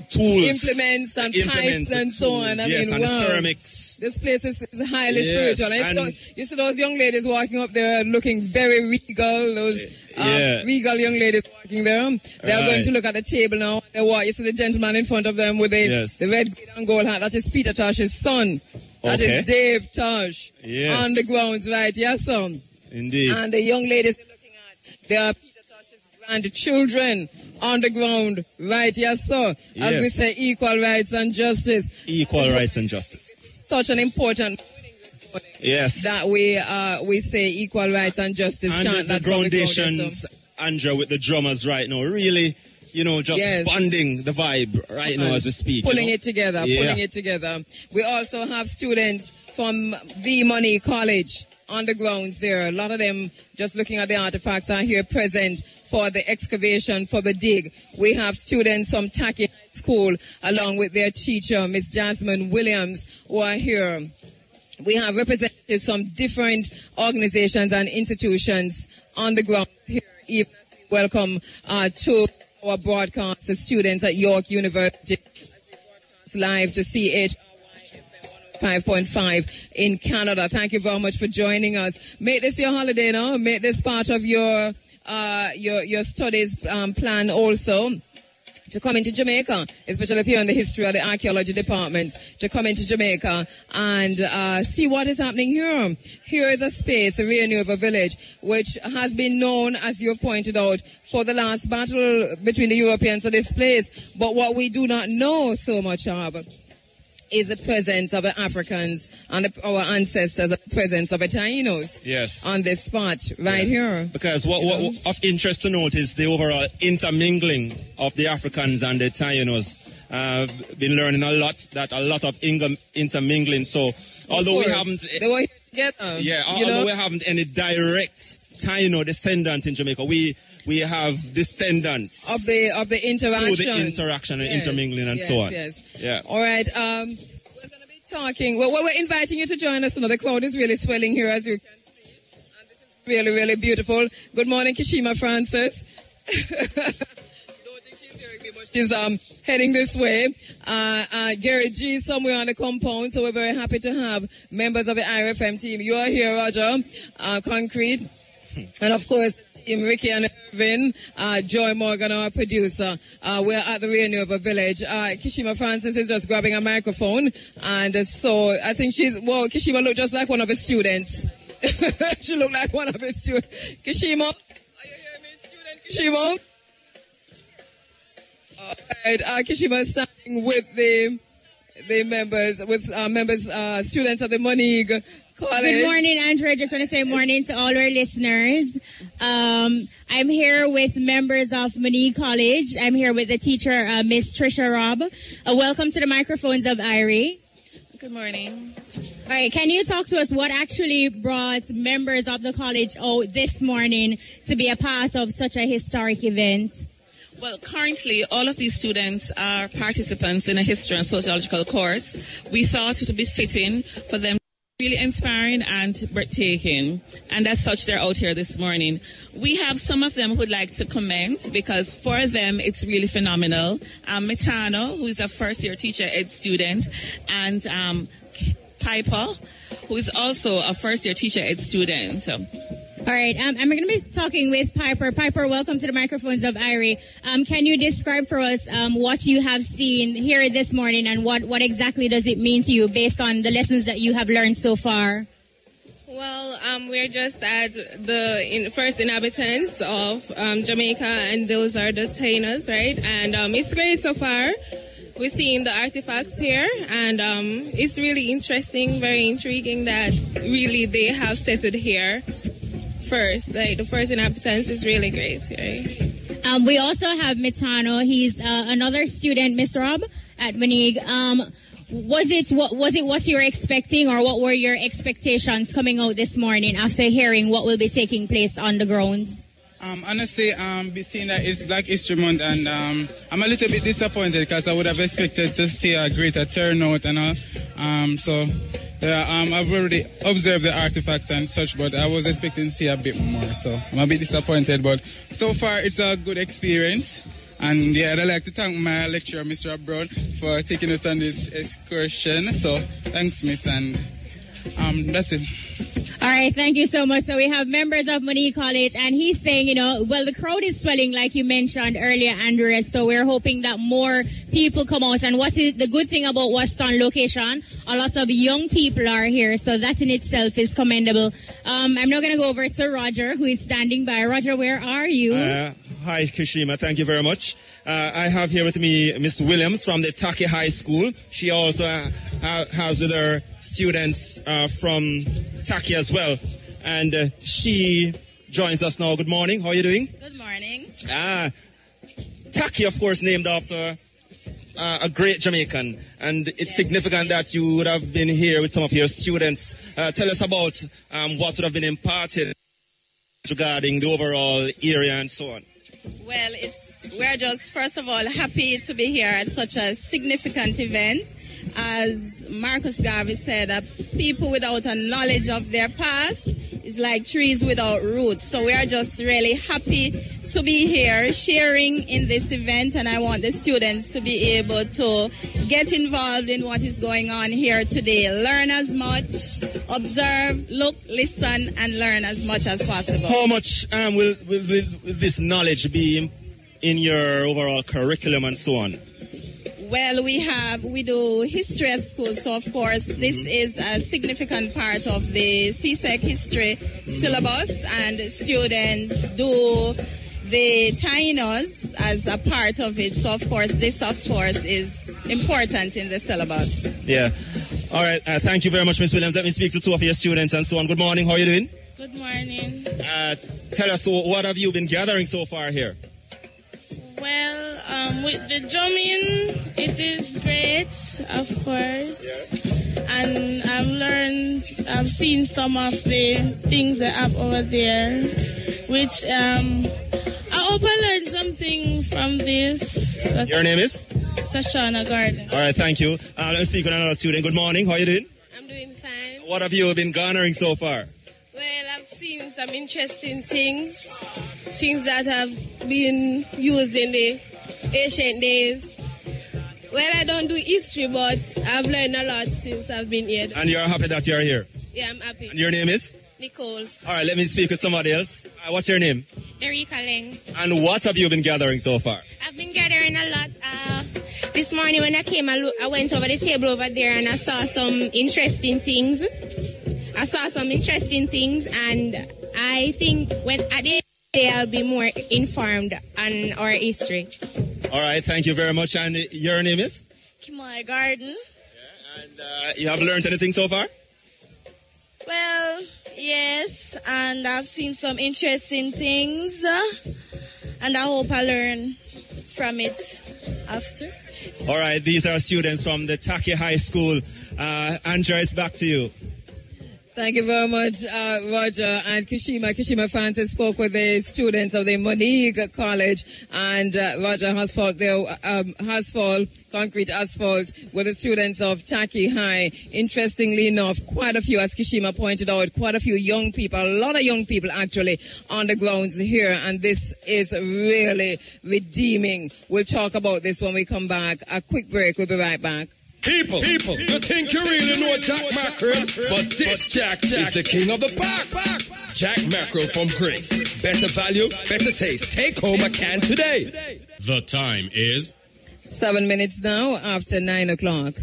tools, implements and pipes and so on. And the ceramics. This place is highly spiritual. You see those young ladies walking up there looking very regal. Those regal young ladies walking there. They are going to look at the table now. They walk. You see the gentleman in front of them with the red, green and gold hat. That is Peter Tosh's son. That is Dave Tosh. Yes. On the grounds, right? Yes, son. Indeed. And the young ladies you're looking at, they are and the children on the ground, right? Yes, sir. As we say, equal rights and justice. Equal rights and justice. Such an important morning this morning. Yes. That we say equal rights and justice. And chant the groundations, Andrea, with the drummers right now, really, just bonding the vibe right now as we speak. Pulling it together, pulling it together. We also have students from the Money College on the grounds there. A lot of them just looking at the artifacts are here present for the excavation, for the dig. We have students from Taki High School along with their teacher, Miss Jasmine Williams, who are here. We have representatives from different organizations and institutions on the ground here. Even welcome to our broadcast, the students at York University live to CHRY 5.5 in Canada. Thank you very much for joining us. Make this your holiday now. Make this part of your studies plan also. To come into Jamaica, especially if you're in the history of the archaeology departments, to come into Jamaica and see what is happening here. Here is a space, the Rio Nuevo Village, which has been known, as you have pointed out, for the last battle between the Europeans and this place. But what we do not know so much of is the presence of the Africans and our ancestors, the presence of the tainos on this spot right here. Because what of interest to note is the overall intermingling of the Africans and the tainos. Been learning a lot of intermingling. So although we haven't, they were together. Although we haven't any direct taino descendant in Jamaica, we have descendants of the interaction, through the interaction and intermingling and so on. All right. We're going to be talking. Well, we're inviting you to join us. The crowd is really swelling here, as you can see, and this is really, really beautiful. Good morning, Kishima Francis. Don't think she's hearing me, but she's heading this way. Gary G is somewhere on the compound, so we're very happy to have members of the Iriefm team. You are here, Roger. Concrete, and of course, Team Ricky and Irvin, Joy Morgan, our producer. We're at the Rio Nuevo Village. Kishima Francis is just grabbing a microphone, and so I think Kishima looked just like one of his students. She looked like one of his students. Kishima, are you hearing me, student Kishima? All right, Kishima is standing with the members, students of the Moneeg College. Good morning, Andrew. I just want to say morning to all our listeners. I'm here with members of Moneeg College. I'm here with the teacher, Miss Trisha Robb. Welcome to the microphones of Irie. Good morning. All right, can you talk to us what actually brought members of the college out this morning to be a part of such a historic event? Well, currently, all of these students are participants in a history and sociological course. We thought it would be fitting for them really inspiring and breathtaking, and as such they're out here this morning. We have some of them who would like to comment because for them it's really phenomenal. Metano, who is a first-year teacher ed student, and Piper, who is also a first-year teacher ed student. All right, I'm going to be talking with Piper. Piper, welcome to the microphones of Irie. Can you describe for us what you have seen here this morning and what exactly does it mean to you based on the lessons that you have learned so far? Well, we're just at the first inhabitants of Jamaica, and those are the tainos, right? And it's great so far. We're seeing the artifacts here, and it's really interesting, very intriguing that really they have settled here first. Like the first inhabitants is really great, right? We also have Metano. He's another student, Miss Rob, at Monique. What you were expecting, or what were your expectations coming out this morning after hearing what will be taking place on the grounds? Honestly, seeing that it's Black History Month, and I'm a little bit disappointed because I would have expected to see a greater turnout and all. I've already observed the artifacts and such, but I was expecting to see a bit more. So I'm a bit disappointed, but so far it's a good experience. And yeah, I'd like to thank my lecturer, Mr. Brown, for taking us on this excursion. So thanks, Miss, and that's it. All right, thank you so much. So we have members of Monique College, and he's saying, the crowd is swelling like you mentioned earlier, Andrea. So we're hoping that more people come out. And what is the good thing about what's on location? A lot of young people are here, so that in itself is commendable. I'm now going to go over to Roger, who is standing by. Roger, where are you? Hi, Kashima. Thank you very much. I have here with me Miss Williams from the Taki High School. She also has with her students from Taki as well. And she joins us now. Good morning. How are you doing? Good morning. Taki, of course, named after a great Jamaican. And it's significant that you would have been here with some of your students. Tell us about what would have been imparted regarding the overall area and so on. Well, we're just, first of all, happy to be here at such a significant event. As Marcus Garvey said, people without a knowledge of their past is like trees without roots. So we are just really happy to be here sharing in this event, and I want the students to be able to get involved in what is going on here today. Learn as much, observe, look, listen, and learn as much as possible. How much will this knowledge be in your overall curriculum and so on? Well, we do history at school, so of course this is a significant part of the CSEC history syllabus, and students do the tainos as a part of it. So of course this is important in the syllabus. Yeah. All right. Thank you very much, Ms. Williams. Let me speak to two of your students and so on. Good morning. How are you doing? Good morning. Tell us, what have you been gathering so far here? Well, with the drumming, it is great, of course. Yeah. And I've seen some of the things I have over there, which I hope I learned something from this. Your name is? Sashana Gardner. All right, thank you. Let me speak with another student. Good morning. How are you doing? I'm doing fine. What have you been garnering so far? Well, I've seen some interesting things that have been used in the ancient days. Well, I don't do history, but I've learned a lot since I've been here. And you're happy that you're here? Yeah, I'm happy. And your name is? Nicole. All right, let me speak with somebody else. What's your name? Erika Leng. And what have you been gathering so far? I've been gathering a lot. This morning when I came, I went over the table over there and I saw some interesting things. And I think at the end of the day I'll be more informed on our history. All right, thank you very much. And your name is? Kimoy Garden. Yeah, and you have learned anything so far? Well, yes, and I've seen some interesting things, and I hope I learn from it after. All right, these are students from the Taki High School. Andrea, it's back to you. Thank you very much, Roger and Kishima. Kishima Francis spoke with the students of the Monique College, and Roger Asphalt, concrete asphalt, with the students of Taki High. Interestingly enough, quite a few, as Kishima pointed out, quite a few young people, a lot of young people actually on the grounds here, and this is really redeeming. We'll talk about this when we come back. A quick break, we'll be right back. People, you think you really know Jack Mackerel, but this Jack is the king of the pack. Jack Mackerel from Grace. Better value, better taste. Take home a can today. The time is 7 minutes now after 9 o'clock.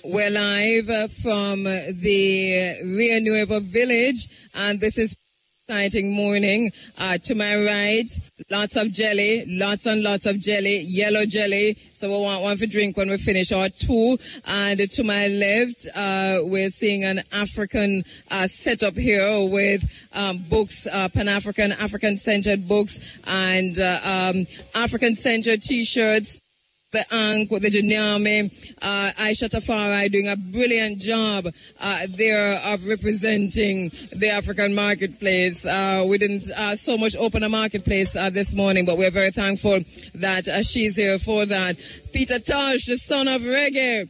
We're live from the Rio Nuevo Village, and this is exciting morning. To my right, lots of jelly, lots and lots of jelly, yellow jelly. So we want one for drink when we finish our tour. And to my left, we're seeing an African setup here with books, Pan-African, African-centered books, and African-centered T-shirts. The Ankh, the Janame, Aisha Tafari doing a brilliant job there of representing the African marketplace. We didn't so much open a marketplace this morning, but we're very thankful that she's here for that. Peter Tosh, the son of reggae.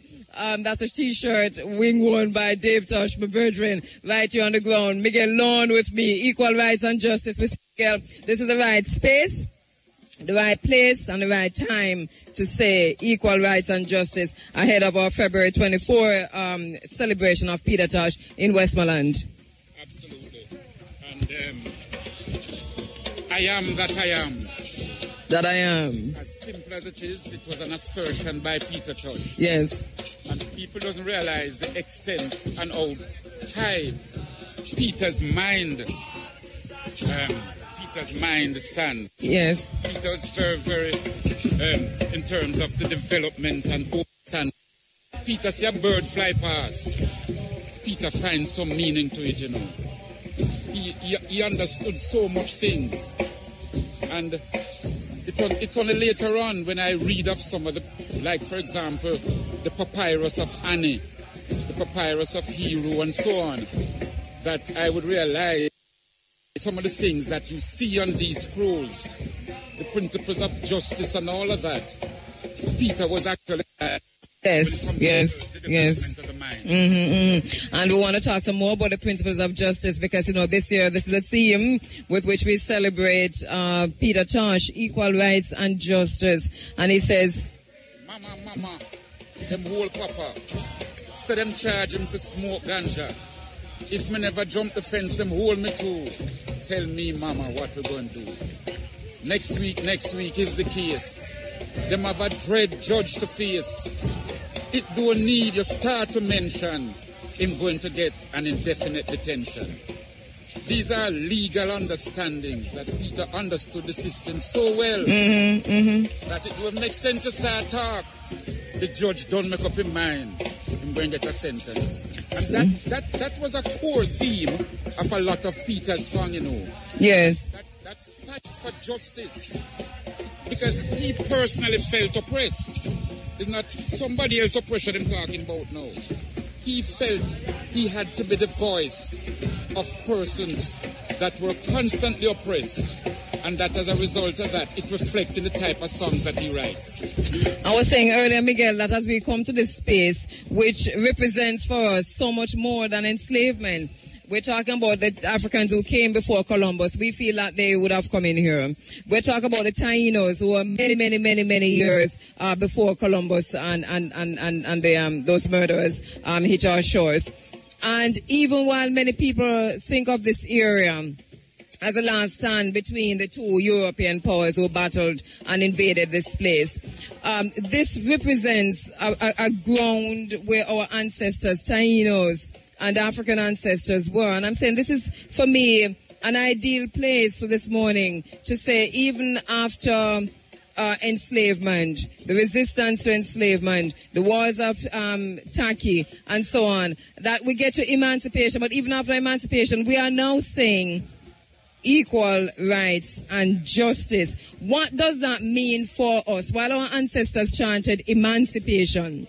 That's a T-shirt worn by Dave Tosh, my brethren, right here on the ground. Miguel Lawn with me, equal rights and justice with Miguel. This is the right space, the right place, and the right time to say equal rights and justice ahead of our February 24 celebration of Peter Tosh in Westmoreland. Absolutely. And I am that I am. That I am. As simple as it is, it was an assertion by Peter Tosh. Yes. And people doesn't realize the extent and how high Peter's mind stand. Yes. Peter's very, very, in terms of the development and open. Peter see a bird fly past. Peter finds some meaning to it, you know. He understood so much things. And it's only later on when I read of some of the, like for example, the papyrus of Ani, the papyrus of Hiru and so on, that I would realize some of the things that you see on these scrolls, the principles of justice and all of that. Peter was actually... Yes. And we want to talk some more about the principles of justice because, you know, this year, this is a theme with which we celebrate Peter Tosh, equal rights and justice. And he says... Mama, them whole papa, say them charge him for smoke ganja. If me never jump the fence, them hold me too. Tell me, mama, what we going to do. Next week is the case. Them have a dread judge to face. It don't need you start to mention him going to get an indefinite detention. These are legal understandings that Peter understood the system so well that it would make sense to start talk. The judge don't make up his mind. I'm going to get a sentence. And that was a core theme of a lot of Peter's song, you know. Yes. That fight for justice. Because he personally felt oppressed. It's not somebody else's oppression I'm talking about now. He felt he had to be the voice of persons that were constantly oppressed. And that as a result of that, it reflects in the type of songs that he writes. I was saying earlier, Miguel, that as we come to this space, which represents for us so much more than enslavement, we're talking about the Africans who came before Columbus. We feel that they would have come in here. We're talking about the tainos who were many years before Columbus and those murderers hit our shores. And even while many people think of this area as a last stand between the two European powers who battled and invaded this place, this represents a ground where our ancestors, tainos, and African ancestors were. And I'm saying this is, for me, an ideal place for this morning to say even after enslavement, the resistance to enslavement, the wars of Taki, and so on, that we get to emancipation. But even after emancipation, we are now saying equal rights and justice. What does that mean for us? While our ancestors chanted emancipation,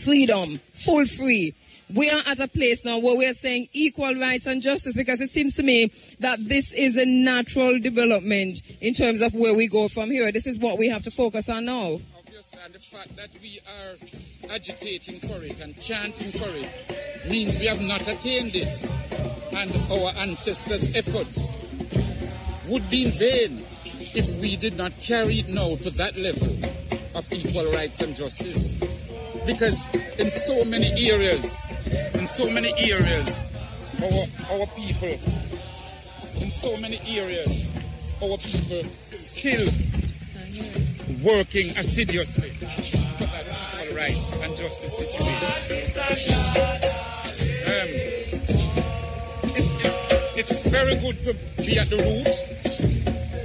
freedom, full free, we are at a place now where we are saying equal rights and justice, because it seems to me that this is a natural development in terms of where we go from here. This is what we have to focus on now. Obviously, and the fact that we are agitating for it and chanting for it means we have not attained it. And our ancestors' efforts would be in vain if we did not carry it now to that level of equal rights and justice. Because in so many areas, our people, still working assiduously for that equal rights and justice situation. It's very good to be at the root.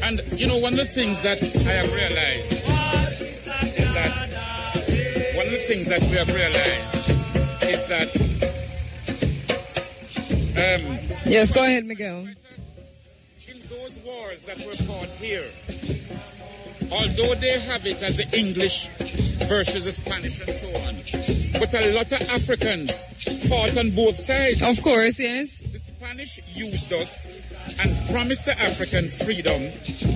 And, you know, one of the things that I have realized is that yes, go ahead, Miguel. In those wars that were fought here, although they have it as the English versus the Spanish and so on, but a lot of Africans fought on both sides. Of course, yes. The Spanish used us and promised the Africans freedom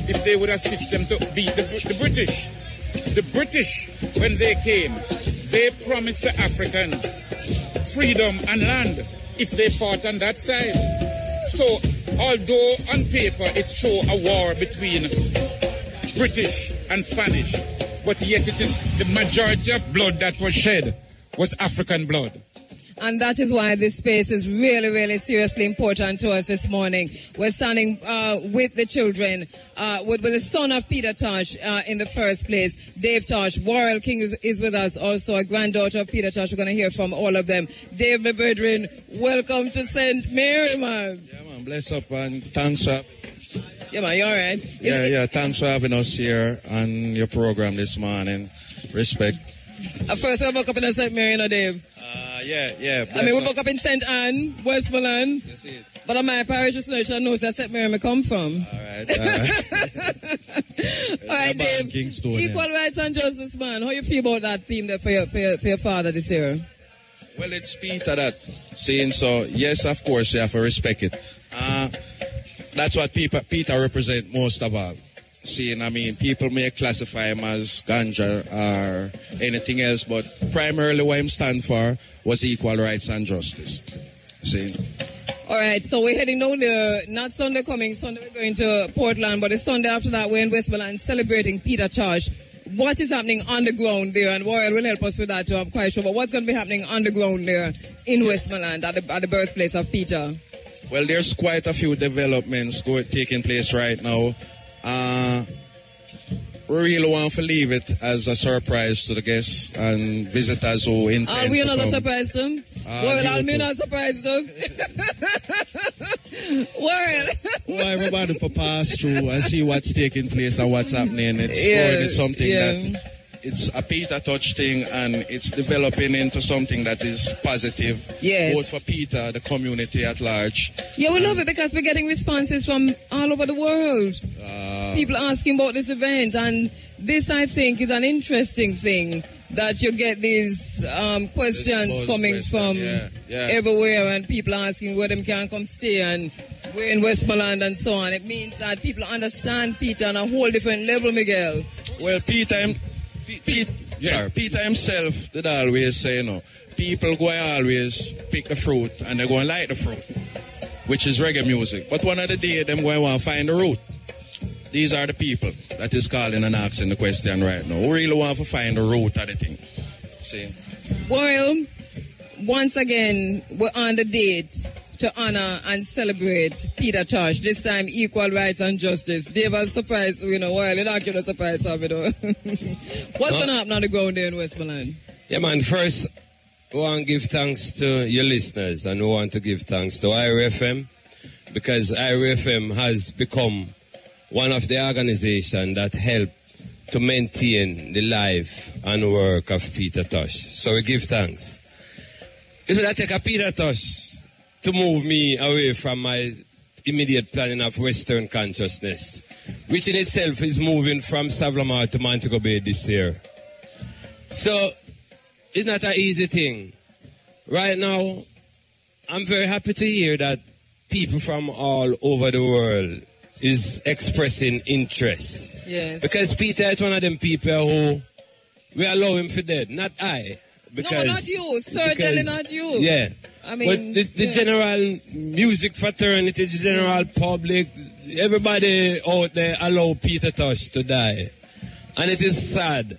if they would assist them to beat the British. The British, when they came, they promised the Africans freedom and land if they fought on that side. So, although on paper it showed a war between British and Spanish, but yet it is the majority of blood that was shed was African blood. And that is why this space is really, really seriously important to us this morning. We're standing with the children, with the son of Peter Tosh in the first place, Dave Tosh. Warrell King is with us, also a granddaughter of Peter Tosh. We're going to hear from all of them. Dave, my brethren, welcome to St. Mary, man. Yeah, man, bless up and thanks for... Yeah, man, you all right? Thanks for having us here on your program this morning. Respect. First, I woke up in St. Mary, you know, Dave. Yeah. I mean, we woke up in St. Anne, Westmoreland. That's it. But on my parish, just knows that St. Mary I come from. All right. All right, Dave. Kingston, Equal rights and justice, man. How you feel about that theme there for your father this year? Well, it's Peter that saying so. Yes, of course, you have to respect it. That's what Peter represent most of all. Seeing, I mean, people may classify him as ganja or anything else, but primarily what him stand for was equal rights and justice. See? All right, so we're heading down there, not Sunday coming, Sunday we're going to Portland, but the Sunday after that we're in Westmoreland celebrating Peter Tosh. What is happening on the ground there? And Warrell will help us with that too, I'm quite sure. But what's going to be happening on the ground there in Westmoreland at the birthplace of Peter? Well, there's quite a few developments taking place right now. We really want to leave it as a surprise to the guests and visitors who intend to come. Are we not surprised them? Well, I'm not surprised them. Well, everybody to pass through and see what's taking place and what's happening. It's something that it's a Peter Tosh thing, and it's developing into something that is positive, both for Peter, the community at large. Yeah, we love it because we're getting responses from all over the world. People asking about this event, and this, I think, is an interesting thing, that you get these questions coming from everywhere, and people asking where them can come stay, and we're in Westmoreland and so on. It means that people understand Peter on a whole different level, Miguel. Well, Peter himself did always say, people go and always pick the fruit and they go and like the fruit, which is reggae music. But one of the day, them go and want to find the root. These are the people that is calling and asking the question right now. We really want to find the root of the thing. See? Well, once again, we're on the date to honor and celebrate Peter Tosh. This time, equal rights and justice. Dave was surprised, well, you're not going to surprise me, though. What's going to happen on the ground there in Westmoreland? Yeah, man, first, we want to give thanks to your listeners, and we want to give thanks to Iriefm, because Iriefm has become one of the organizations that help to maintain the life and work of Peter Tosh. So we give thanks. If I take a Peter Tosh to move me away from my immediate planning of Western consciousness, which in itself is moving from Savlamar to Montego Bay this year. So it's not an easy thing. Right now, I'm very happy to hear that people from all over the world is expressing interest. Yes. Because Peter is one of them people who we allow him for dead, not I. Because, no, not you. Certainly not you. Yeah. I mean, but the general music fraternity, the general public, everybody out there allow Peter Tosh to die. And it is sad.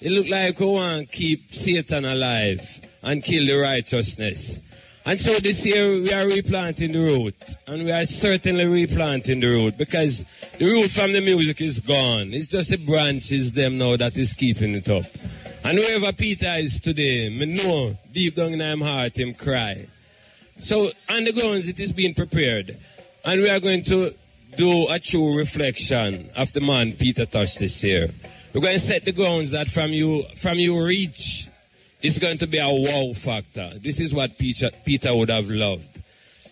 It looks like we want to keep Satan alive and kill the righteousness. And so this year we are replanting the root. And we are certainly replanting the root because the root from the music is gone. It's just the branches them now that is keeping it up. And wherever Peter is today, me know deep down in my heart him cry. So on the grounds it is being prepared. And we are going to do a true reflection of the man Peter Tosh this year. We're going to set the grounds that from you reach, it's going to be a wow factor. This is what Peter would have loved.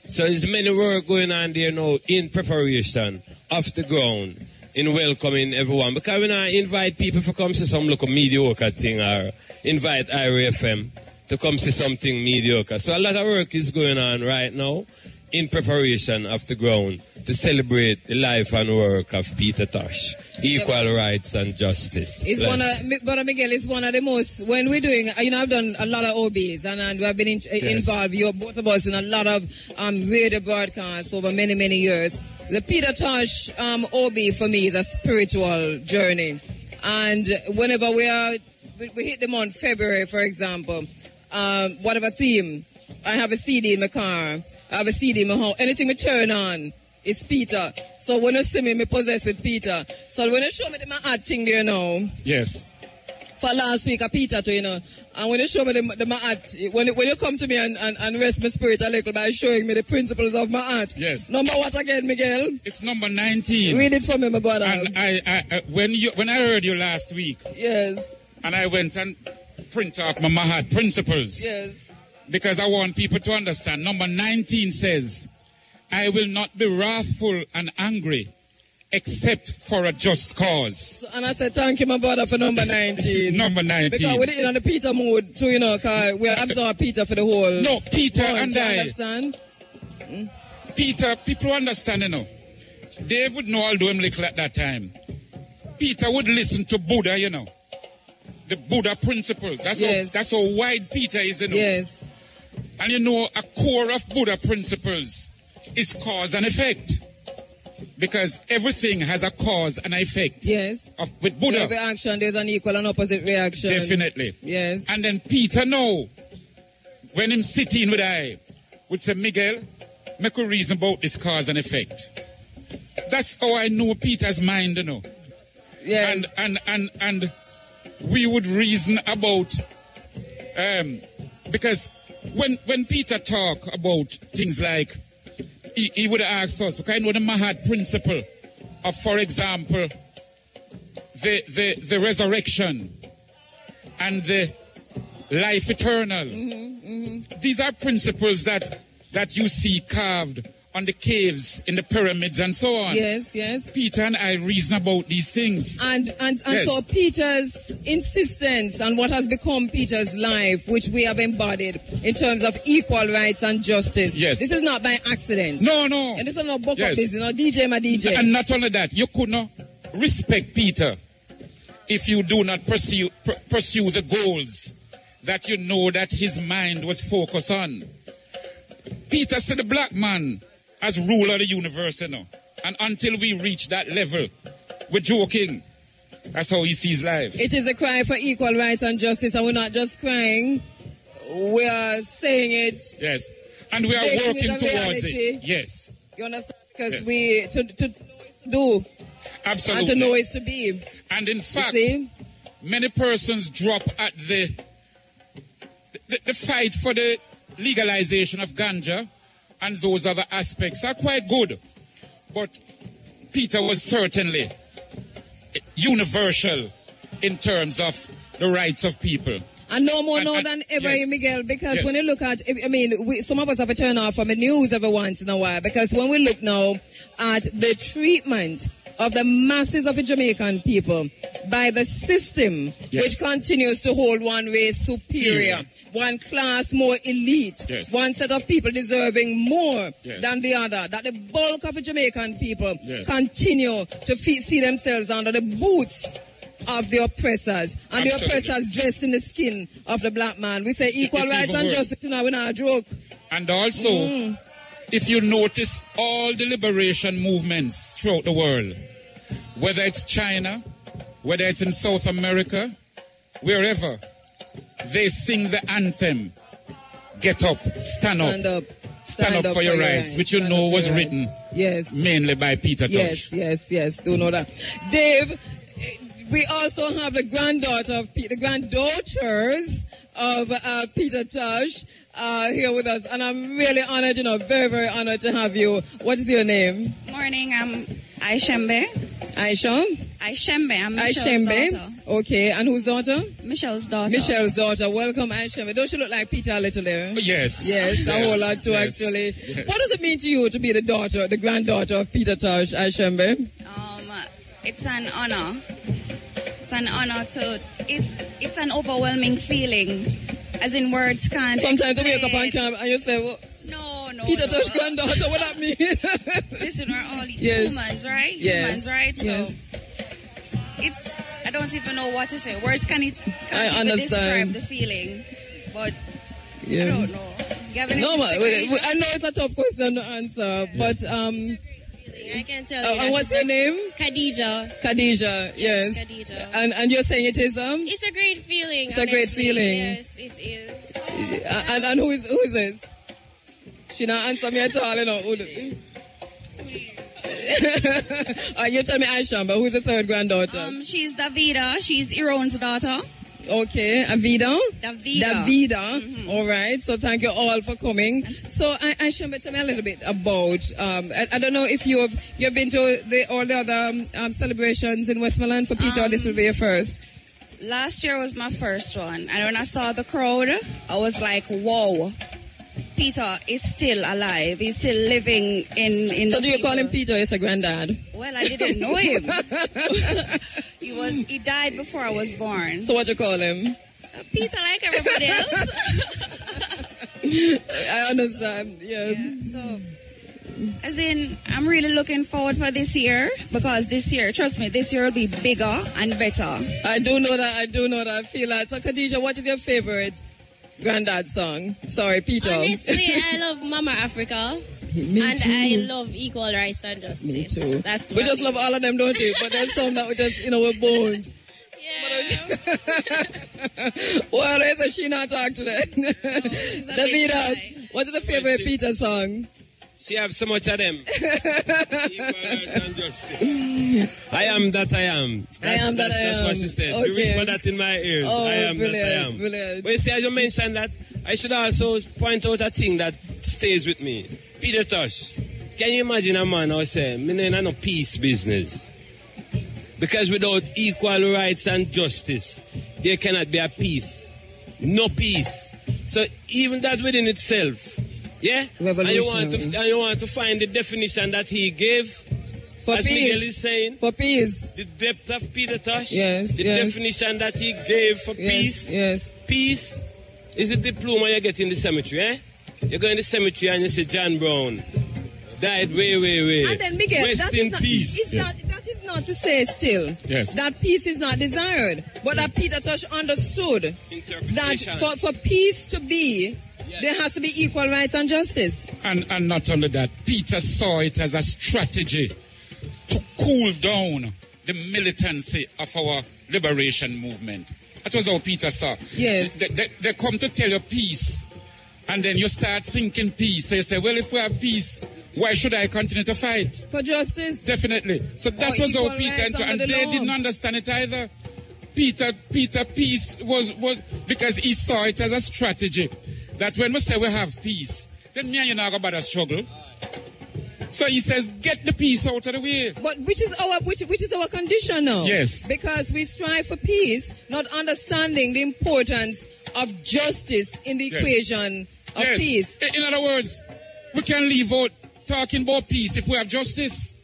So there's many work going on there now in preparation of the ground, in welcoming everyone. Because when I invite people to come see some local mediocre thing or invite Iriefm to come see something mediocre. So a lot of work is going on right now in preparation of the ground to celebrate the life and work of Peter Tosh. Equal rights and justice. It's Brother Miguel, it's one of the most, when we're doing, I've done a lot of OBs and we have been involved, both of us, in a lot of radio broadcasts over many, many years. The Peter Tosh OB for me is a spiritual journey. And whenever we hit the month February, for example, whatever theme, I have a CD in my car, I have a CD in my home, anything we turn on, it's Peter. So when you see me, I'm possessed with Peter. So when you show me the Ma'at thing there now. Yes. For last week, a Peter too, you know. And when you show me the Ma'at, when you come to me and rest my spirit a little by showing me the principles of Ma'at. Yes. Number what again, Miguel? It's number 19. Read it for me, my brother. And when I heard you last week. Yes. And I went and print off my Ma'at principles. Yes. Because I want people to understand. Number 19 says, I will not be wrathful and angry except for a just cause. And I said, thank you, my brother, for number 19. Number 19. Because we're in on the Peter mood, too, you know, because we absorb Peter for the whole. No, Peter month, and you I. Understand? Peter, people understand, you know. Dave would know, although him little at that time. Peter would listen to Buddha, you know. The Buddha principles. That's how wide Peter is, you know. Yes. And you know, a core of Buddha principles is cause and effect. Because everything has a cause and effect. Yes. With Buddha. Every action, there's an equal and opposite reaction. Definitely. Yes. And then Peter know, when him sitting with I, would say, Miguel, make a reason about this cause and effect. That's how I know Peter's mind, you know. Yes. And we would reason about, because when Peter talk about things like, he would ask us, because I know the Ma'at principle of, for example, the resurrection and the life eternal. These are principles that you see carved on the caves, in the pyramids, and so on. Yes, yes. Peter and I reason about these things. And Yes. so Peter's insistence on what has become Peter's life, which we have embodied in terms of equal rights and justice. Yes. This is not by accident. No, no. And this is not book Yes. of business, not DJ my DJ. And not only that, you could not respect Peter if you do not pursue the goals that you know that his mind was focused on. Peter said the black man as ruler of the universe, you know. And until we reach that level, we're joking. That's how he sees life. It is a cry for equal rights and justice, and we're not just crying. We are saying it. Yes. And we are Making working it a towards reality. it. Yes. You understand? Because Yes. we, to know is to do. Absolutely. And to know is to be. And in fact, see? many persons drop at the fight for the legalization of ganja and those other aspects are quite good. But Peter was certainly universal in terms of the rights of people. And no more now than ever, yes. Miguel, because Yes. when you look at, some of us have a turn off from the news every once in a while, because when we look now at the treatment of the masses of the Jamaican people by the system, Yes. which continues to hold one race superior, one class more elite, Yes. one set of people deserving more Yes. than the other, that the bulk of the Jamaican people Yes. continue to see themselves under the boots of the oppressors, and Absolutely. the oppressors dressed in the skin of the black man. We say equal It's rights even and worse. justice, you know, we're not a joke. And also, if you notice all the liberation movements throughout the world, whether it's China, whether it's in South America, wherever, they sing the anthem, get up, stand up. Stand up for your rights, which you Stand know up for was your written Yes. mainly by Peter Tosh. Yes, do know that. Dave, we also have the granddaughters of Peter Tosh here with us, and I'm really honored, very, very honored to have you. What is your name? Morning, I'm Iriefm. Aisha? Iriefm, I'm Michelle's daughter. Okay, and whose daughter? Michelle's daughter. Michelle's daughter. Welcome, Iriefm. Don't she look like Peter a little there? Yes. Yes, a whole lot too, Yes. actually. Yes. What does it mean to you to be the granddaughter of Peter Tosh, Iriefm? It's an honor. It's an honor to. It's an overwhelming feeling, as in words can't. Sometimes you wake up explain. and you say, well, no. Peter Tosh granddaughter, what that mean? Listen, we're all Yes. humans, right? Yes. Humans, right? So Yes. it's. I don't even know what to say. Words can't even understand. describe the feeling, but Yeah. I don't know. You have any No, I specific- know it's a tough question to answer, but I can tell you. and what's your name? Khadija. Khadija, yes. Khadija. And you're saying it is It's a great feeling. It's a great honestly. feeling. Yes, it is. and who is this? She not answer me at all, Who you tell me Aisha, but who's the third granddaughter? She's Davida. She's Iron's daughter. Okay, Avida? Davida. All right, so thank you all for coming. So, Aisha, tell me a little bit about, I don't know if you've been to all the other celebrations in Westmoreland for Peter, or this will be your first? Last year was my first one. And when I saw the crowd, I was like, whoa. Peter is still alive. He's still living in So the do you call people. him Peter as a granddad? Well, I didn't know him. He died before I was born. So what you call him? Peter like everybody else. I understand, yeah. So, as in, I'm really looking forward for this year, because this year, trust me, this year will be bigger and better. I do know that. I feel that. So Khadija, what is your favorite granddad song? Sorry, Peter. Honestly, I love Mama Africa. Me and too. I love equal rights and justice. Me too. That's We just love all of them, don't you? But there's some that we just, we're bones. Well, there's a she not talk today. Davida, what is the favorite Peter song? She have so much of them. Equal rights and justice. I am that I am. That's what she said. She Okay. whispered that in my ears. Oh, I am that I brilliant, am. brilliant. But you see, as you mentioned that, I should also point out a thing that stays with me. Peter Tosh, can you imagine a man who say, me no peace business? Because without equal rights and justice, there cannot be a peace. No peace. So even that within itself, yeah? And you want to find the definition that he gave, For as peace. Miguel is saying. For peace. The depth of Peter Tosh. Yes, The yes. definition that he gave for peace. Yes. Peace is the diploma you get in the cemetery, eh? You go in the cemetery and you say John Brown died way. And then Miguel, Rest that in is not, peace. that is not to say still Yes. that peace is not desired, but that Peter Tosh understood that for peace to be, there has to be equal rights and justice. And not only that, Peter saw it as a strategy to cool down the militancy of our liberation movement. That was how Peter saw. Yes. They come to tell you peace, and then you start thinking peace. So you say, well, if we have peace, why should I continue to fight? For justice? Definitely. So that was how equal Peter, rights and under the they law. didn't understand it either. Peter, peace was because he saw it as a strategy that when we say we have peace, then me and you not go bother struggle. So he says, get the peace out of the way. But which is our condition now? Yes. Because we strive for peace, not understanding the importance of justice in the equation of peace. In other words, we can leave out talking about peace if we have justice.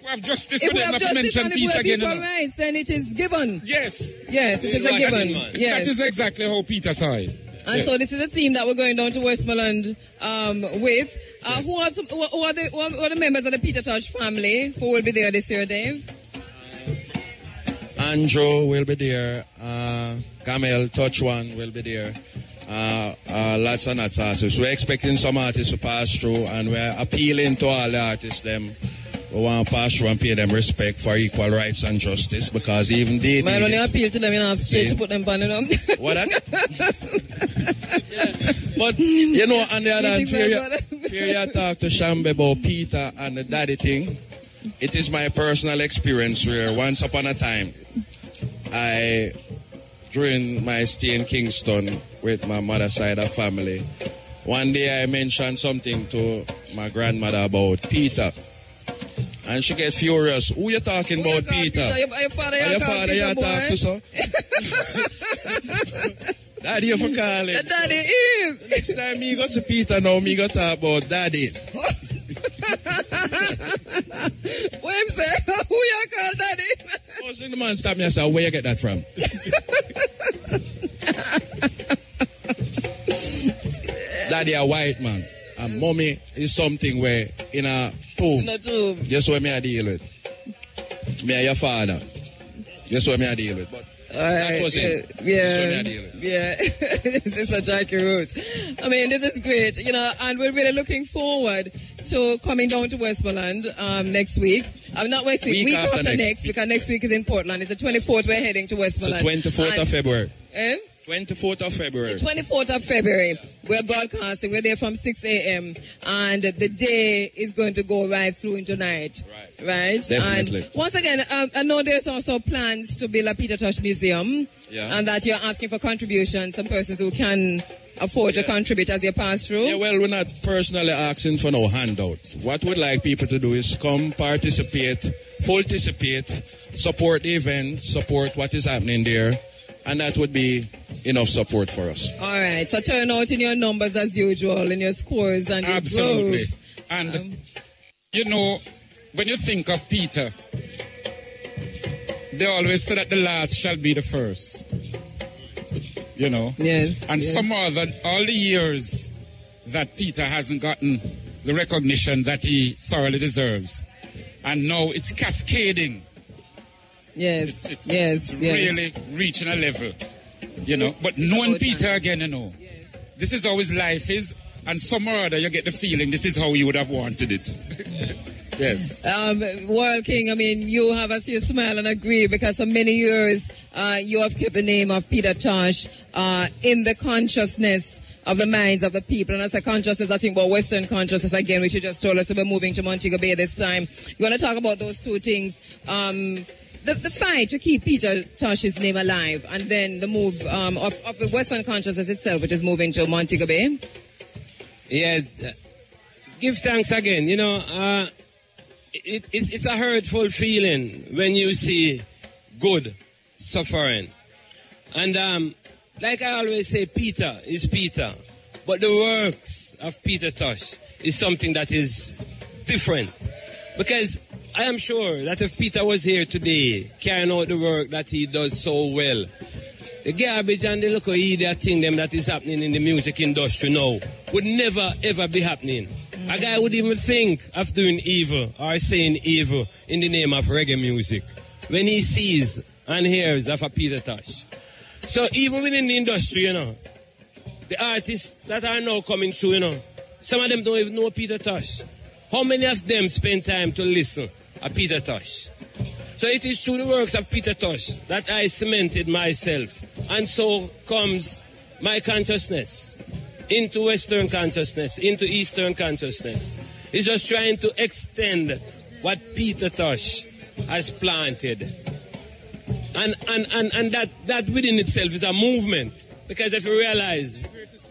We have justice. If we them have not to justice mention and if peace we have again. equal rights, then it is given. Yes. Yes, it is a given. Yes. That is exactly how Peter saw it. And so this is the theme that we're going down to Westmoreland with. Who are the members of the Peter Tosh family who will be there this year, Dave? Andrew will be there. Camel Touch One will be there. Lots and lots of artists. We're expecting some artists to pass through, and we're appealing to all the artists them. We want to pass through and pay them respect for equal rights and justice, because even they might only appeal to them enough stage to put them on them. What that? But you know, on the other hand, fear you talk to Shambe about Peter and the daddy thing. It is my personal experience where once upon a time, during my stay in Kingston with my mother's side of family, one day I mentioned something to my grandmother about Peter. And she get furious. Who you talking about, Peter? Your father you talk to, sir? Daddy, you for call it. Daddy Eve. Next time me go see Peter now, me go talk about Daddy. What him say? Who you call Daddy? Oh, so the man stop me and say, where you get that from? Daddy a white man. And mommy is something where in a tomb. In a tomb. Just what me I deal with. Me and your father. Just what me I deal with. But that was it. Yeah. This is such accurate route. I mean, this is great, you know, and we're really looking forward to coming down to Westmoreland next week. Not next week, week after next, because next week is in Portland. It's the 24th we're heading to Westmoreland. It's the 24th of February. 24th of February. The 24th of February. We're broadcasting. We're there from 6 a.m. And the day is going to go right through into night. Right? Definitely. And once again, I know there's also plans to build a Peter Tosh Museum. Yeah. And that you're asking for contributions, some persons who can afford to contribute as they pass through. Yeah, well, we're not personally asking for no handout. What we'd like people to do is come participate, support the event, support what is happening there. And that would be enough support for us. All right. So turn out in your numbers as usual, in your scores and your Absolutely. growths. And, you know, when you think of Peter, they always say that the last shall be the first. You know? Yes. And yes. somehow that all the years that Peter hasn't gotten the recognition that he thoroughly deserves. And now it's cascading. Yes, it's really reaching a level, you know. But knowing Peter again, you know, this is how his life is, and somehow or other you get the feeling this is how he would have wanted it. Yes. World King, I mean, you have a smile and agree, because for many years you have kept the name of Peter Tosh in the consciousness of the minds of the people. And as a consciousness, I think about Western consciousness again, which you just told us. So we're moving to Montego Bay this time. We're going to talk about those two things. The fight to keep Peter Tosh's name alive, and then the move of the Western consciousness itself, which is moving to Montego Bay. Yeah, give thanks again. You know, it's a hurtful feeling when you see good suffering. And like I always say, Peter is Peter, but the works of Peter Tosh is something that is different. Because I am sure that if Peter was here today, carrying out the work that he does so well, the garbage and the little idiot thing them that is happening in the music industry now would never ever be happening. A guy would even think of doing evil or saying evil in the name of reggae music when he sees and hears of a Peter Tosh. So even within the industry, you know, the artists that are now coming through, you know, some of them don't even know Peter Tosh. How many of them spend time to listen to Peter Tosh? So it is through the works of Peter Tosh that I cemented myself. And so comes my consciousness into Western consciousness, into Eastern consciousness. It's just trying to extend what Peter Tosh has planted. And that within itself is a movement. Because if you realize,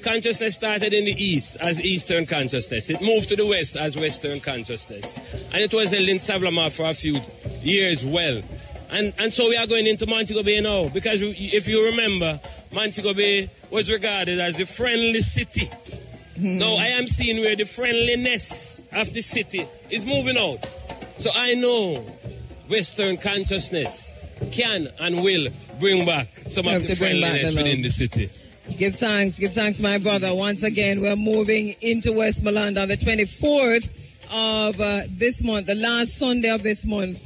consciousness started in the East as Eastern consciousness. It moved to the West as Western consciousness. And it was held in Savlamar for a few years well. And so we are going into Montego Bay now. Because if you remember, Montego Bay was regarded as the friendly city. Now I am seeing where the friendliness of the city is moving out. So I know Western consciousness can and will bring back some of the friendliness within the city. Give thanks, my brother. Once again, we're moving into Westmoreland on the 24th of this month, the last Sunday of this month,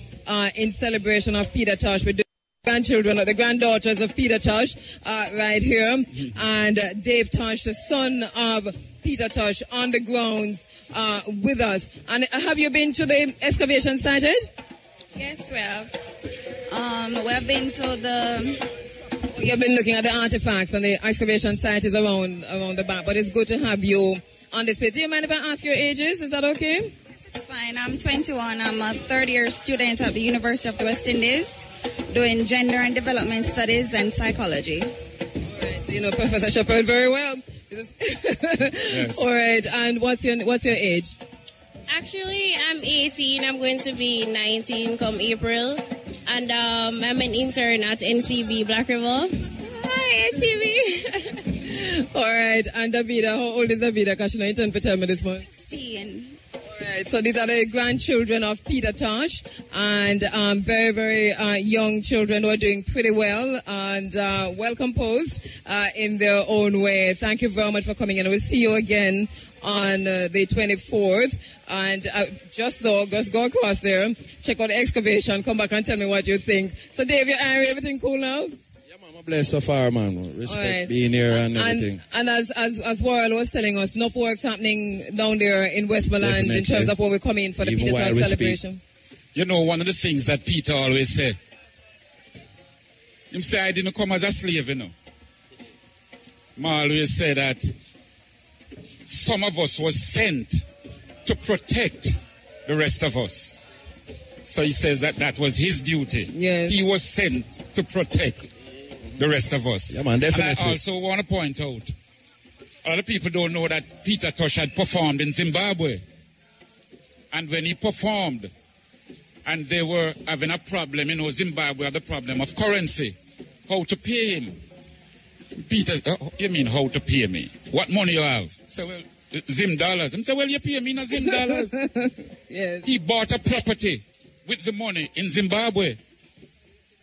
in celebration of Peter Tosh. We're doing the granddaughters of Peter Tosh right here, and Dave Tosh, the son of Peter Tosh, on the grounds with us. And have you been to the excavation site yet? Yes, we have. We have been to the... You've been looking at the artifacts and the excavation site is around the back, but it's good to have you on this page. Do you mind if I ask your ages? Is that okay? Yes, it's fine. I'm 21. I'm a third-year student at the University of the West Indies, doing gender and development studies and psychology. All right, so you know Professor Shepard very well. Yes. All right, and what's your age? Actually, I'm 18. I'm going to be 19 come April. And I'm an intern at NCB Black River. Hi, NCB. All right, and Davida, how old is Davida? Because she's not intern for tell me this month. 16. All right, so these are the grandchildren of Peter Tosh, and very, very young children who are doing pretty well and well composed in their own way. Thank you very much for coming in. We'll see you again on the 24th. And just go across there, check out the excavation, come back and tell me what you think. So, Dave, everything cool now? Yeah, man, I'm blessed so far, man. Respect being here and everything. And as Warren was telling us, enough work's happening down there in Westmoreland in terms of when we come in for the Peter Tosh celebration. You know, one of the things that Peter always say, him say, I didn't come as a slave, you know. He always say that some of us was sent to protect the rest of us. So he says that was his duty. Yes. He was sent to protect the rest of us. Yeah, man, definitely. And I also want to point out, a lot of people don't know that Peter Tosh had performed in Zimbabwe. And when he performed, and they were having a problem, you know, Zimbabwe had the problem of currency, how to pay him. Peter, you mean how to pay me? What money you have? So, well, Zim dollars. I said, well, you pay me in Zim dollars. Yes. He bought a property with the money in Zimbabwe.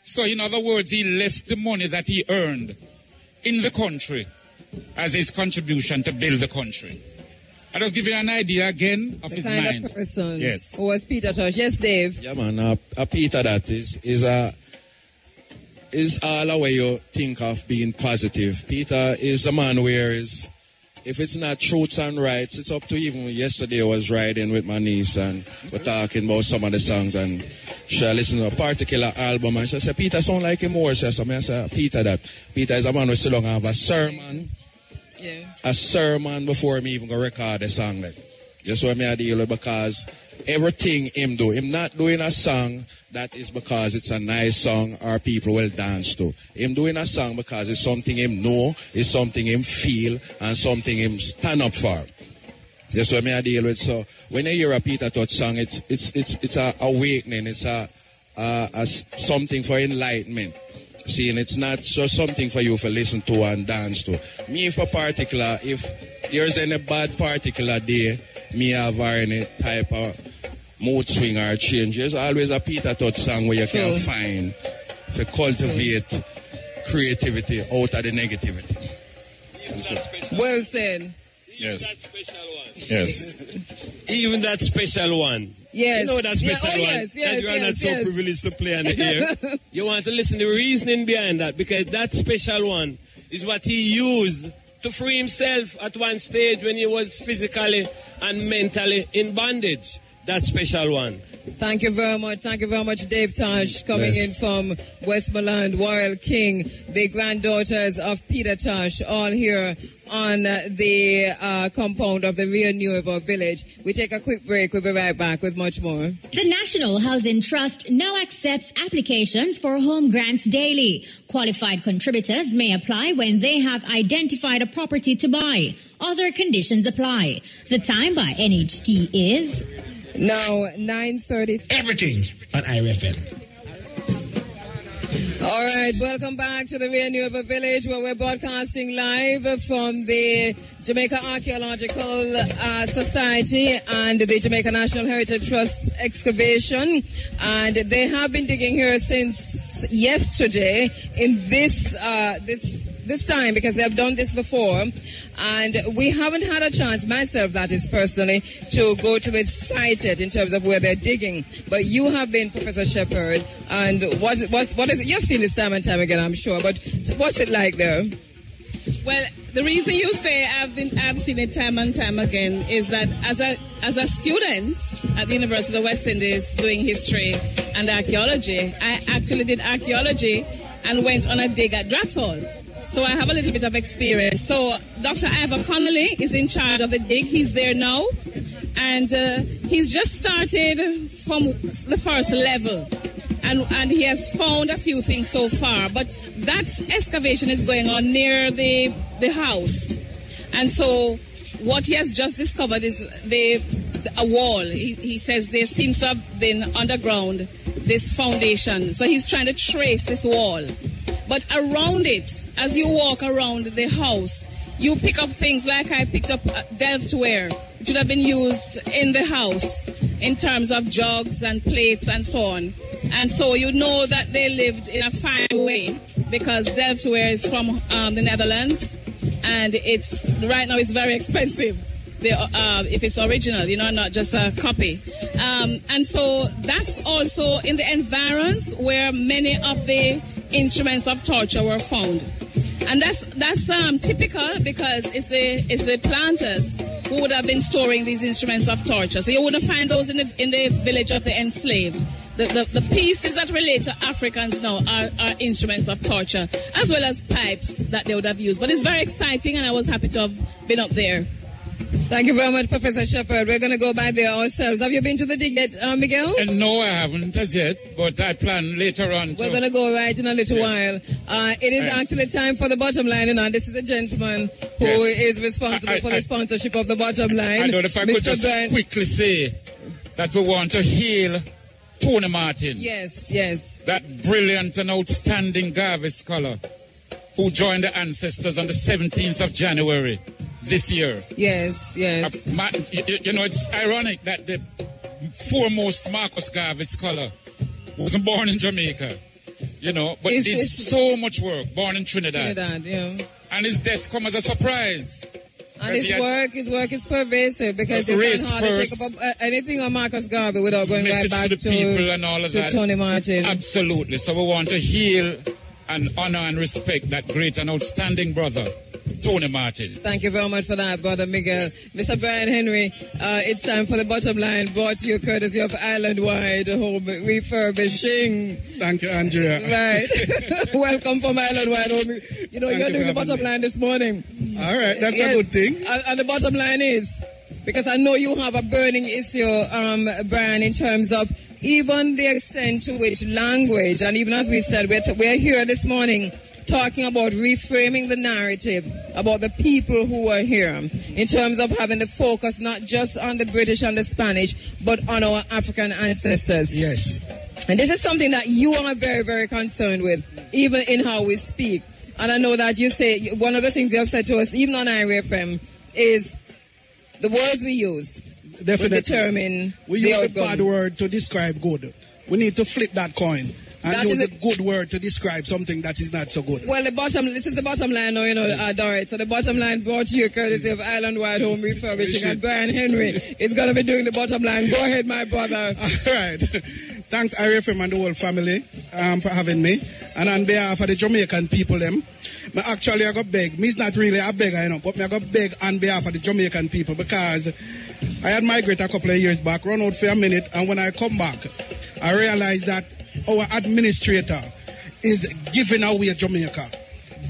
So, in other words, he left the money that he earned in the country as his contribution to build the country. I just give you an idea again of his mind. The kind of person yes. who was Peter Tosh. Yes, Dave? Yeah, man. Peter, that is all the way you think of being positive. Peter is a man where if it's not truths and rights, it's up to even yesterday I was riding with my niece and we're talking about some of the songs and she listened to a particular album and she said, Peter sound like him more. So I said, Peter is a man who still don't have a sermon. Yeah. A sermon before me even go record a song. Like. Just what me I deal with because everything him do, him not doing a song that is because it's a nice song or people will dance to. Him doing a song because it's something him know, it's something him feel, and something him stand up for. That's what me I deal with. So when you hear a Peter Tosh song, it's a awakening, it's a something for enlightenment. See, and it's not just something for you to listen to and dance to. Me, for particular, if there's any bad particular day, me have any type of mood swing or change, there's always a Peter Tosh song where you can find to cultivate creativity out of the negativity. Well said. Yes. That special one. Yes. Even that special one. Yes. You know that special one. Yes, that you are not so privileged to play on the air. You want to listen to the reasoning behind that because that special one is what he used to free himself at one stage when he was physically and mentally in bondage. That special one. Thank you very much. Thank you very much, Dave Tosh, coming in from Westmoreland, Royal King, the granddaughters of Peter Tosh, all here on the compound of the Rio Nuevo Village. We take a quick break. We'll be right back with much more. The National Housing Trust now accepts applications for home grants daily. Qualified contributors may apply when they have identified a property to buy. Other conditions apply. The time by NHT is now 9:30. Everything on Iriefm. All right, welcome back to the Rio Nuevo Village, where we're broadcasting live from the Jamaica Archaeological Society and the Jamaica National Heritage Trust excavation. And they have been digging here since yesterday in this time, because they have done this before. And we haven't had a chance, myself that is personally, to go to its site yet in terms of where they're digging. But you have been, Professor Shepherd, and what is it? You've seen this time and time again, I'm sure, but what's it like there? Well, the reason you say I've seen it time and time again is that as a student at the University of the West Indies doing history and archaeology, I actually did archaeology and went on a dig at Draxall. So I have a little bit of experience. So Dr. Ivor Connolly is in charge of the dig. He's there now. And he's just started from the first level. And he has found a few things so far. But that excavation is going on near the house. And so what he has just discovered is a wall. He says there seems to have been underground this foundation. So he's trying to trace this wall. But around it, as you walk around the house, you pick up things like I picked up Delftware, which would have been used in the house in terms of jugs and plates and so on. And so you know that they lived in a fine way, because Delftware is from the Netherlands, and right now it's very expensive if it's original, not just a copy. And so that's also in the environs where many of the instruments of torture were found. And that's typical, because it's the planters who would have been storing these instruments of torture. So you wouldn't find those in the village of the enslaved. The pieces that relate to Africans now are instruments of torture, as well as pipes that they would have used. But it's very exciting, and I was happy to have been up there. Thank you very much, Professor Shepherd. We're going to go by there ourselves. Have you been to the dig yet, Miguel? No, I haven't as yet, but I plan later on. We're going to go right in a little while. It is actually time for the bottom line. This is a gentleman who is responsible for the sponsorship of the bottom line. I don't know if I could just quickly say that we want to hail Tony Martin. Yes. That brilliant and outstanding Garvey scholar who joined the ancestors on the 17th of January. This year. Yes. It's ironic that the foremost Marcus Garvey scholar wasn't born in Jamaica, but did so much work, born in Trinidad. And his death come as a surprise. And his work is pervasive, because you can hardly take up anything on Marcus Garvey without going right back to the people and all of that. Tony Martin. Absolutely. So we want to hail and honor and respect that great and outstanding brother, Tony Martin. Thank you very much for that, Brother Miguel. Mr. Brian Henry, it's time for the bottom line, brought to you courtesy of Island-wide Home Refurbishing. Thank you, Andrea. Right. Welcome from Island-wide Home. You're doing the bottom line this morning. All right, that's a good thing. And the bottom line is, because I know you have a burning issue, Brian, in terms of even the extent to which language, and even as we said, we're here this morning talking about reframing the narrative about the people who were here, in terms of having the focus not just on the British and the Spanish, but on our African ancestors. Yes. And this is something that you are very, very concerned with, even in how we speak. And I know that you say, one of the things you have said to us, even on Iriefm, is the words we use. Definitely. Will determine we use a bad word to describe good. We need to flip that coin and use a good word to describe something that is not so good. Well, this is the bottom line now, Dorit. So the bottom line brought to you courtesy of Island-wide Home Refurbishing, and Brian Henry is going to be doing the bottom line. Go ahead, my brother. All right. Thanks, Iriefm and the whole family for having me. And on behalf of the Jamaican people, I got beg. Me's not really a beggar, but I got beg on behalf of the Jamaican people, because I had migrated a couple of years back, run out for a minute, and when I come back, I realized that our administrator is giving away Jamaica.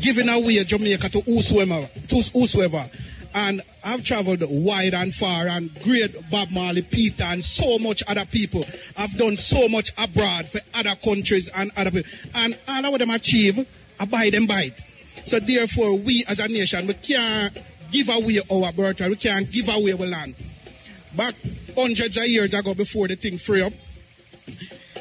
giving away Jamaica to whosoever. And I've traveled wide and far, and great Bob Marley, Peter, and so much other people. I've done so much abroad for other countries and other people. And all of them achieve, I buy them bite. So therefore, we as a nation, we can't give away our birthright. We can't give away our land. Back hundreds of years ago, before the thing free up,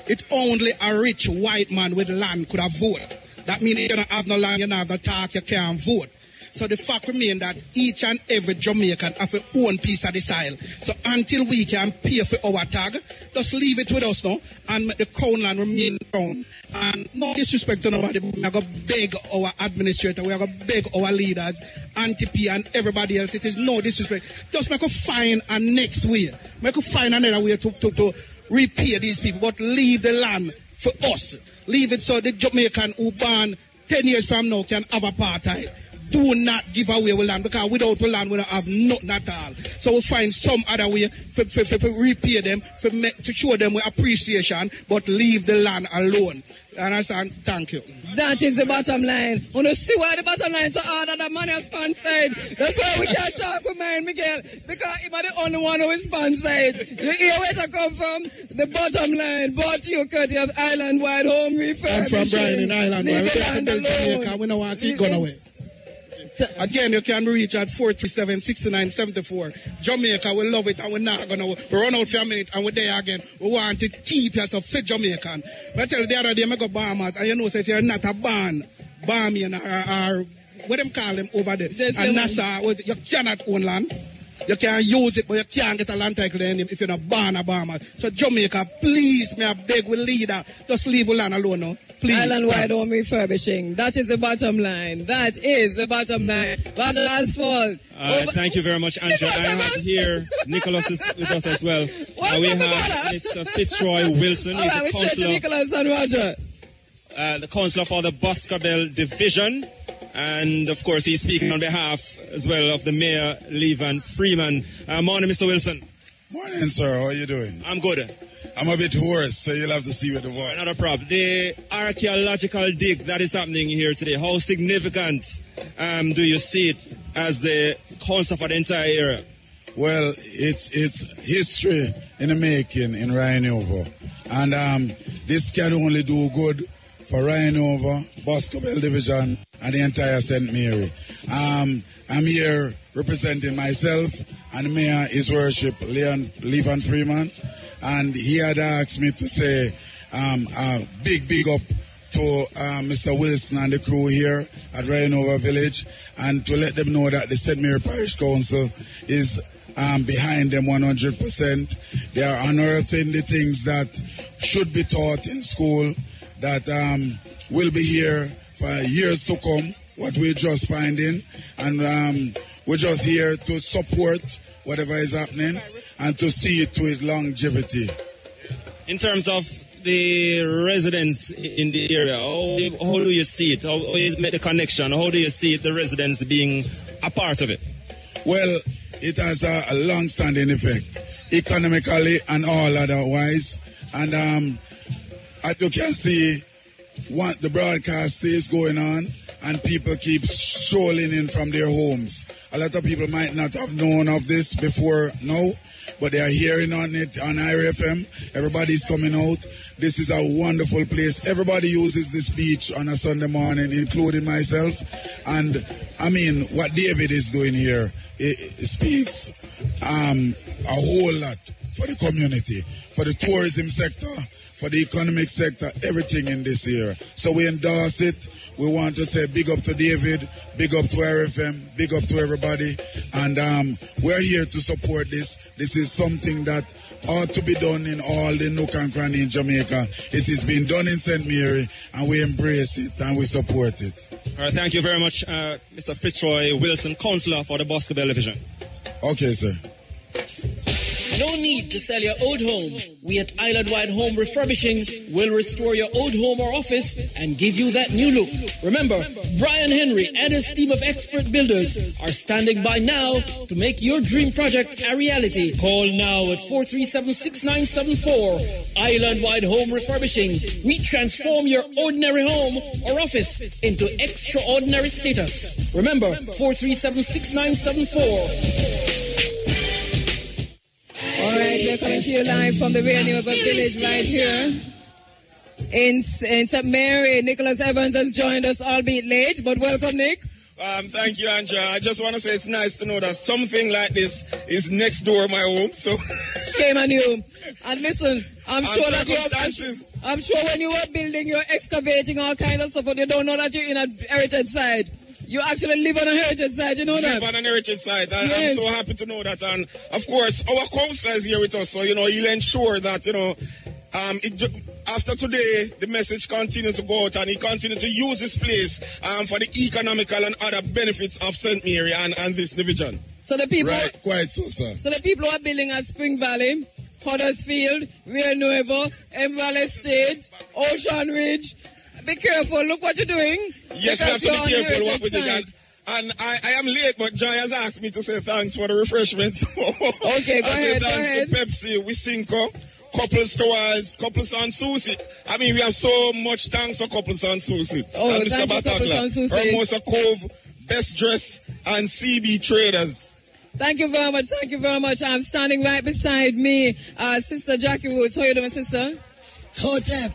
it only a rich white man with land could have voted. That means you don't have no land, you don't have no talk, you can't vote. So the fact remains that each and every Jamaican have their own piece of the soil. So until we can pay for our tag, just leave it with us now and make the crown land remain crown. And no disrespect to nobody, but we are going to beg our administrator, we are going to beg our leaders, Anti-P and everybody else. It is no disrespect. Just make us find a next way. Make us find another way to repay these people, but leave the land for us. Leave it so the Jamaican who born 10 years from now can have apartheid. Do not give away our land, because without the land we don't have nothing at all. So we'll find some other way for repay them, to show them appreciation, but leave the land alone. Understand? Thank you. That is the bottom line. Want to see why the bottom line so hard that the money is sponsored. That's why we can't talk with mine, Miguel, because he's the only one who is sponsored. You hear where to come from? The bottom line. But you courtesy of Island Wide Home Refurbishing. I'm from Brian in Island Wide. We can't tell Jamaica, we don't want to see it gone away. Again, you can reach at 437-6974. Jamaica, we love it, and we're not going to run out for a minute, and we're there again. We want to keep yourself fit Jamaican. But I tell you, the other day, I go Bahamas, and you know, so if you're not a Bahamian, or what them call them over there, and NASA, you cannot own land. You can use it, but you can't get a land title if you're not born a Bahamas. So Jamaica, please, may I beg with leader, just leave the land alone now. Please, Island Wide Home Refurbishing. That is the bottom line. That is the bottom line. But last fall. Thank you very much, Angela. I have here Nicholas is with us as well. We have Mr. Fitzroy Wilson. He's the councillor. Nicholas and Roger. The councillor for the Boscobel Division. And of course, he's speaking on behalf as well of the Mayor, Levan Freeman. Morning, Mr. Wilson. Morning, sir. How are you doing? I'm good. I'm a bit hoarse, so you'll have to see with the voice. Not a problem. The archaeological dig that is happening here today, how significant do you see it as the concept for the entire area? Well, it's history in the making in Rio Nuevo. And this can only do good for Rio Nuevo, Boscobel Division, and the entire St. Mary. I'm here representing myself and Mayor, His Worship, Levan Freeman. And he had asked me to say a big up to Mr. Wilson and the crew here at Rio Nuevo Village, and to let them know that the St. Mary Parish Council is behind them 100%. They are unearthing the things that should be taught in school, that will be here for years to come, what we're just finding. And we're just here to support whatever is happening and to see it to its longevity. In terms of the residents in the area, how do you see it? How do you make the connection? How do you see the residents being a part of it? Well, it has a long-standing effect, economically and all otherwise. And as you can see, what the broadcast is going on, and people keep strolling in from their homes. A lot of people might not have known of this before now, but they are hearing on it on Iriefm. Everybody's coming out. This is a wonderful place. Everybody uses this beach on a Sunday morning, including myself. And I mean, what David is doing here, it speaks a whole lot for the community, for the tourism sector, for the economic sector, everything in this year. So we endorse it. We want to say big up to David, big up to Iriefm, big up to everybody. And we're here to support this. This is something that ought to be done in all the nook and cranny in Jamaica. It is being done in St. Mary, and we embrace it and we support it. All right, thank you very much, Mr. Fitzroy Wilson, Councillor for the Boscobel Division. Okay, sir. No need to sell your old home. We at Island-wide Home Refurbishing will restore your old home or office and give you that new look. Remember, Brian Henry and his team of expert builders are standing by now to make your dream project a reality. Call now at 437-6974. Island-wide Home Refurbishing. We transform your ordinary home or office into extraordinary status. Remember, 437-6974. All right, we're coming to you live from the Rio Nuevo Village right here in St. Mary. Nicholas Evans has joined us, albeit late, but welcome, Nick. Thank you, Andrea. I just want to say it's nice to know that something like this is next door my home. So shame on you. And listen, I'm sure when you were building, you're excavating all kinds of stuff, but you don't know that you're in a heritage site. You actually live on a heritage site, you know that? Live on an heritage site. Yes. I'm so happy to know that. And, of course, our council is here with us. So, he'll ensure that, after today, the message continues to go out and he continues to use this place for the economical and other benefits of St. Mary and this division. So the people... Right, quite so, sir. So the people who are building at Spring Valley, Huddersfield, Rio Nuevo, M Valley Stage, Ocean Ridge... Be careful, look what you're doing. Yes, we have to be careful what we do. And I am late, but Joy has asked me to say thanks for the refreshments. Okay, go ahead. Thanks to Pepsi, Wisinko, Couples Tours, Couples on Susie. I mean, we have so much thanks for Couples on Susie. Oh, and Mr. Batagla, Hermosa Cove, Best Dress, and CB Traders. Thank you very much. I'm standing right beside me, Sister Jackie Woods. How are you doing, sister? Hotep.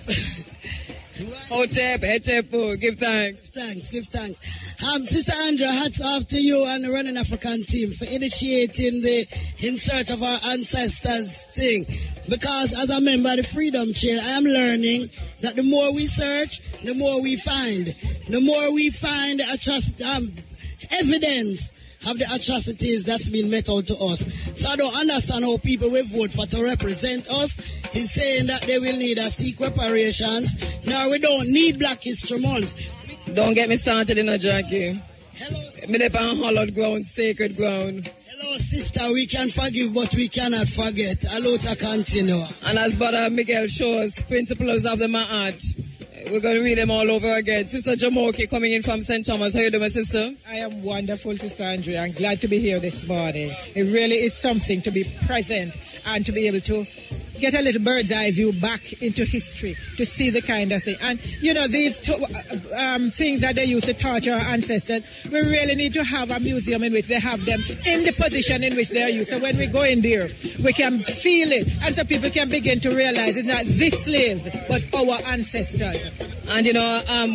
Hotep, give thanks. Give thanks. Sister Andrea, hats off to you and the Running African team for initiating the In Search of Our Ancestors thing. Because as a member of the Freedom Chain, I am learning that the more we search, the more we find. The more we find evidence of the atrocities that's been met out to us. So I don't understand how people will vote for to represent us. He's saying that they will need a seek reparations. No, we don't need Black History Month. Don't get me started in a Jackie. Hello. Me live on hallowed ground, sacred ground. Hello, sister. We can forgive, but we cannot forget. Hello to continue. And as Brother Miguel shows, principles of the Ma'at. We're going to read them all over again. Sister Jamoki coming in from St. Thomas. How are you doing, sister? I am wonderful, Sister Andrea. I'm glad to be here this morning. It really is something to be present and to be able to get a little bird's eye view back into history to see the kind of thing. And, these things that they used to torture our ancestors, we really need to have a museum in which they have them in the position in which they are used. So when we go in there, we can feel it. And so people can begin to realize it's not this slave, but our ancestors. And,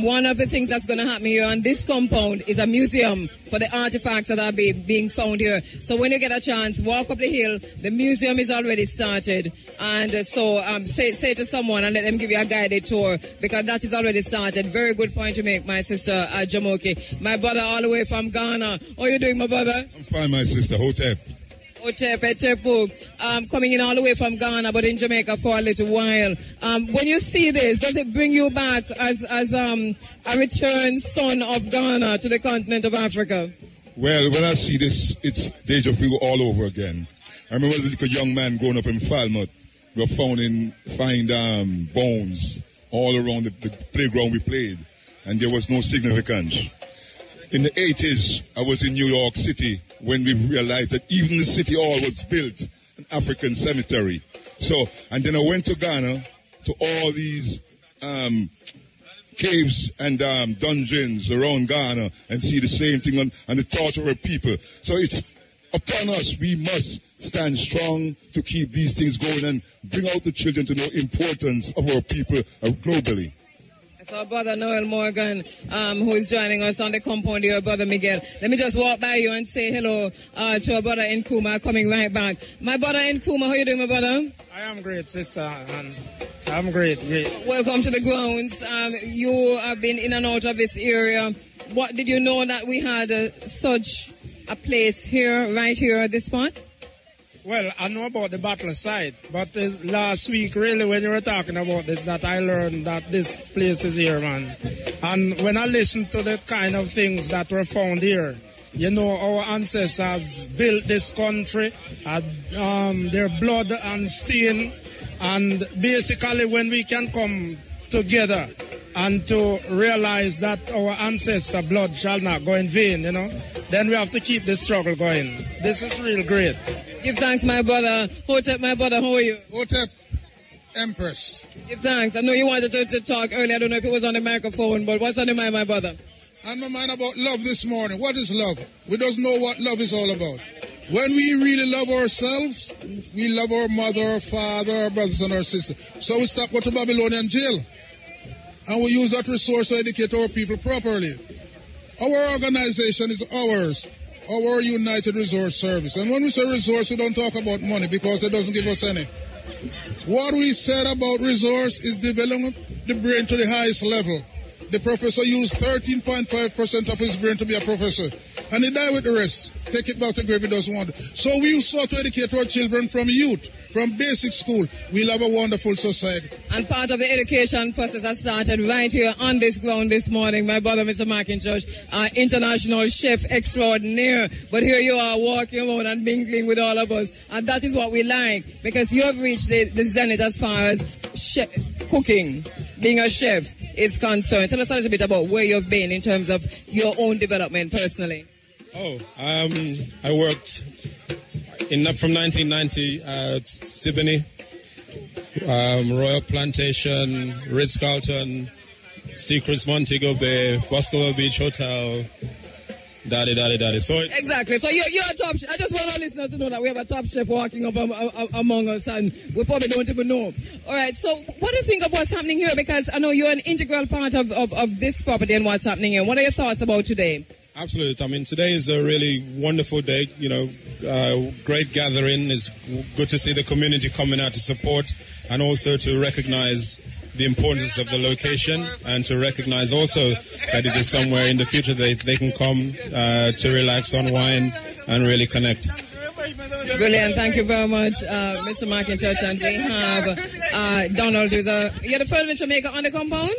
one of the things that's going to happen here on this compound is a museum for the artifacts that are being found here. So when you get a chance, walk up the hill. The museum is already started. And so say to someone and let them give you a guided tour because that is already started. Very good point to make, my sister Jamoki. My brother all the way from Ghana. How are you doing, my brother? I'm fine, my sister. Hotep. Coming in all the way from Ghana, but in Jamaica for a little while. When you see this, does it bring you back as a returned son of Ghana to the continent of Africa? Well, when I see this, it's deja vu all over again. I remember as a little young man growing up in Falmouth, we were find bones all around the playground we played, and there was no significance. In the 80s, I was in New York City when we realized that even the city hall was built an African cemetery. So, and then I went to Ghana to all these caves and dungeons around Ghana and see the same thing and the torture of people. So it's upon us. We must stand strong to keep these things going and bring out the children to know the importance of our people globally. It's our brother Noel Morgan, who is joining us on the compound here, Brother Miguel. Let me just walk by you and say hello to our brother Nkrumah coming right back. My brother Nkrumah, how are you doing, my brother? I am great, sister. I'm great. Welcome to the grounds. You have been in and out of this area. What did you know that we had such a place here, right here at this spot? Well, I know about the battle site, but last week, really, when you were talking about this, that I learned that this place is here, man. And when I listened to the kind of things that were found here, You know, our ancestors built this country, had their blood and stain, and basically when we can come together and to realize that our ancestor blood shall not go in vain, you know, then we have to keep the struggle going. This is real great. Give thanks, my brother. Hotep, my brother, how are you? Hotep, Empress. Give thanks. I know you wanted to talk earlier. I don't know if it was on the microphone, but what's on the mind, my brother? On my mind about love this morning. What is love? We don't know what love is all about. When we really love ourselves, we love our mother, our father, our brothers and our sisters. So we stop going to Babylonian jail. And we use that resource to educate our people properly. Our organization is ours, our United Resource Service. And when we say resource, we don't talk about money because it doesn't give us any. What we said about resource is developing the brain to the highest level. The professor used 13.5% of his brain to be a professor. And he died with the rest. Take it back to grave, he doesn't want it. So we sought to educate our children from youth, from basic school. We'll have a wonderful society. And part of the education process that started right here on this ground this morning. My brother, Mr. McIntosh, international chef extraordinaire. But here you are walking around and mingling with all of us. And that is what we like, because you have reached the zenith as far as cooking, being a chef is concerned. Tell us a little bit about where you've been in terms of your own development personally. I worked from 1990 at Siboney, Royal Plantation, Ritz-Carlton, Secrets, Montego Bay, Bosco Beach Hotel, daddy. So exactly. So you're a top chef. I just want our listeners to know that we have a top chef walking up among us, and we probably don't even know. All right. So what do you think of what's happening here? Because I know you're an integral part of this property and what's happening here. What are your thoughts about today? Absolutely. I mean, today is a really wonderful day. You know, great gathering. It's good to see the community coming out to support and also to recognize the importance of the location and to recognize also that it is somewhere in the future they can come to relax, unwind, and really connect. Brilliant. Thank you very much, Mr. McIntosh. And we have Donald, you're the furniture maker on the compound?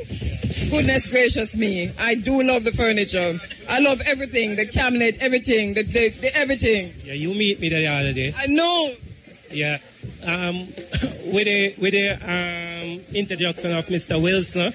Goodness gracious me. I do love the furniture. I love everything, the cabinet, everything, the everything. Yeah, you meet me the other day. I know. Yeah. With the introduction of Mr. Wilson,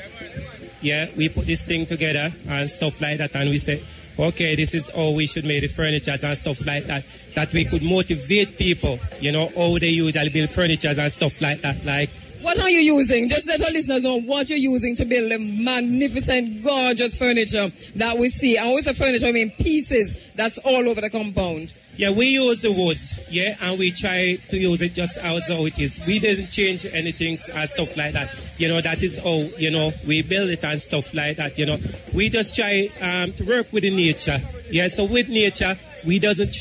yeah, we put this thing together and stuff like that, and we say, okay, this is how we should make the furniture and stuff like that, that we could motivate people, you know, how they usually build furniture and stuff like that, like. What are you using? Just let our listeners know what you're using to build the magnificent, gorgeous furniture that we see. And with the furniture, I mean pieces that's all over the compound. Yeah, we use the woods, yeah, and we try to use it just how it is. We didn't change anything and stuff like that. You know, that is how, you know, we build it and stuff like that, you know. We just try to work with the nature. Yeah, so with nature, we doesn't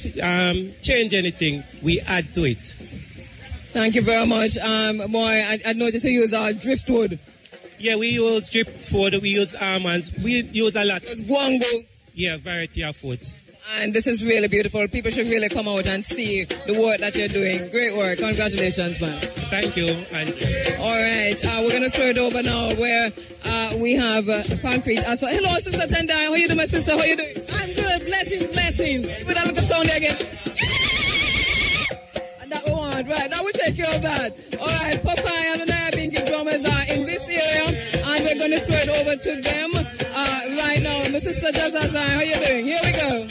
change anything. We add to it. Thank you very much. Boy, I noticed you use driftwood. Yeah, we use driftwood, we use almonds, we use a lot. It's guango. Yeah, variety of foods. And this is really beautiful. People should really come out and see the work that you're doing. Great work. Congratulations, man. Thank you. All right. We're going to throw it over now where we have concrete. So, hello, Sister Tendai. How you doing, my sister? How you doing? I'm good. Blessings. With that little sound there again. And that we want. Right. Now we take care of that. All right. Popeye and the Nayabinki drummers are in this area. And we're going to throw it over to them right now. My sister Jazazai, how you doing? Here we go.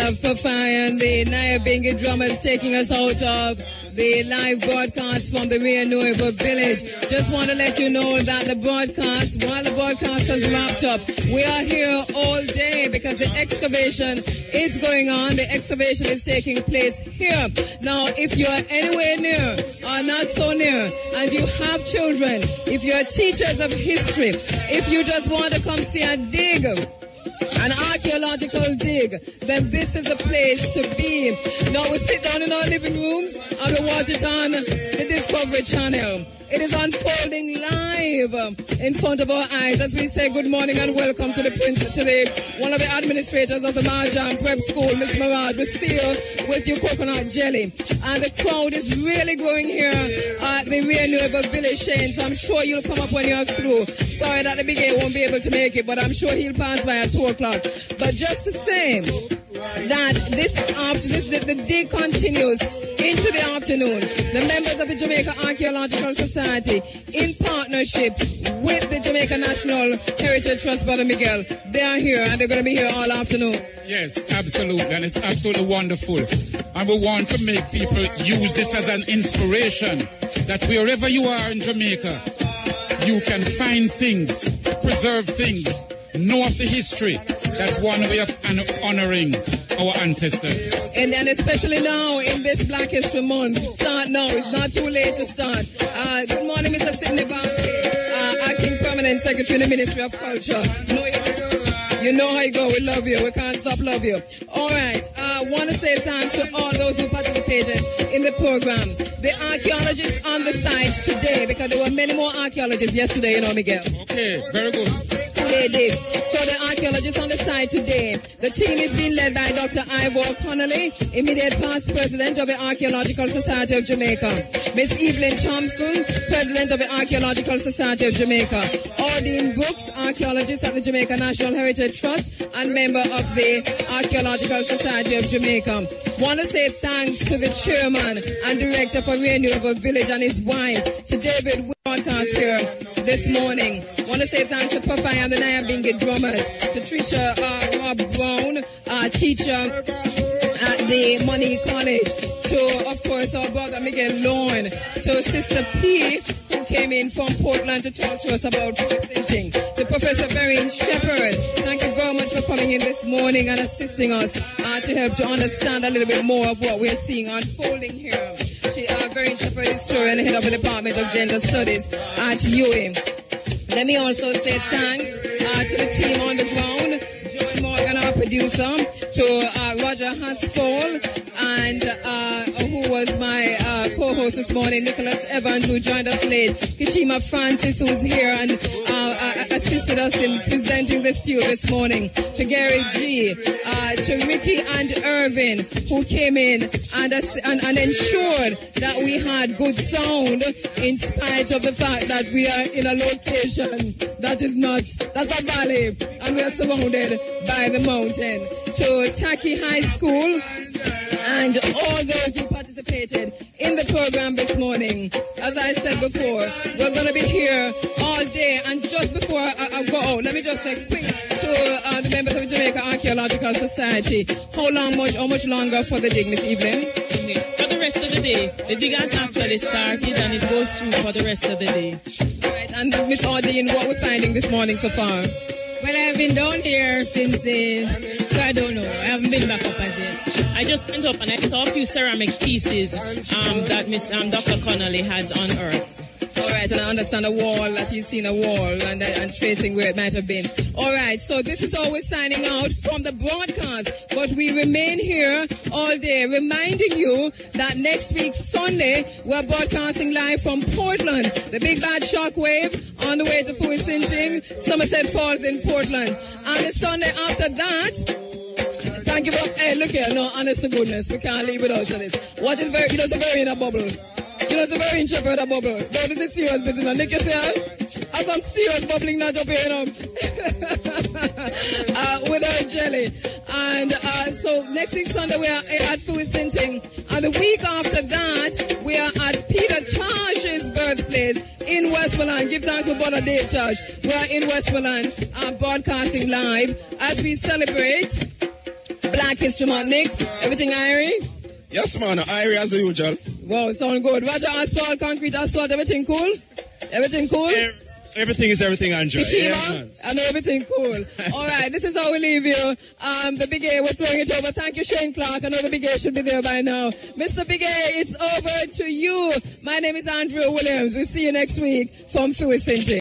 Pafai and the Iriefm drummers taking us out of the live broadcast from the Rio Nuevo Village. Just want to let you know that the broadcast, while the broadcast has wrapped up, we are here all day because the excavation is going on. The excavation is taking place here. Now, if you're anywhere near or not so near and you have children, if you're teachers of history, if you just want to come see a dig, an archaeological dig, then this is the place to be. Now we sit down in our living rooms and we watch it on the Discovery Channel. It is unfolding live in front of our eyes as we say good morning and welcome to one of the administrators of the Marjan Prep School, Miss Maraj. We see you with your coconut jelly. And the crowd is really growing here at the Rio Nuevo Village, Shane, so I'm sure you'll come up when you're through. Sorry that the big A won't be able to make it, but I'm sure he'll pass by at 2 o'clock. But just the same, that the day continues into the afternoon. The members of the Jamaica Archaeological Society, in partnership with the Jamaica National Heritage Trust, Brother Miguel, they are here and they're going to be here all afternoon. Yes, absolutely, and it's absolutely wonderful. And we want to make people use this as an inspiration that wherever you are in Jamaica, you can find things, preserve things, know of the history. That's one way of honoring our ancestors. And especially now in this Black History Month, start now. It's not too late to start. Good morning, Mr. Sidney Vance, Acting Permanent Secretary in the Ministry of Culture. You know how you go. We love you. We can't stop love you. All right. I want to say thanks to all those who participated in the program. The archaeologists on the site today, because there were many more archaeologists yesterday, you know, Miguel. Okay, very good. They did. So the archaeologists on the site today, the team is being led by Dr. Ivor Connolly, immediate past president of the Archaeological Society of Jamaica. Miss Evelyn Thompson, president of the Archaeological Society of Jamaica. Ordine Brooks, archaeologist at the Jamaica National Heritage Trust and member of the Archaeological Society of Jamaica. Want to say thanks to the chairman and director for Rio Nuevo Village and his wife, to David broadcast here this morning. Want to say thanks to Papa and the Iriefm drummers, to Tricia Rob Brown, teacher at the Money College, to, of course, our brother Miguel Lorne, to Sister P, who came in from Portland to talk to us about presenting, to Professor Vereen Shepherd. Thank you very much for coming in this morning and assisting us to help to understand a little bit more of what we're seeing unfolding here. She Vereen Shepherd, historian, head of the Department of Gender Studies at UAM. Let me also say thanks to the team on the ground, Joy Morgan, our producer, to Roger Haskell, and who was my co-host this morning, Nicholas Evans, who joined us late, Kishima Francis, who's here and assisted us in presenting the studio this morning, to Gary G, to Ricky and Irvin, who came in and ensured that we had good sound in spite of the fact that we are in a location that's a valley and we are surrounded by the mountain. To Taki High School and all those who participated in the program this morning. As I said before, we're going to be here all day. And just before I go out, let me just say quick to the members of the Jamaica Archaeological Society. How much longer for the dig, Miss Evelyn? For the rest of the day. The dig has actually started and it goes through for the rest of the day. Right, and Miss Ordine, what we're finding this morning so far? Well, I've been down here since so I don't know. I haven't been back up as yet. I just went up and I saw a few ceramic pieces that Dr. Connolly has unearthed. All right, and I understand a wall, that he's seen a wall and tracing where it might have been. All right, so this is always signing out from the broadcast, but we remain here all day, reminding you that next week, Sunday, we're broadcasting live from Portland, the Big Bad Shockwave on the way to Fuisinting, Somerset Falls in Portland. And the Sunday after that, thank you for, hey, look here, no, honest to goodness, we can't leave without this. What is very, it's a very in a bubble. It's a very intrepid bubble. That is a serious business. Nick, you see, as some serious bubbling not up here, with our jelly. And so next week Sunday we are at Fuisinting. And the week after that, we are at Peter Taj's birthplace in Westmoreland. Give thanks for Brother Dave Taj. We are in Westmoreland, broadcasting live as we celebrate Black History Month, Nick. Everything Irie? Yes, man. Irie as usual. Wow, sound good. Roger, asphalt, concrete, asphalt, everything cool? Everything cool? Everything is everything, Andrew. Yeah, I know everything cool. All right, this is how we leave you. The Big A, we're throwing it over. Thank you, Shane Clark. I know the Big A should be there by now. Mr. Big A, it's over to you. My name is Andrew Williams. We'll see you next week from Fewis City.